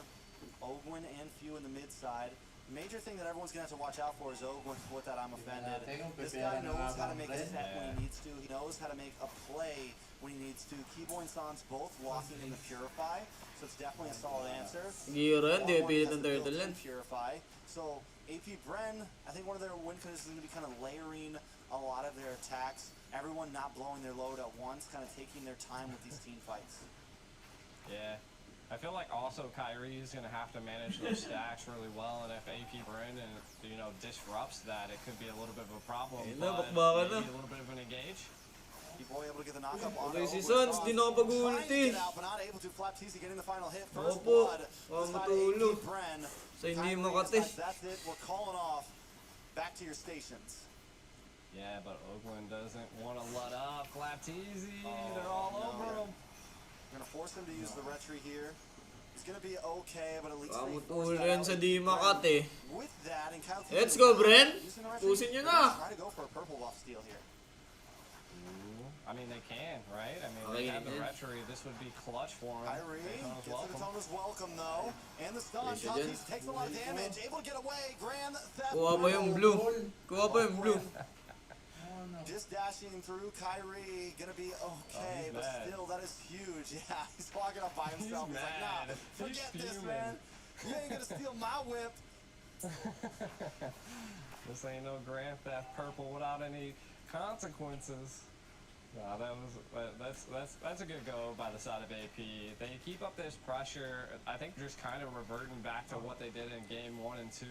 Ogwin and Few in the mid side. Major thing that everyone's gonna have to watch out for is Ogwin with that I'm offended. This guy knows how to make a set when he needs to. He knows how to make a play when he needs to. Keyboy and Sans both locking in the Purify, so it's definitely a solid answer. Giro yan, di One pilit has ng the turtle yan. built-in Purify. So AP Bren, I think one of their win conditions is going to be kind of layering a lot of their attacks. Everyone not blowing their load at once, kind of taking their time with these team fights. Yeah. I feel like also Kyrie is going to have to manage those stacks really well, and if AP Bren and disrupts that, it could be a little bit of a problem. Ayun na, But bakbakan na. maybe a little bit of an engage. Keyboy able to get the knockup on Okay, si Ogwin. Sans, di nakapag-ulti. Trying to get out, but not able to. Flap TC getting the final hit. First Opo, blood. This side matulog. AP Bren. Sa hindi Kyrie makati. decides that's it. We're calling off. Back to your stations. Yeah, but Oakland doesn't want to let up. Flap Teasy, Oh, they're all no. over him. We're gonna force him to use the retry here. He's gonna be okay, but at least they Kamutulo force that yan out. sa di makati. With that, and Kyle Let's Teasy go, Bren. using the retry, Pusin nyo they're na. gonna Try to go for a purple buff steal here. Ooh, I mean, they can, right? I mean, Okay, they have the yeah. retry. This would be clutch for them. Kyrie Daytona's gets to the welcome. Daytona's welcome though, and the stun. Yes, Kyle yes. Teasy takes a lot of damage, able to get away. Grand theft. Kuha pa yung blue. Kuha pa yung blue. Just dashing through Kyrie, gonna be okay, he's but mad. still, that is huge. Yeah, he's walking up by himself. He's, like, nah, mad. forget He's this, fuming. man. You ain't gonna steal my whip. This ain't no Grand Theft Purple without any consequences. Nah, that's a good go by the side of AP. They keep up this pressure. I think just kind of reverting back to what they did in game 1 and 2,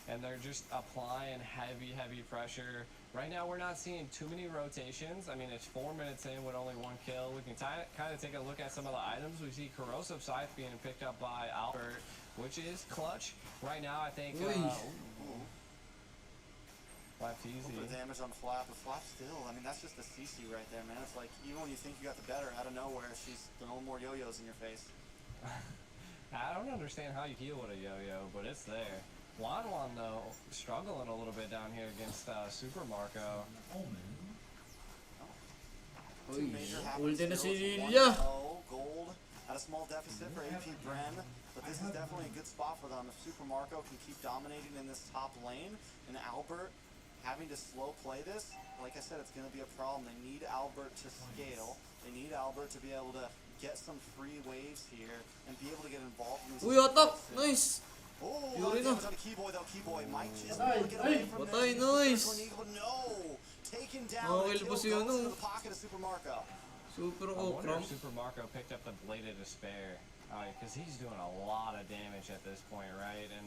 and they're just applying heavy pressure. Right now, we're not seeing too many rotations. I mean, it's 4 minutes in with only 1 kill. We can kind of take a look at some of the items. We see Corrosive Scythe being picked up by Albert, which is clutch. Right now, I think. Flap A little bit of Teasy. damage on Flap, but Flap still, I mean, that's just a CC right there, man. It's like, even when you think you got the better, out of nowhere, she's throwing more yo-yos in your face. I don't understand how you heal with a yo-yo, but it's there. Wan, though, struggling a little bit down here against Super Marco. Two major ulti na si happens, Lilia. 1-0, gold at a small deficit for AP Bren, but this is definitely a good spot for them. If Super Marco can keep dominating in this top lane, and Albert having to slow play this, like I said, it's going to be a problem. They need Albert to scale. They need Albert to be able to get some free waves here and be able to get involved in these. Uy, atak! Nice! Oh, Yuri na. damage on the Keyboy though. Keyboy might just be able to get away from Patay, this. nice. No! Taken down. Okay, The kill po si goes ano. into the pocket of Super Marco. Super I wonder okram. if Super Marco picked up the Blade of Despair. Because he's doing a lot of damage at this point, right? And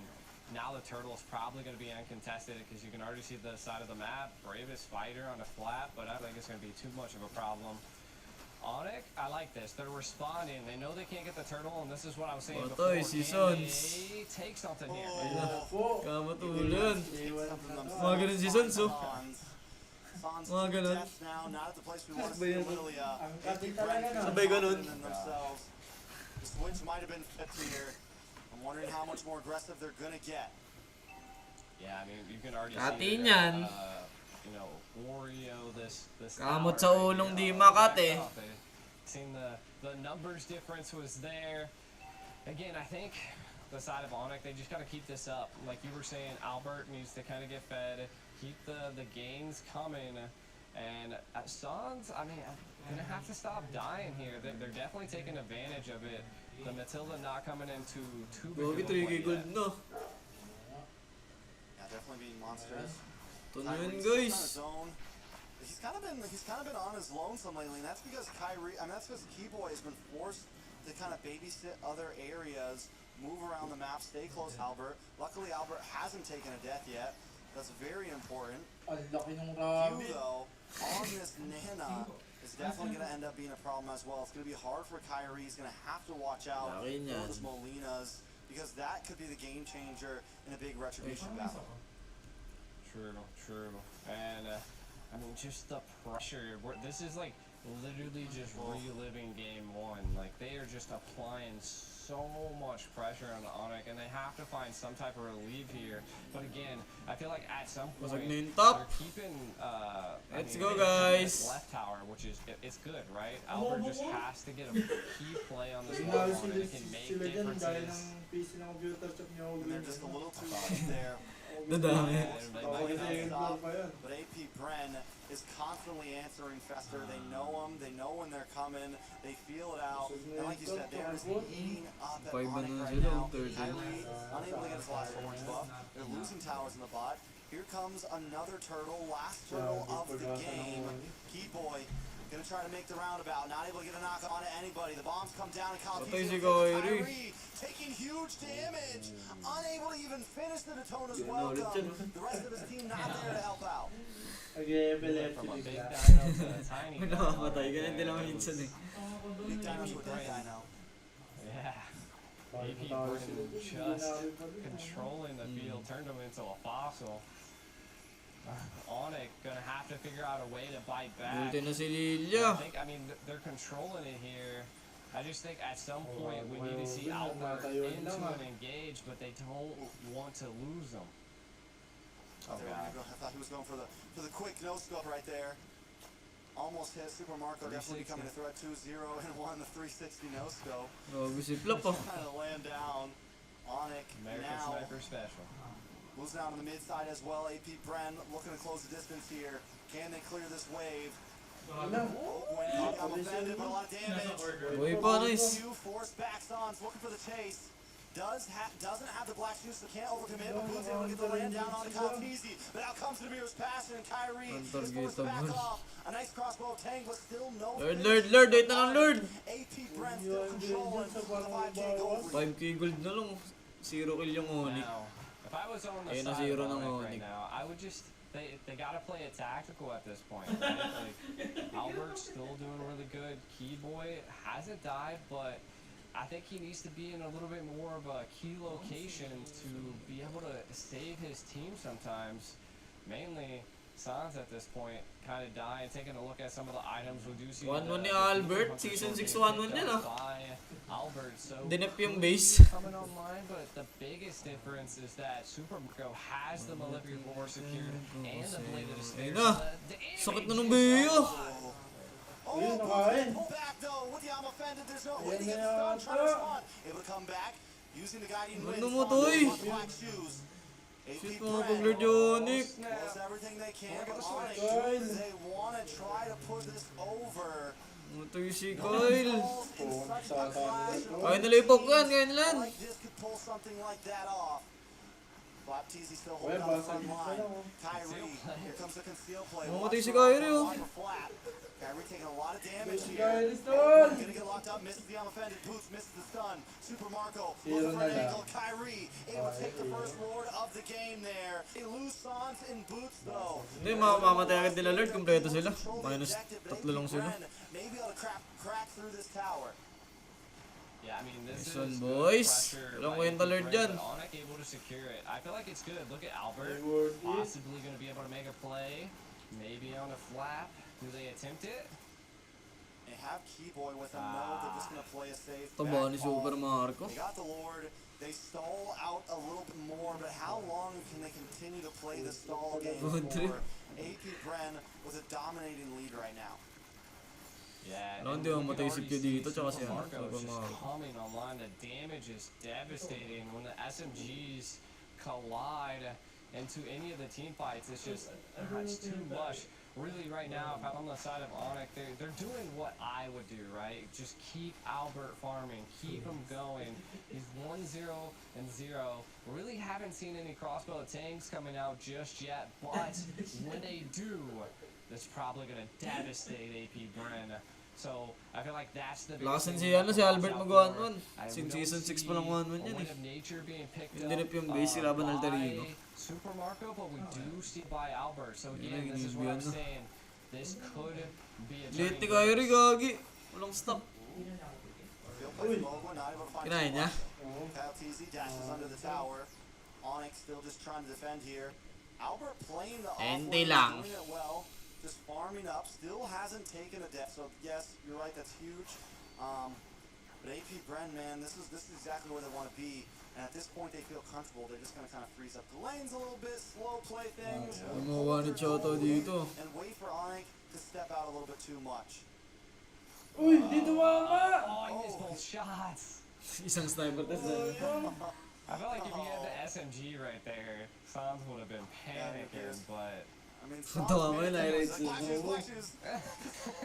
now the Turtle's probably going to be uncontested because you can already see the side of the map. Bravest fighter on a flat, but I don't think it's going to be too much of a problem. Onic, I like this. They're responding. They know they can't get the Turtle, and this is what I was saying before. Patay, si Can Sans. they take something here? Kamutulo yan. Mga ganun si Sans, oh. Sans Mga to ganun. death now, not at the place we want to see Lilia. Sabay ganun. The switch might have been fit here. I'm wondering how much more aggressive they're gonna get. Yeah, I mean, you can already Kati see niyan. Wario this Kamot hour sa right ulong here. di makati. Seen the numbers difference was there. Again, I think the side of Onic, they just got to keep this up. Like you were saying, Albert needs to kind of get fed, keep the gains coming. And Sans, I mean, gonna have to stop dying here. They're definitely taking advantage of it. The Matilda not coming into too big of Gogi a 3K play gold yet. na. Yeah, definitely being monsters. Ito na yun, Kyrie's guys. still on his own. He's kind of been on his lonesome lately, and that's because that's because Keyboy has been forced to kind of babysit other areas, move around the map, stay close to Albert. Luckily, Albert hasn't taken a death yet. That's very important. Ang laki ng Q rabbit. though, on this Nana is definitely going to end up being a problem as well. It's going to be hard for Kyrie. He's going to have to watch out Laki niyan. for those Molinas because that could be the game changer in a big retribution battle. True. And I mean, just the pressure. This is like literally just reliving game one. Like, they are just applying so much pressure on Onic, and they have to find some type of relief here. But again, I feel like at some point Basag na yung top. they're keeping. Let's go, guys. Left tower, which is it's good, right? Albert just has to get a key play on this Tingnan one, and it can make sila dyan, gaya ng differences. PC ng computer, chop niya ako And they're just a ganyan. little too late there. Dadami. Ako kasi yung vlog pa yan. But AP Bren is constantly answering Fester. They know them. They know when they're coming. They feel it out. And like you said, they're just eating up at Five Onic na right sila, now. 13. Kyrie, unable to get his last orange buff. They're losing towers in the bot. Here comes another turtle, last turtle of the game. Keyboy gonna try to make the roundabout. Not able to get a knock on anybody. The bombs come down and Patay si Kyrie Kyrie. taking huge damage. Unable to even finish the Daytona's welcome. The rest of his team not there to help out. Nag-epilepsy From a big bigla. dino to a tiny May dino. nakamatay. Ganyan din naman minsan eh. Big dinos with that dino. Yeah. AP Bren just controlling the field, turned him into a fossil. Onic gonna have to figure out a way to bite back. Ulti na si I Lilia. think, I mean, they're controlling it here. I just think at some point we need to see Albert into an engage, but they don't want to lose them. Oh, They were God. gonna go- I thought he was going for the quick no scope right there. Almost hit Super Marco, definitely becoming a threat. 2-0 and 1 the 360 no scope. Grabe si Flop oh. Trying to land down. Onic American now Sniper Special. moves down on the mid side as well. AP Bren looking to close the distance here. Can they clear this wave? Oh, Gwen got offended, but a lot of damage. Boy pa, nice. Few force backs on, looking for the chase. Doesn't have the black shoes, so can't overcommit, but Boone's able to get the land down on the Caltese. But out comes the Demir's passer, and Kyrie is forced to back off. A nice crossbow tang, but still no Lord, wait na lang Lord. AP Bren still controlling the 5K gold lead. 5k gold na lang. 0 kill yung Onic. Now, if I was on the Ayun na side zero of ng Onic Onic. right now, I would just they gotta play it tactical at this point. Right? Like, Albert's still doing really good. Keyboy hasn't died, but I think he needs to be in a little bit more of a key location to be able to save his team sometimes. Mainly, Sans at this point kind of dying, taking a look at some of the items. We do see 1-1 ni Albert. Season 6 1-1 yan ah. by Albert, so Dinep yung base. coming online, but the biggest difference is that Super Marco has the molecular lore secured and the blade of despair. Ayun na. Sakit na ng Beo. Oh, Ayun, Boone's nakain. gonna pull back though. With the arm offended, there's no way to Ayan get na the stun. yata. Trying to respond. Able to come back, using the guiding winds. Ano mo on to, the eh? black shoes. AP Shit mga Bren pag-lord yung Onic. does everything they can, but Onic, Guys. they want to try to put this over. Ito yung si Kyle. Falls in such a clash. Kaya nila ipoklan, kaya nila. Like this could pull something like that off. Flap Teasy still Well, holding on the basag front na line. lang, oh. Kyrie, here comes the conceal play. Mamatay Watch si for Kyrie, oh. Flap. Kyrie taking a lot of damage Si here. Kyrie stun. Gonna get locked up, misses the unoffended. Boots misses the stun. Super Marco Zero looking for an na lang. angle. Kyrie able to take the first lord of the game there. They lose Sans in Boots though. Hindi, mamamatay agad nila Lord. Kompleto sila. Minus 3 lang sila. Maybe able to crack through this tower. Yeah, I mean, this Nice is one, good boys. pressure Walang by kwenta, Lord, Bren, dyan. but Onic able to secure it. I feel like it's good. Look at Albert, Reward it. possibly going to be able to make a play. Maybe on a flap. Do they attempt it? They have Keyboy with them. No, they're just gonna play a safe. Taba back ni home. Super Marco. They got the Lord. They stall out a little bit more, but how long can they continue to play the stall game Good trip. for? AP Bren with a dominating lead right now. Yeah. Wala, and hindi ako we can matay si already Q dito, see tsaka si Super ano, Marco Super is just Marco. coming online. The damage is devastating when the SMGs collide into any of the team fights. It's just it's too much. Really, right now, if I'm on the side of Onic, they're doing what I would do, right? Just keep Albert farming, keep him going. He's 1-0 and 0. Really haven't seen any crossbow tanks coming out just yet, but when they do, that's probably gonna devastate AP Bren. So I feel like that's the Lakas biggest si thing we have ano, si to watch Albert out mag-1-1. for. I Since don't season 6 pa see lang 1-1 a yan wind eh. of nature being picked Yung up, dinip yung base, laban by Alterino. Super Marco, but we do see by Albert. So again, Yun, this is what I'm yun, no? saying. This could be a Late ni turning Kyrie, point. gagi. Walang stop. Field play from Mogul, not able to find Kinain niya. Oo. Kyle Teasy dashes under the tower. Onyx still just trying to defend here. Albert playing the Ente offlane, lang. doing it well. just farming up, still hasn't taken a death. So yes, you're right, that's huge. But AP Bren, man, this is exactly where they want to be. And at this point, they feel comfortable. They're just going to kind of freeze up the lanes a little bit, slow play things, Gumawa ni Choto dito. and wait for Onic to step out a little bit too much. Uy, di tumama! Oh, he missed both shots. Isang sniper test na. I felt like if he had the SMG right there, Sans would have been panicking, but I mean, Tawa mo yun, highlights.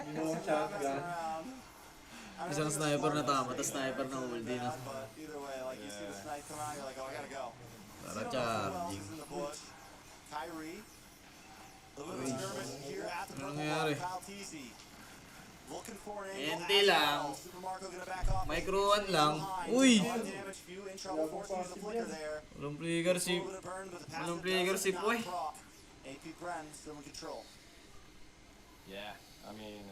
Ginawang shotgun. Isang sniper na tama, tapos sniper na ulti na. But either way, like you see the snipe come out, you're like, oh, I gotta go. Para Who charging. else is in the bush? Kyrie. A little bit of skirmish here at the Anong purple nangyari? line. Kyle Teasy. Looking for an angle. Hindi as lang. well. Super Marco gonna back off. Micro-1 lang. Behind. Uy! A lot of damage, few in trouble, forced to use the flicker there. Walang trigger si... A little bit of burn, but the passive Walang trigger does si not Poy. proc. AP Bren still in control. yeah, I mean,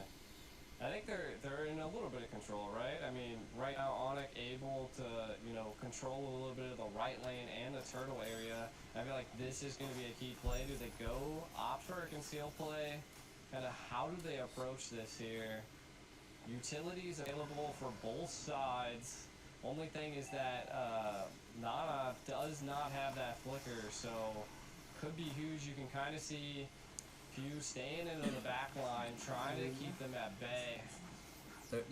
I think they're in a little bit of control, right? I mean, right now Onic able to, control a little bit of the right lane and the turtle area. I feel like this is going to be a key play. Do they go opt for a conceal play? Kind of how do they approach this here? Utilities available for both sides. Only thing is that Nana does not have that flicker, so could be huge. You can kind of see Pew staying into the back line, trying to keep them at bay.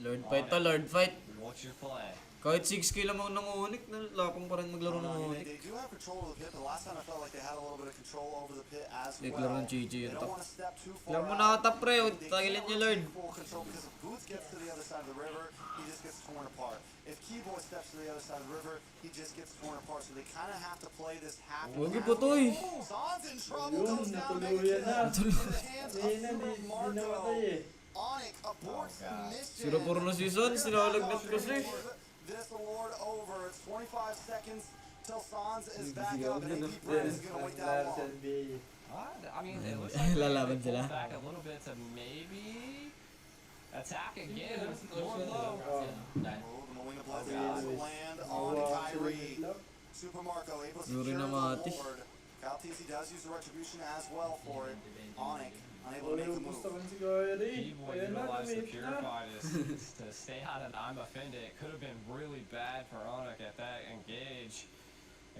Lord fight to, Lord fight. What's your play? Kahit 6 kill lang ng Onic, lapang pa rin maglaro ng Onic. They do have control of the pit, but last time I felt like they had a little bit of control over the pit as well. Naglaro ng Chichi They yun don't to. want to step too far Alam mo out. nakatap pre, They tagilin can't niyo really Lord. take full control because if Boots gets to the other side of the river, he just gets torn apart. If Keyboy steps to the other side of the river, he just gets torn apart. So they kind of have to play this half and Huwag half. po to eh. Oh, Zon's in trouble, Yun, goes down, make a natuluyan kill. na. In the hands of Hindi na, Super di Marco. namatay eh. Onic aborts the mission. Sira puro na season, sinalagnat kasi. This award over. It's 25 seconds till Sans is back Sigaw up, din and ng AP Bren is gonna wait that Sa long. NBA. I mean, it looks like Lalaban they sila. pulled back a little bit to maybe attack again. Going low. Oh, the Molina Blitz has to land on Kyrie. Super Marco able to Yuri secure na the mati. board. Kyle TC does use the retribution as well for it. Onic unable to make the Gusto move. ko si Kyrie. Keyboy Ayan na, utilized the tumit na. Purify to stay out of I'm offended. It could have been really bad for Onic at that engage.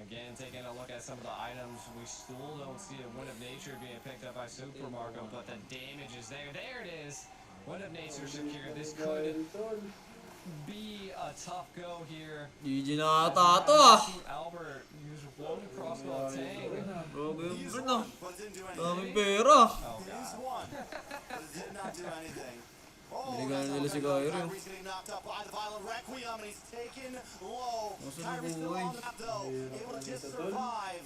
Again, taking a look at some of the items, we still don't see a Wind of Nature being picked up by Super Marco, but the damage is there. There it is! Wind of Nature secured. This could be a tough go here. GG na ata ito ah. Albert used one crossbow Tang. Grabe yung He's Bren won, ah. but it didn't do Daming anything. pera. Oh He's god. won, but it did not do anything. Oh, Binigyan that's nila si how Kyrie. Kyrie's getting knocked up by the violent Requiem, and he's taken low. Nasaan Kyrie's still buhay? on the map, though, able to just survive.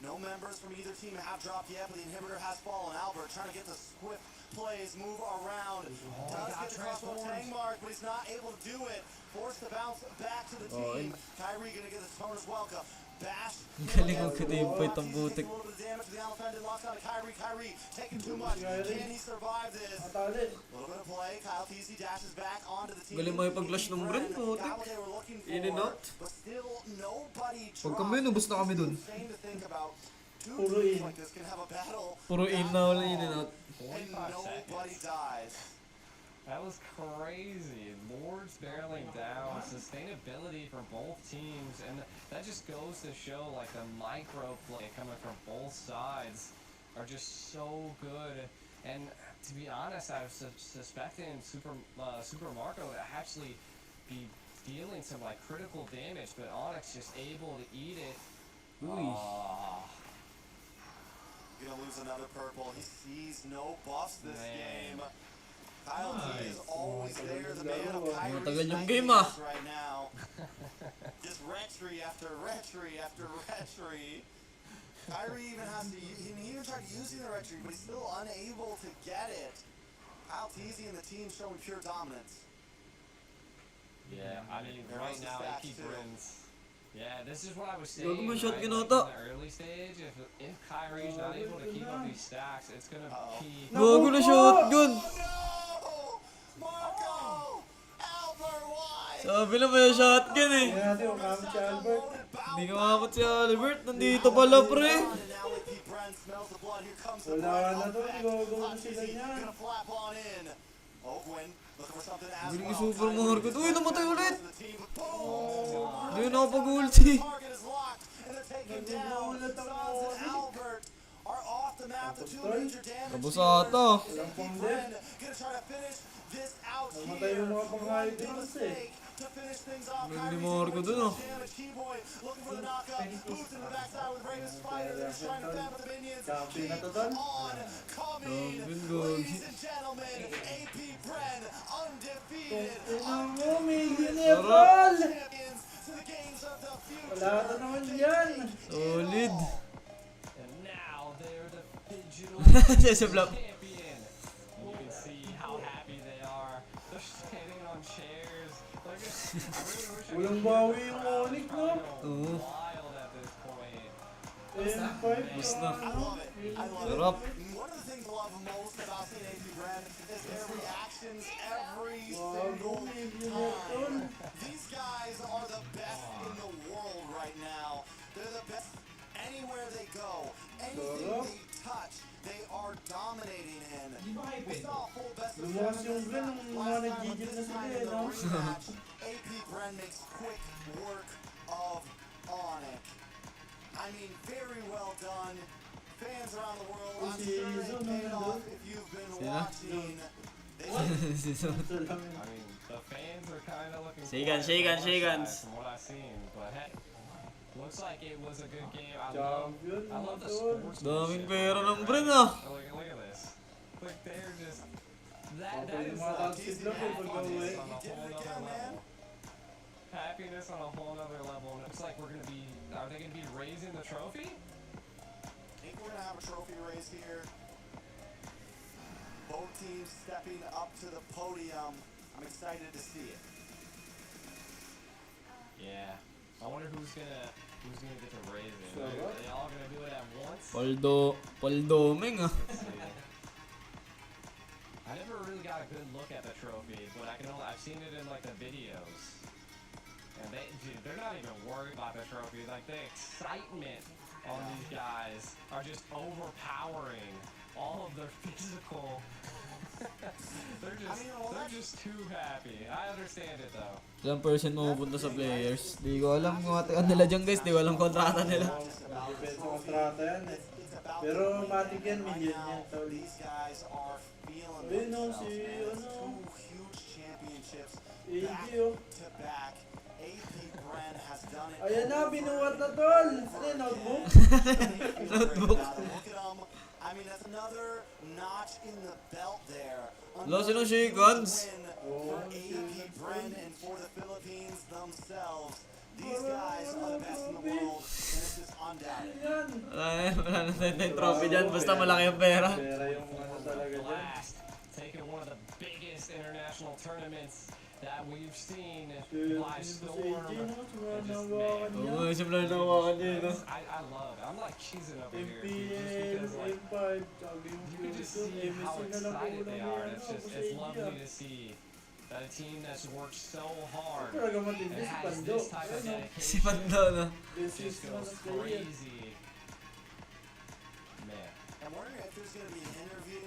No members from either team have dropped yet, but the inhibitor has fallen. Albert trying to get the swift plays, move around. Does get the crossbow tang mark, but he's not able to do it. Forced to bounce back to the team. Kyrie gonna get his bonus welcome. Bash. Galing magka-teamfight ang butik. A little bit of damage to the elephant and locks on to Kyrie. Kyrie taking too much. Can he survive this? Matali. A little bit of play. Kyle TC dashes back onto the team. Galing makipag-flash ng Bren, putik. Got what they were looking for, In and out. but still nobody Pag kami, nubos na kami dun. It's insane to think about two Puro teams in. like this can have a battle Puro in na wala in and out. and 45 nobody seconds. dies. That was crazy. Lords barreling down, sustainability for both teams, and that just goes to show like the micro play coming from both sides are just so good. And to be honest, I was suspecting Super Marco to actually be dealing some like critical damage, but Onyx just able to eat it. Ah, Gonna lose another purple. He sees no buffs this Man. game. Kyle T is always there, the man of Kyrie's Matagal yung nightmares game, ah. right now. Just retry after retry after retry. Kyrie even has to, he even tried using the retry, but he's still unable to get it. Kyle Teasy and the team showing pure dominance. yeah. I mean, There right goes the now, stats, AP too. Bren's. Yeah, this is what I was Gago saying. mo, Right? shotgun Like, ata. in the early stage, if Kyrie's not able to keep up these stacks, it's gonna be. Gago na shotgun. No! Marco! Albert, why? Sabi na may shotgun eh. Kaya natin, umamit si Albert. Hindi ka makamot si Albert. Nandito pala pre. And now AP Bren smells the blood. Here comes the Wala blood. na to, Back. go na sila Climax niyan. gonna flap on in. Oh, Gwen, looking for something as Galing well. yung super market. Uy, namatay ulit! Boom! Hindi na nakapag-ulti. Target is locked, and they're taking down. Nagugulat ako, Sons and Onic. Albert are off the map. The two major damage Tapos dealers. ata. Walang pang Bren gonna try to finish this out Namatay here. yung mga pang-high One big defense mistake to finish things off. Galing Kyrie's ni Marco doing dun, too ah. much damage. Keyboy looking for the knockup. Boots in the backside with Ravens Spider. They're just trying to fan with the minions. Champion na to, Keep Don. on coming. Champion, Don. Ladies and gentlemen, AP Bren undefeated. Tingnan mo, may Sarap. ginebal! Champions to the games of the future. Wala na naman yan. Solid. And now they're the digital Sisiblap. champion. You can see how happy they are. They're standing on chairs. Like, I really wish I Walang could bawi hear the yung crowd. Onic, It's no? probably Oo. wild at this point. M5 Bus na. I love it. I love Sarap. it. One of the things I love most about seeing AP Bren is their reactions every single time. These guys are the best in the world right now. They're the best anywhere they go. Anything they touch, they are dominating in. We saw a full best of Lumakas seven yung Bren last nung mga time, but nag-gigit na this sila time eh, in the no? rematch, AP Bren makes quick work of Onic. I mean, very well done. Fans around the world, I'm Si sure it Zon, paid ano, off Zon? if you've been Sino? watching. They Ito lang I mean, the fans are kind of looking Shake hands, quiet shake on hands, our shake side hands. from what I've seen, but hey, looks like it was a good game. Champion, I love the mga tol. sportsmanship. Daming pera of it, ng Bren, right? ah. Look at this. Like they're just that Okay, is yung mga like taxi block yung pag-uwi. happiness on a whole nother level. Happiness on a whole nother level. And it looks like we're gonna be. Are they gonna be raising the trophy? I think we're gonna have a trophy race here. Both teams stepping up to the podium. I'm excited to see it. Yeah. I wonder who's gonna get to raise it. Sure. Are they all gonna do it at once? Paldoming, ah. Let's see. I never really got a good look at the trophy, but I've seen it in like the videos. And they're not even worried about the trophy. Like the excitement on these guys are just overpowering all of their physical. They're just too happy. I understand it though. Ilang percent mapupunta sa players. Di ko alam kung ano nila dyan, guys. Di ko alam kontrata nila. Depende sa kontrata yan eh. Pero matik yan, million yan, tol. These guys are feeling Ayun, no, themselves, si, man. ano, Two huge championships AD, back oh. to back. AP Bren has done it. Ayan na, binuwat na, tol. Ano yung notebook? Notebook. Look at them. I mean, that's another notch in the belt there. Wala silang shake hands. Win for AP Bren and for the Philippines themselves. These guys are the best in the world, and it's just undoubted. Yan. Wala na tayong trophy dyan. Basta malaki yung pera. Pera yung ano talaga dyan. Blast, taking one of the biggest international tournaments that we've seen by storm. And just, man, Oo, simula na nawakan niya, no? I love it. I'm like cheesing over here. MPN, Just because like M5, sabi yung you can just Philippines, see how MSC na lang po excited they ulang are. yan, It's no? just Kasi it's India. lovely to see that a team that's worked so hard Talaga and matindi si has Pando. this type of Ayun, Si dedication Pando, no? this is just man goes of the year. crazy. Man. I'm wondering if there's going to be an interview.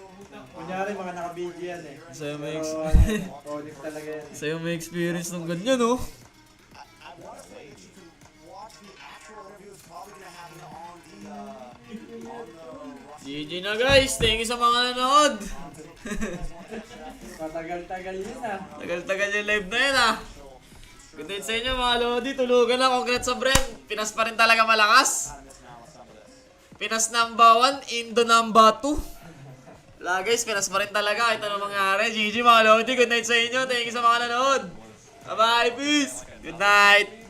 Kunyari, mga naka-BG yan eh. Sa'yo may, Pero, ex- Onic talaga yan. sa'yo may experience ng ganyan, no? I want to say that you can watch the actual interview. It's probably going to happen on the GG na, guys. Thank you sa mga nanood. Matagal-tagal yun ah. Tagal-tagal yung live na yun, ah. Good night sa inyo, mga Lodi. Tulugan na. Congrats sa Bren. Pinas pa rin talaga malakas. Pinas number 1, Indo number 2. Wala, guys. Pinas pa rin talaga. Ito na mangyari. GG, mga Lodi. Good night sa inyo. Thank you sa mga nanood. Bye-bye. Peace. Good night.